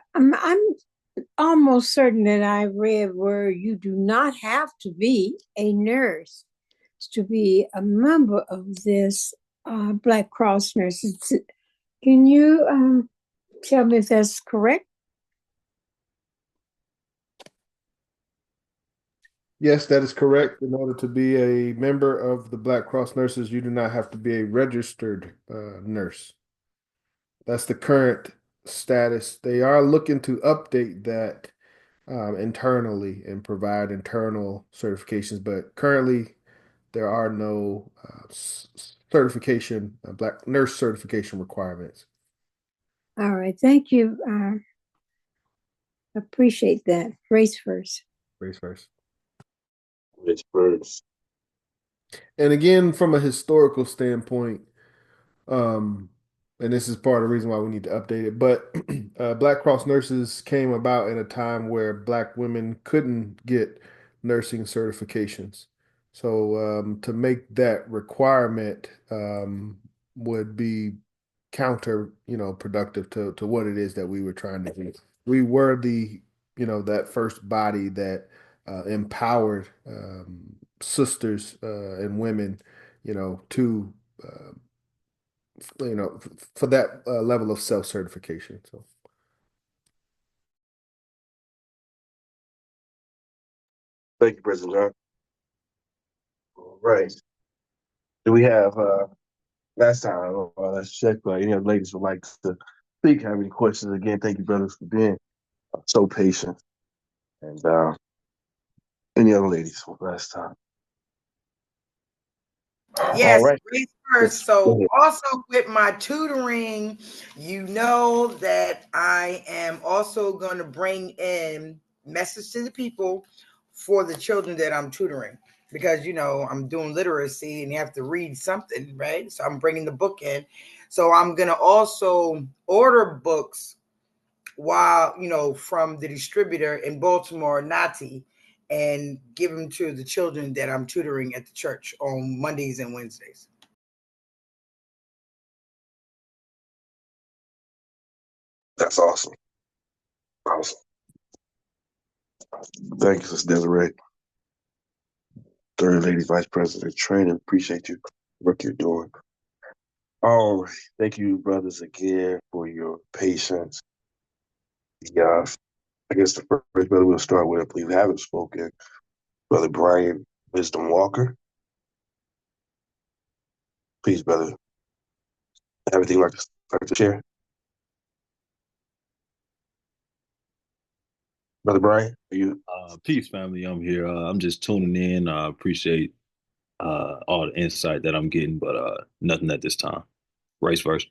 almost certain that I read where you do not have to be a nurse to be a member of this Black Cross nurses. Can you tell me if that's correct? Yes, that is correct. In order to be a member of the Black Cross Nurses, you do not have to be a registered nurse. That's the current status. They are looking to update that internally and provide internal certifications, but currently there are no Black nurse certification requirements. All right, thank you. Appreciate that. Race first. Race first. Race first. And again, from a historical standpoint, and this is part of the reason why we need to update it, but Black Cross nurses came about in a time where Black women couldn't get nursing certifications. So to make that requirement would be counter, productive to what it is that we were trying to do. We were that first body that empowered sisters and women, to for that level of self-certification. So Thank you, President John. All right. Do we have last time? Let's check. Any other ladies would like to speak? Have any questions? Again, thank you, brothers, for being so patient. And any other ladies last time? Yes, All right. race first. So also with my tutoring, you know that I am also going to bring in message to the people for the children that I'm tutoring, because I'm doing literacy and you have to read something, right? So I'm bringing the book in. So I'm going to also order books while from the distributor in Baltimore, Nati, and give them to the children that I'm tutoring at the church on Mondays and Wednesdays. That's awesome. Awesome. Thank you, Sister Desiree. Third Lady Vice President Training. Appreciate you. Work you're doing. All right. Thank you, brothers, again for your patience. Yeah, I guess the first brother we'll start with, I believe, haven't spoken. Brother Brian Wisdom Walker. Please, brother. Everything like to share? Brother Brian, are you? Peace, family. I'm here. I'm just tuning in. I appreciate all the insight that I'm getting, but nothing at this time. Race first.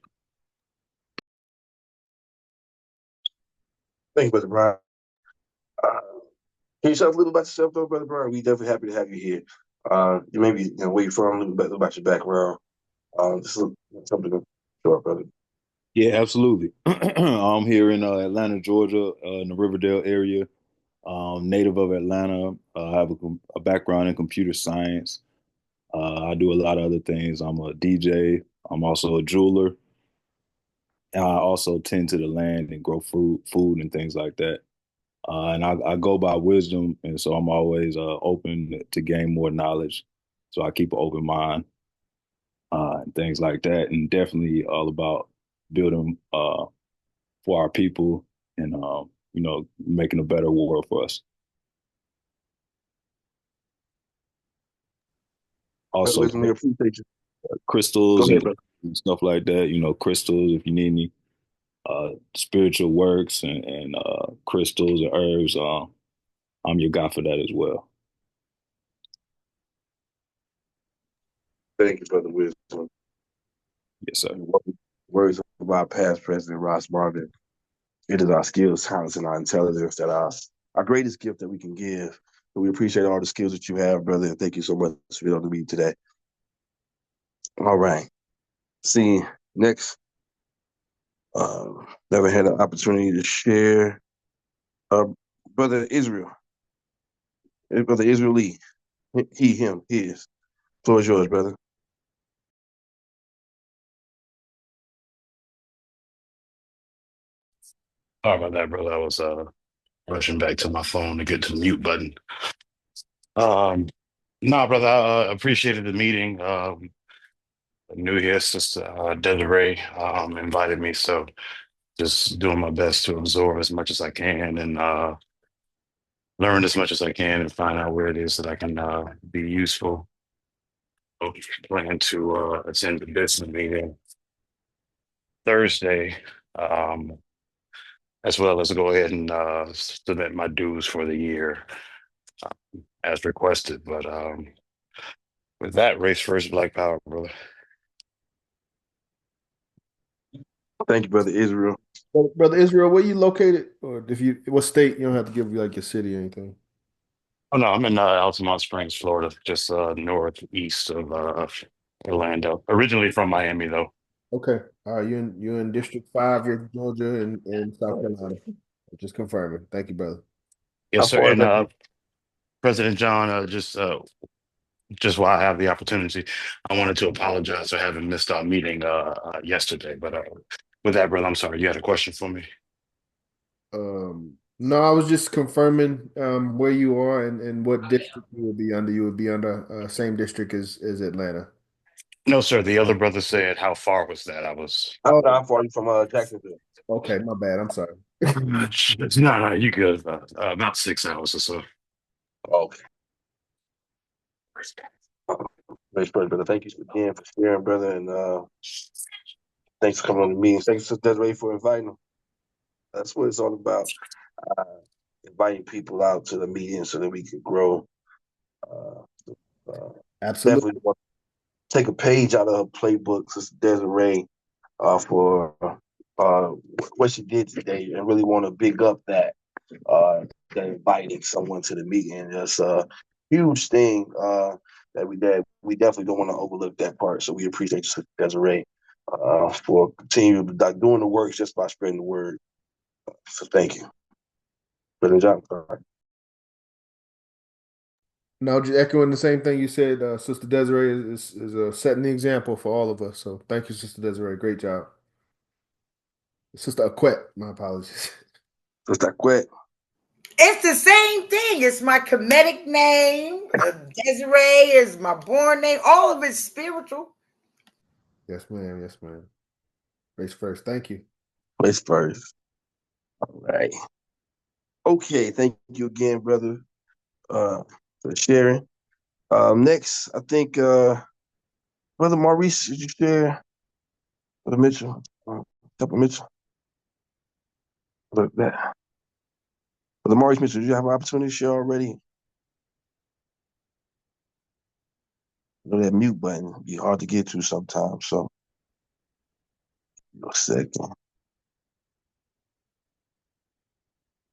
Thank you, Brother Brian. Can you tell us a little about yourself, though, Brother Brian? We definitely happy to have you here. You maybe where you're from, a little bit about your background. Just something short, brother. Yeah, absolutely. I'm here in Atlanta, Georgia, in the Riverdale area. Native of Atlanta. I have a background in computer science. I do a lot of other things. I'm a DJ. I'm also a jeweler. I also tend to the land and grow food and things like that. And I go by wisdom, and so I'm always open to gain more knowledge. So I keep an open mind and things like that, and definitely all about building for our people and making a better world for us. Also, Wisdom, we appreciate you. crystals Ahead, and stuff like that. Crystals if you need any spiritual works and crystals or herbs. I'm your guy for that as well. Thank you, Brother Wisdom. Yes, sir. Words of our past President Ross Marvin. It is our skills, talents, and our intelligence that are our greatest gift that we can give. So we appreciate all the skills that you have, brother, and thank you so much for being on the meeting today. All right. See, next, never had an opportunity to share. Brother Israel. Brother Israel Lee. He, him, his. Floor is yours, brother. Sorry about that, brother. I was rushing back to my phone to get to the mute button. No, brother, I appreciated the meeting. New here, Sister Desiree invited me, so just doing my best to absorb as much as I can and learn as much as I can and find out where it is that I can be useful. Plan to attend the business meeting Thursday, as well as go ahead and submit my dues for the year as requested. But with that, race first, Black Power, brother. Thank you, Brother Israel. Brother Israel, where you located? Or if you what state? You don't have to give like your city or anything. Oh no, I'm in Altamont Springs, Florida, just northeast of Orlando. Originally from Miami, though. Okay. You in District 5 of Georgia and South Carolina. Just confirming. Thank you, brother. Yes, How sir. far is And that? President John, just while I have the opportunity, I wanted to apologize for having missed our meeting yesterday. But with that, brother, I'm sorry. You had a question for me? No, I was just confirming where you are and what district you would be under. You would be under same district as Atlanta. No, sir. The other brother said, "How far was that?" I was. How far are you from Jacksonville? Okay, my bad. I'm sorry. No, you good. About 6 hours or so. Okay. Thanks, brother. Thank you again for sharing, brother, and thanks for coming on the meeting. Thanks, Sister Desiree, for inviting them. That's what it's all about. Uh, Inviting people out to the meeting so that we can grow. Absolutely. Definitely want to take a page out of her playbook, Sister Desiree, for what she did today, and really want to big up that inviting someone to the meeting. It's a huge thing that we definitely don't want to overlook that part. So we appreciate you, Sister Desiree, for continuing doing the work just by spreading the word. So thank you. Brother John. No, just echoing the same thing you said. Sister Desiree is setting the example for all of us. So thank you, Sister Desiree. Great job. Sister Aquette, my apologies. Sister Aquette. It's the same thing. It's my Kemetic name. Desiree is my born name. All of it's spiritual. Yes, ma'am. Yes, ma'am. Race first. Thank you. Race first. All right. Okay. Thank you again, brother, for sharing. Next, I think Brother Maurice, did you share? Brother Mitchell, Brother Mitchell. Look at that. Brother Maurice Mitchell, did you have an opportunity to share already? You know that mute button be hard to get to sometimes. So, a second.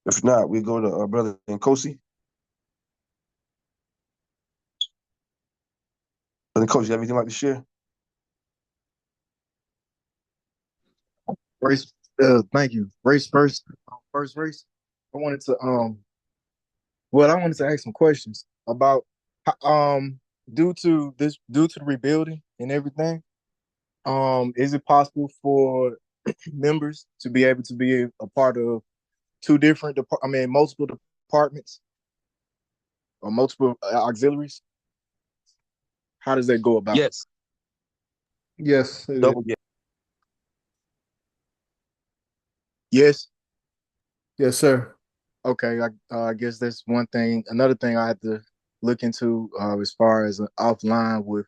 If not, we go to Brother Nkosi. Brother Nkosi, you have anything like to share? Race, thank you. Race first, first race. I wanted to I wanted to ask some questions about due to the rebuilding and everything. Is it possible for members to be able to be a part of multiple departments or multiple auxiliaries? How does that go about? Yes. Yes. Double yes. Yes. Yes, sir. Okay, I guess that's one thing. Another thing I had to look into as far as offline with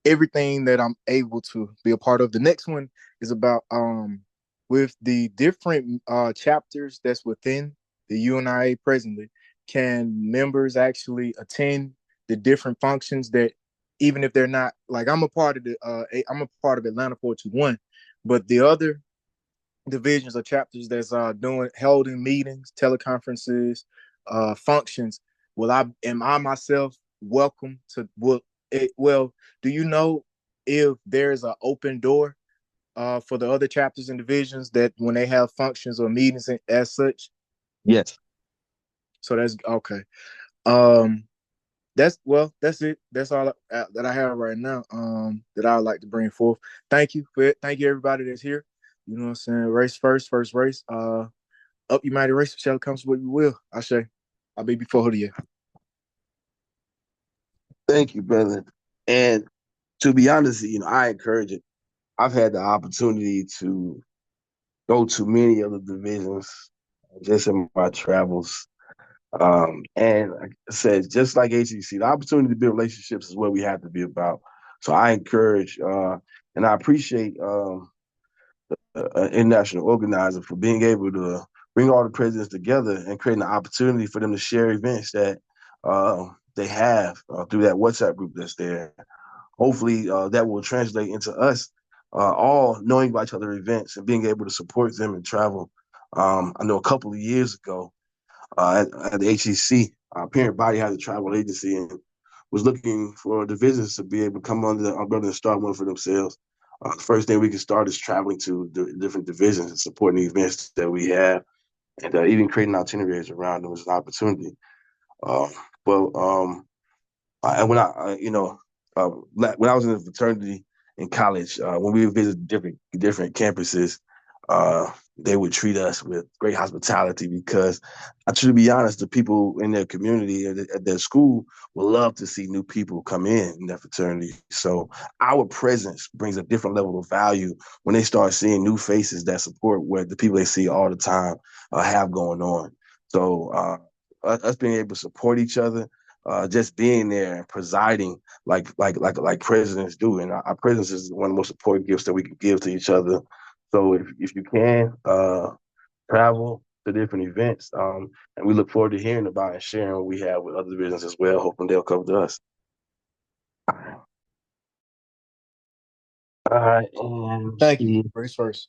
everything that I'm able to be a part of. The next one is about with the different chapters that's within the UNIA presently. Can members actually attend the different functions that even if they're not like I'm a part of I'm a part of Atlanta 421, but the other divisions or chapters that's holding meetings, teleconferences, functions. Am I myself welcome to well, do you know if there's an open door for the other chapters and divisions that when they have functions or meetings as such? Yes. So that's okay. That's it. That's all that I have right now. That I would like to bring forth. Thank you everybody that's here. You know what I'm saying? Race first race. Up you mighty race shall comes what you will. I say, I'll be before you. Thank you, brother. And to be honest, I encourage it. I've had the opportunity to go to many of the divisions just in my travels. And like I said, just like HEC, the opportunity to build relationships is what we have to be about. So I encourage and I appreciate an international organizer for being able to bring all the presidents together and creating an opportunity for them to share events that they have through that WhatsApp group that's there. Hopefully that will translate into us all knowing about each other events and being able to support them and travel. I know a couple of years ago at the HEC, our parent body has a travel agency and was looking for divisions to be able to come under the umbrella and start one for themselves. The first thing we can start is traveling to the different divisions and supporting the events that we have, and even creating itineraries around them is an opportunity. Uh, but when when I was in the fraternity in college, when we would visit different campuses, they would treat us with great hospitality because, to be honest, the people in their community at their school would love to see new people come in that fraternity. So our presence brings a different level of value when they start seeing new faces that support what the people they see all the time have going on. So us being able to support each other, just being there and presiding like presidents do, and our presence is one of the most important gifts that we can give to each other. So if you can travel to different events, and we look forward to hearing about and sharing what we have with other divisions as well, hoping they'll come to us. All right, and Thank you. Race first.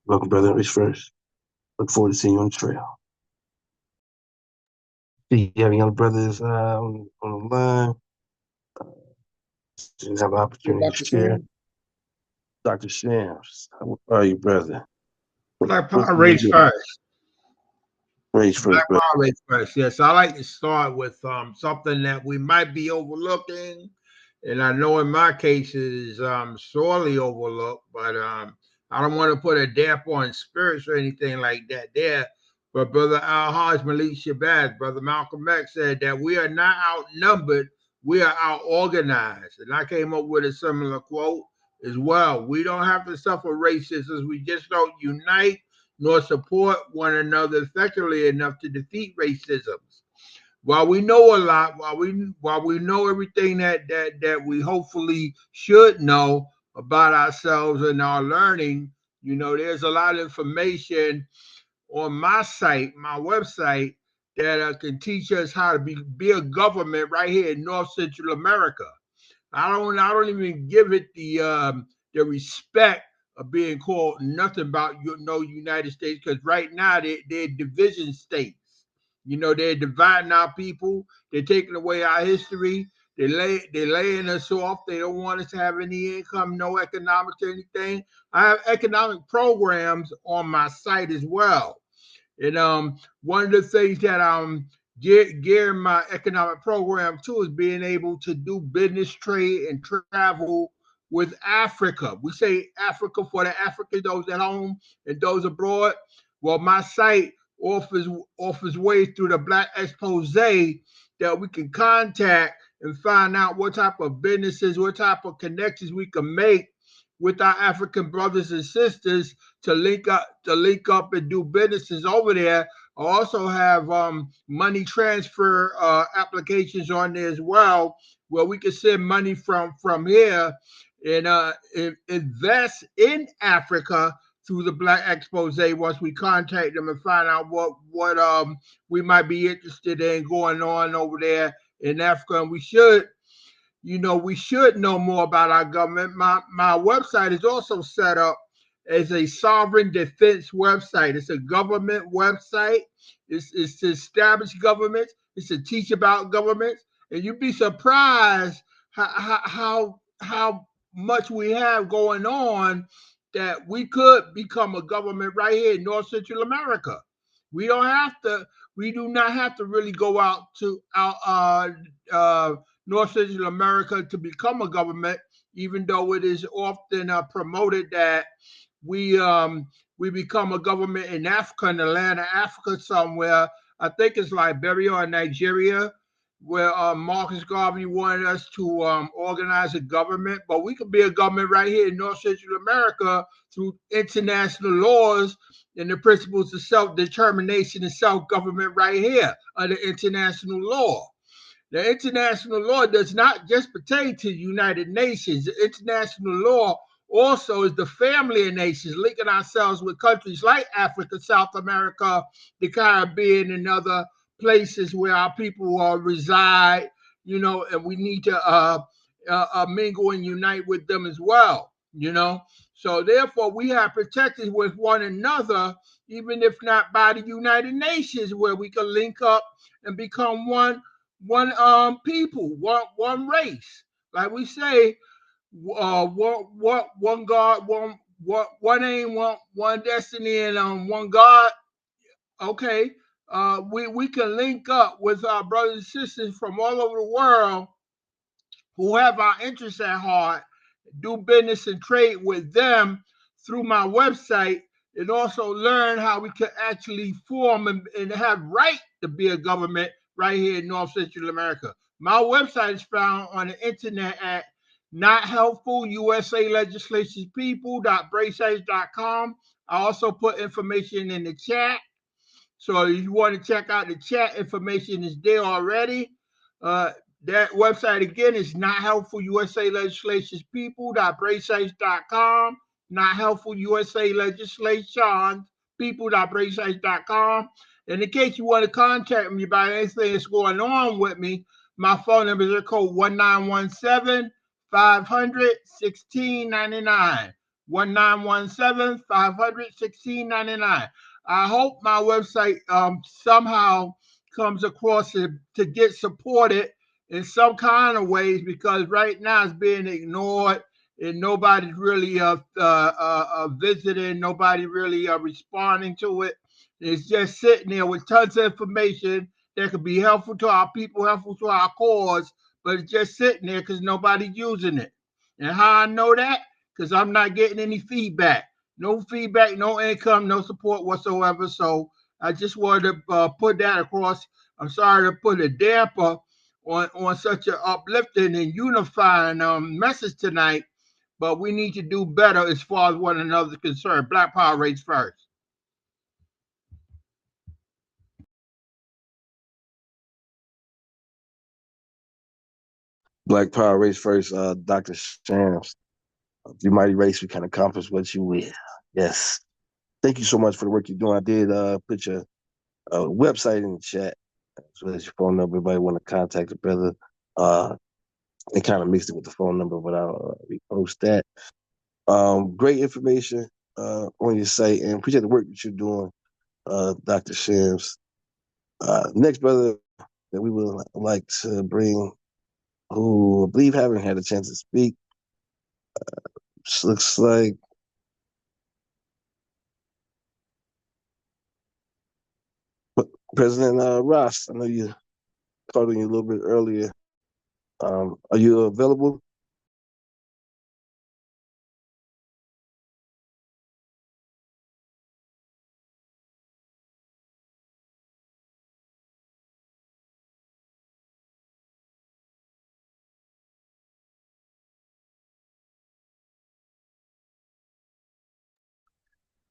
Welcome, brother. Race first. Look forward to seeing you on the trail. Do you have any other brothers on the line? Didn't have an opportunity to share. Dr. Shams, how are you, brother? Black Power race first. Race first, Black Power race first. Yes, I like to start with something that we might be overlooking, and I know in my case it is sorely overlooked, but I don't want to put a damp on spirits or anything like that there. But Brother Al-Haj Malik Shabazz, Brother Malcolm X said that we are not outnumbered, we are out-organized. And I came up with a similar quote as well. We don't have to suffer racism. We just don't unite nor support one another effectively enough to defeat racism. While we know a lot, while we know everything that we hopefully should know about ourselves and our learning, there's a lot of information on my site, my website, that can teach us how to be a government right here in North Central America. I don't even give it the respect of being called nothing about United States, because right now they're division states. They're dividing our people. They're taking away our history. They're laying us off. They don't want us to have any income, no economics or anything. I have economic programs on my site as well. And one of the things that I'm gearing my economic program to is being able to do business, trade, and travel with Africa. We say Africa for the Africans, those at home and those abroad. Well, my site offers ways through the Black Expose that we can contact and find out what type of businesses, what type of connections we can make with our African brothers and sisters to link up and do businesses over there. I also have money transfer applications on there as well, where we can send money from here and invest in Africa through the Black Expose once we contact them and find out what we might be interested in going on over there in Africa. And we should we should know more about our government. My website is also set up as a sovereign defense website. It's a government website. It's to establish governments. It's to teach about governments. And you'd be surprised how much we have going on that we could become a government right here in North Central America. We don't have to. We do not have to really go out to North Central America to become a government, even though it is often promoted that we become a government in Africa, in the land of Africa somewhere. I think it's Liberia or Nigeria, where Marcus Garvey wanted us to organize a government, but we could be a government right here in North Central America through international laws and the principles of self-determination and self-government right here under international law. The international law does not just pertain to the United Nations. The international law also is the family of nations, linking ourselves with countries like Africa, South America, the Caribbean, and other places where our people reside, and we need to mingle and unite with them as well, So therefore, we have protected with one another, even if not by the United Nations, where we can link up and become one people, one race. Like we say, one God, one aim, one destiny, and one God. Okay, we can link up with our brothers and sisters from all over the world who have our interests at heart, do business and trade with them through my website, and also learn how we can actually form and have right to be a government right here in North Central America. My website is found on the internet at nothelpful.usalegislationspeople.bracesites.com. I also put information in the chat. So if you want to check out the chat, information is there already. That website again is Not Helpful USA Legislations People.bracesites.com. Not Helpful USA Legislations People.bracesites.com. And in case you want to contact me about anything that's going on with me, my phone number is code 1917-500-1699. 1917-500-1699. I hope my website somehow comes across to get supported in some kind of ways, because right now it's being ignored and nobody's really visiting, nobody really responding to it. It's just sitting there with tons of information that could be helpful to our people, helpful to our cause, but it's just sitting there because nobody's using it. And how I know that? Because I'm not getting any feedback. No feedback, no income, no support whatsoever. So I just wanted to put that across. I'm sorry to put a damper on such an uplifting and unifying message tonight, but we need to do better as far as one another is concerned. Black Power race first. Black Power race first, Dr. Shams. You mighty race, we can accomplish what you will. Yes. Thank you so much for the work you're doing. I did put your website in the chat, as well as your phone number. Everybody want to contact the brother. They kind of mixed it with the phone number, but I'll repost that. Great information on your site, and appreciate the work that you're doing, Dr. Shams. Next brother that we would like to bring, who I believe haven't had a chance to speak, looks like President Ross. I know you called on you a little bit earlier. Are you available?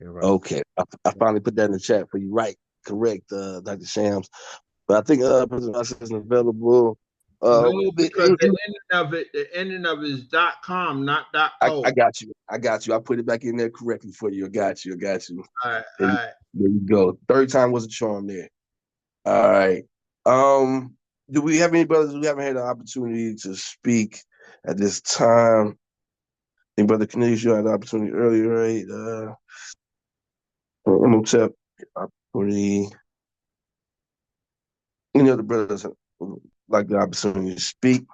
Okay, I finally put that in the chat for you. Right, correct, Dr. Shams. But I think President Ross isn't available. No, because the ending of it is .com, not .co. I got you. I put it back in there correctly for you. I got you. All right. There you go. Third time was a charm there. All right. Do we have any brothers who haven't had the opportunity to speak at this time? I think Brother Cornelius, you had the opportunity earlier, right? Imhotep, opportunity. Any other brothers would like the opportunity to speak,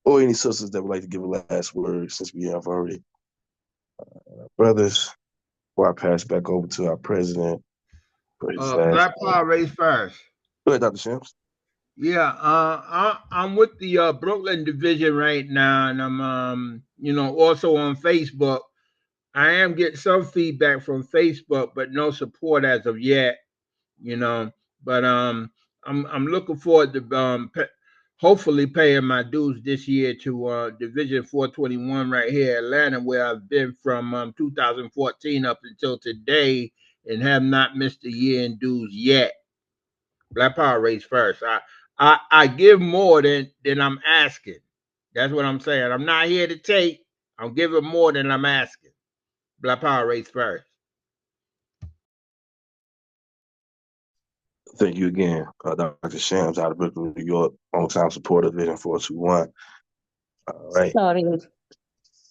or any sisters that would like to give a last word since we have already brothers? Before I pass back over to our president for his last. Black Power race first. Go ahead, Dr. Shams. Yeah, I'm with the Brooklyn division right now, and I'm also on Facebook. I am getting some feedback from Facebook, but no support as of yet. But I'm looking forward to hopefully paying my dues this year to Division 421 right here in Atlanta, where I've been from 2014 up until today, and have not missed a year in dues yet. Black Power race first. I give more than I'm asking. That's what I'm saying. I'm not here to take. I'm giving more than I'm asking. Black Power race first. Thank you again, Dr. Shams out of Brooklyn, New York, long-time supporter of Vision 421. All right.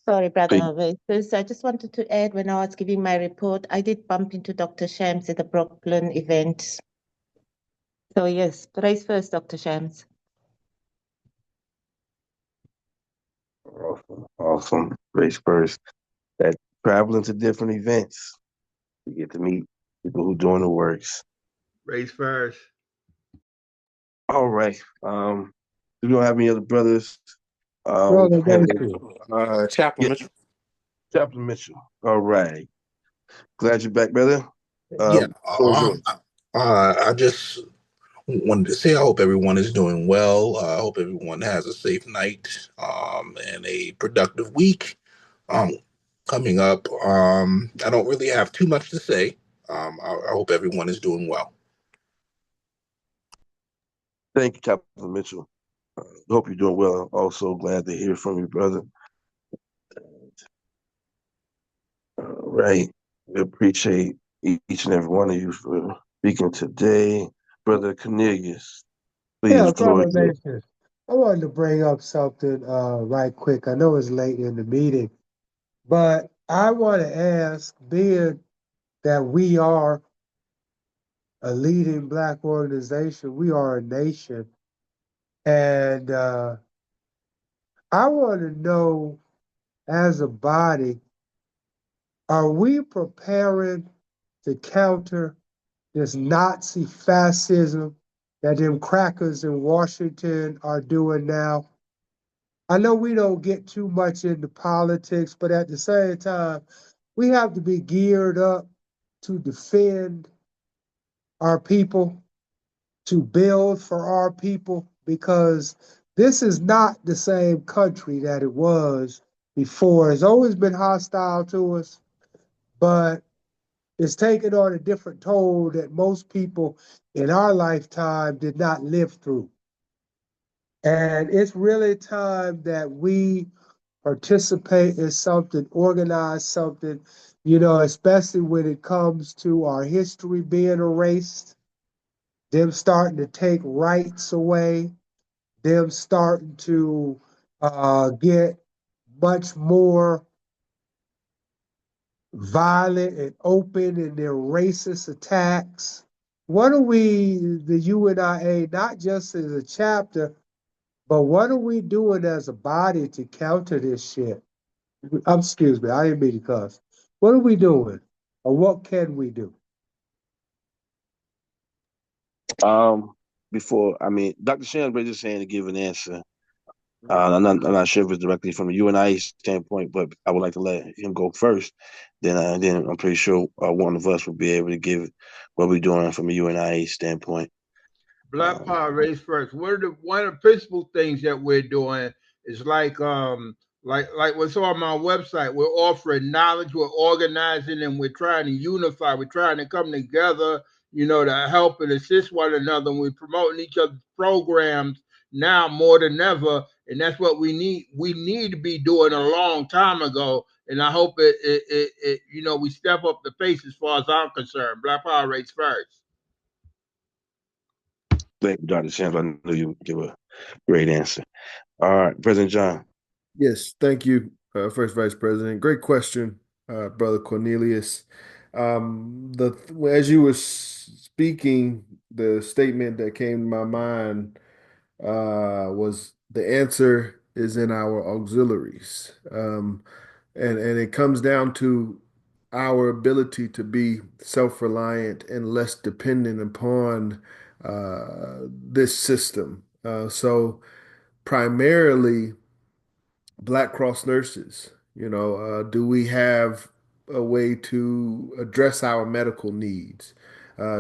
Sorry, Brother Versus. I just wanted to add, when I was giving my report, I did bump into Dr. Shams at the Brooklyn event. So yes, race first, Dr. Shams. Awesome. Race first. That traveling to different events, you get to meet people who doing the works. Race first. All right. We don't have any other brothers. Brother Chaplain Mitchell. Chaplain Mitchell. All right. Glad you're back, brother. I just wanted to say I hope everyone is doing well. I hope everyone has a safe night and a productive week coming up. I don't really have too much to say. I hope everyone is doing well. Thank you, Chaplain Mitchell. Hope you're doing well. Also glad to hear from you, brother. All right. We appreciate each and every one of you for speaking today. Brother Cornelius, please, Yeah, floor Brother is yours. Mason, I wanted to bring up something right quick. I know it's late in the meeting, but I want to ask, being that we are a leading Black organization, we are a nation, and I want to know, as a body, are we preparing to counter this Nazi fascism that them crackers in Washington are doing now? I know we don't get too much into politics, but at the same time, we have to be geared up to defend our people, to build for our people, because this is not the same country that it was before. It's always been hostile to us, but it's taken on a different toll that most people in our lifetime did not live through. And it's really time that we participate in something, organize something, especially when it comes to our history being erased, them starting to take rights away, them starting to get much more violent and open in their racist attacks. What are we, the UNIA, not just as a chapter, but what are we doing as a body to counter this shit? Excuse me, I didn't mean to cuss. What are we doing? Or what can we do? Dr. Shams was just saying to give an answer. I'm not sure if it's directly from a UNIA standpoint, but I would like to let him go first. Then I'm pretty sure one of us will be able to give what we're doing from a UNIA standpoint. Black Power race first. One of the principal things that we're doing is like what's on my website. We're offering knowledge, we're organizing, and we're trying to unify. We're trying to come together, to help and assist one another. And we're promoting each other's programs now more than ever, and that's what we need. We need to be doing a long time ago. And I hope we step up the pace as far as I'm concerned. Black Power race first. Thank you, Dr. Shams. I knew you would give a great answer. All right, President John. Yes, thank you, First Vice President. Great question, Brother Cornelius. The as you were speaking, the statement that came to my mind was the answer is in our auxiliaries. And it comes down to our ability to be self-reliant and less dependent upon this system. So primarily Black Cross nurses, do we have a way to address our medical needs?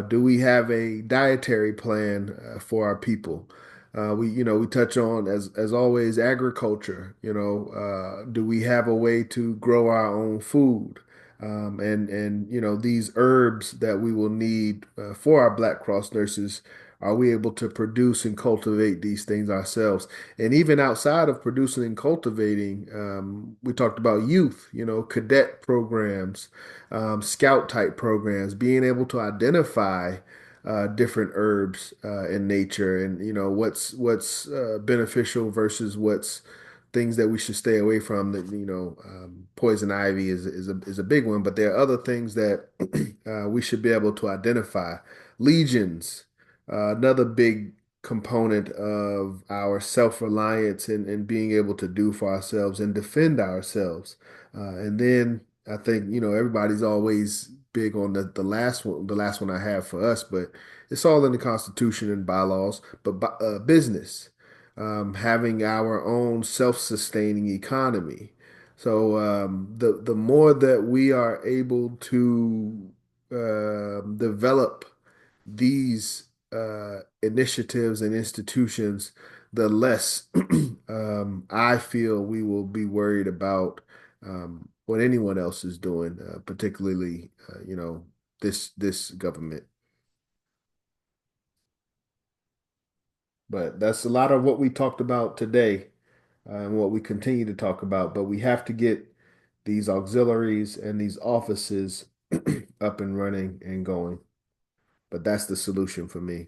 Do we have a dietary plan for our people? We touch on as always agriculture. Do we have a way to grow our own food? And these herbs that we will need for our Black Cross nurses, are we able to produce and cultivate these things ourselves? And even outside of producing and cultivating, we talked about youth, cadet programs, scout type programs, being able to identify different herbs in nature, and what's beneficial versus what's things that we should stay away from. That poison ivy is a big one, but there are other things that we should be able to identify. Legions, another big component of our self-reliance and being able to do for ourselves and defend ourselves. And then I think, everybody's always big on the last one I have for us, but it's all in the Constitution and bylaws, but business, having our own self-sustaining economy. So the more that we are able to develop these initiatives and institutions, the less I feel we will be worried about what anyone else is doing, particularly this government. But that's a lot of what we talked about today, and what we continue to talk about. But we have to get these auxiliaries and these offices up and running and going. But that's the solution for me.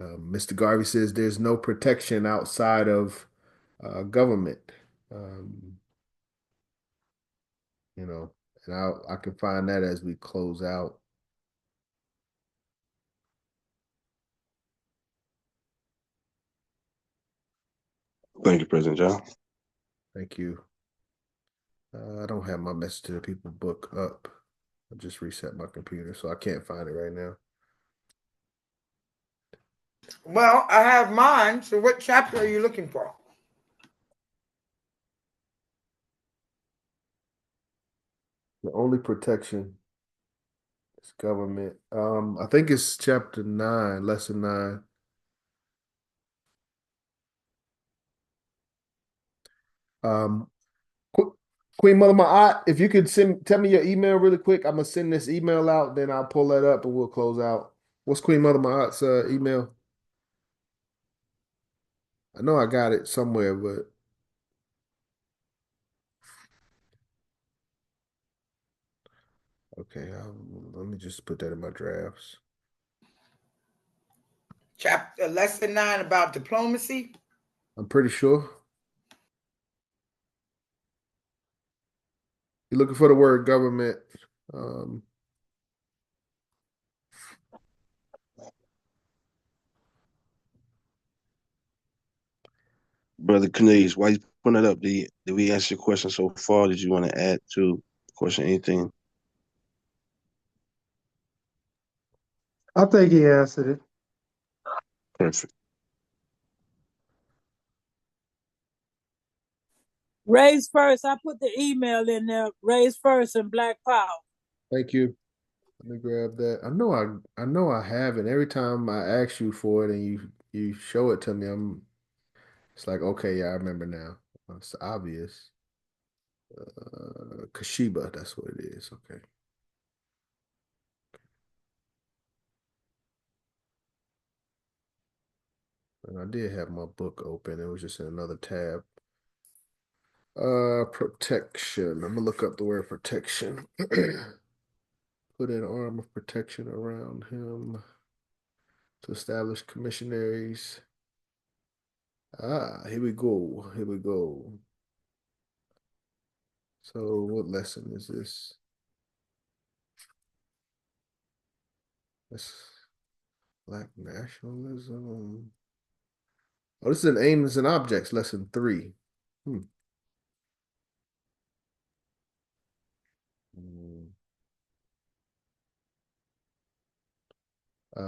Mr. Garvey says there's no protection outside of government. Um, and I can find that as we close out. Thank you, President John. Thank you. I don't have my message to the people book up. I just reset my computer, so I can't find it right now. Well, I have mine. So what chapter are you looking for? The only protection is government. I think it's chapter 9, lesson 9. Queen Mother Ma'at, if you could tell me your email really quick, I'm gonna send this email out, then I'll pull that up and we'll close out. What's Queen Mother Ma'at's email? I know I got it somewhere, but okay, let me just put that in my drafts. Chapter lesson 9 about diplomacy. I'm pretty sure. You're looking for the word government. Brother Cornelius, why you putting it up? Did we answer your question so far? Did you want to add to the question anything? I think he answered it. Perfect. Raise first. I put the email in there. Raise first and Black Power. Thank you. Let me grab that. I know I have it. Every time I ask you for it and you show it to me, it's like, okay, yeah, I remember now. It's obvious. Kashiba, that's what it is. Okay. And I did have my book open. It was just in another tab. Protection. I'm gonna look up the word protection. Put an arm of protection around him. to establish commissionaries. Here we go. Here we go. So what lesson is this? This Black nationalism. Oh, this is an aims and objects, lesson 3.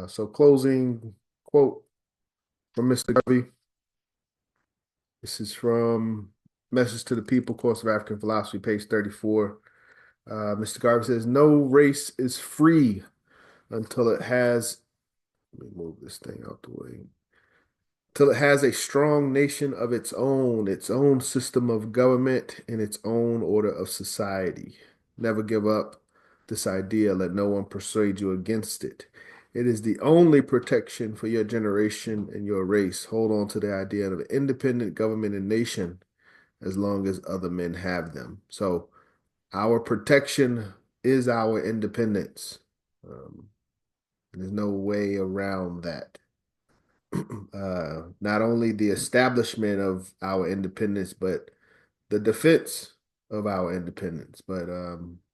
So closing quote from Mr. Garvey. This is from Message to the People, Course of African Philosophy, page 34. Mr. Garvey says, no race is free until it has, let me move this thing out the way, till it has a strong nation of its own system of government, and its own order of society. Never give up this idea. Let no one persuade you against it. It is the only protection for your generation and your race. Hold on to the idea of an independent government and nation as long as other men have them. So our protection is our independence. There's no way around that. Not only the establishment of our independence, but the defense of our independence. But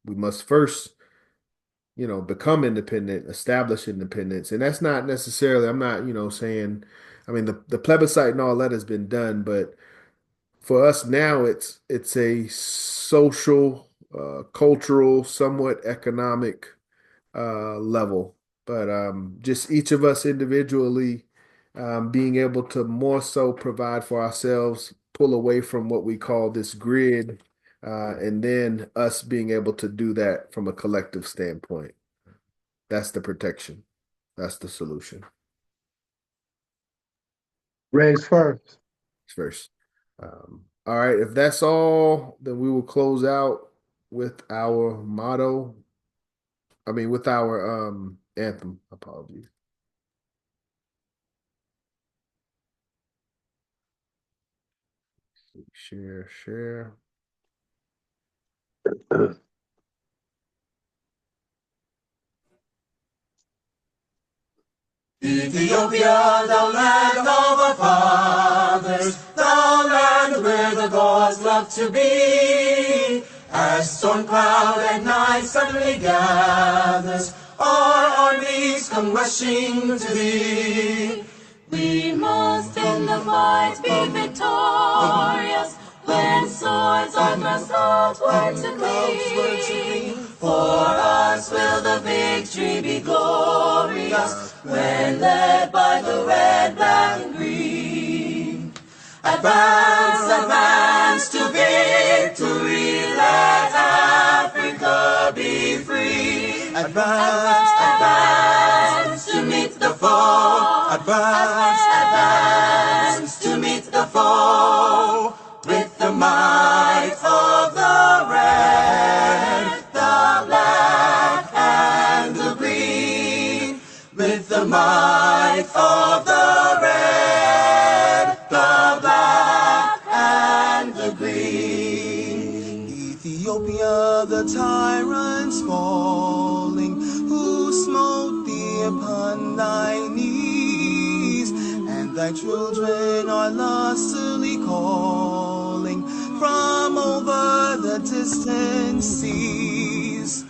we must first, become independent, establish independence. And that's not necessarily, I'm not, saying, I mean, the plebiscite and all that has been done, but for us now, it's a social, cultural, somewhat economic level. But just each of us individually being able to more so provide for ourselves, pull away from what we call this grid, and then us being able to do that from a collective standpoint. That's the protection. That's the solution. Raise first. First. All right, if that's all, then we will close out with our motto. With our anthem. Apologies. Share. Ethiopia, the land of our fathers, the land where the gods love to be. As storm cloud at night suddenly gathers, our armies come rushing to thee. We must in the fight be victorious, when swords are thrust outward to gleam. For us will the victory be glorious, when led by the red, black, and green. Advance, advance to victory, let Africa be free. Advance, advance to meet the foe. Advance, advance to meet the foe. With the might of the red, the black, and the green. With the might of the red, the black, and the green. Ethiopia, the tyrant's falling, who smote thee upon thy knees, and thy children are lustily calling from over the distant seas.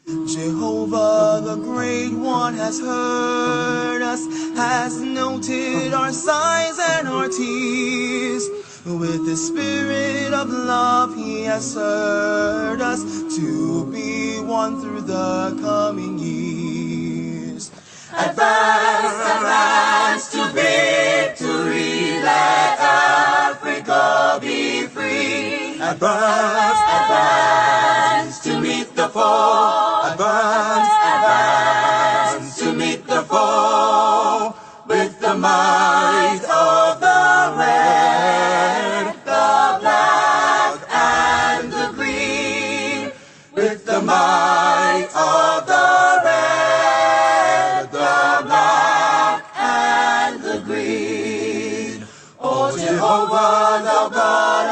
Jehovah, the Great One, has heard us, has noted our sighs and our tears. With the spirit of love, he has stirred us to be one through the coming years. Advance, advance to victory, let Africa be free. Advance, advance to meet the foe. Advance, advance to meet the foe. With the might of the red, the black, and the green. With the might of the red, the black, and the green. O Jehovah, thou God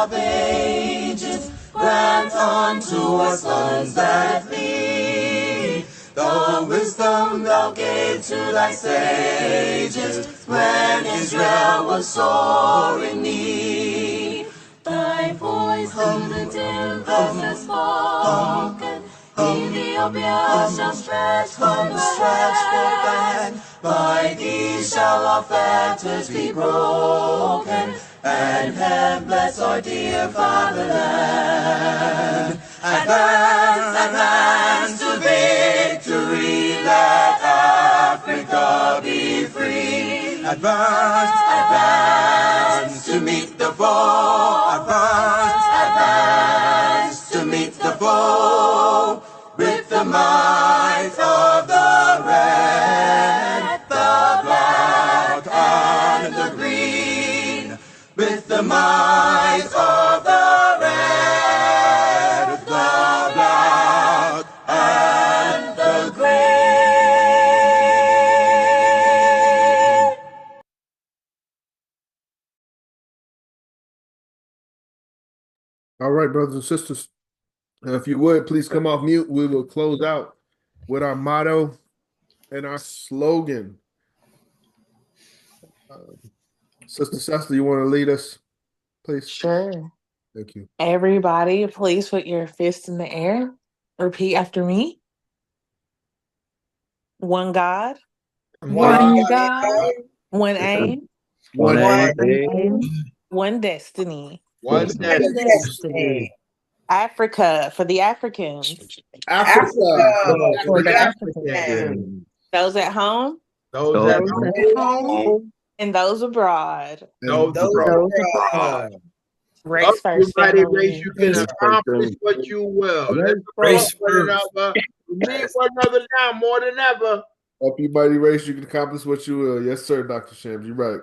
of ages, grant unto us sons that thee the wisdom song thou gavest to thy sages when Israel was sore in need. Thy voice in the dim has spoken. Ethiopia shall stretch forth thy hand. By thee shall our fetters be broken, and heaven bless our dear fatherland. Advance, advance to victory, let Africa be free. Advance, advance to meet the foe. Advance, advance to meet the foe. With the might of the red, the black, and the green. With the might of the red, the black, and the green. All right, brothers and sisters. If you would, please come off mute. We will close out with our motto and our slogan. Sister Cecily, you want to lead us, please? Sure. Thank you. Everybody, please put your fists in the air. Repeat after me. One God, One God, one aim, One one destiny. One One destiny. Africa for the Africans. Africa for the Africans. African. Those at home Those at Those at home, home, and those abroad. those those abroad. Race Up, first, everybody, family. race, you can accomplish what you will. Let's Race support one another. We need one another now more than ever. Up you mighty race, you can accomplish what you will. Yes, sir, Dr. Shams. You're right.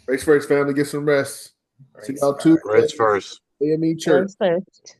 Race first, family. Get some rest. See y'all Tuesday. Reds first. AME Church. first.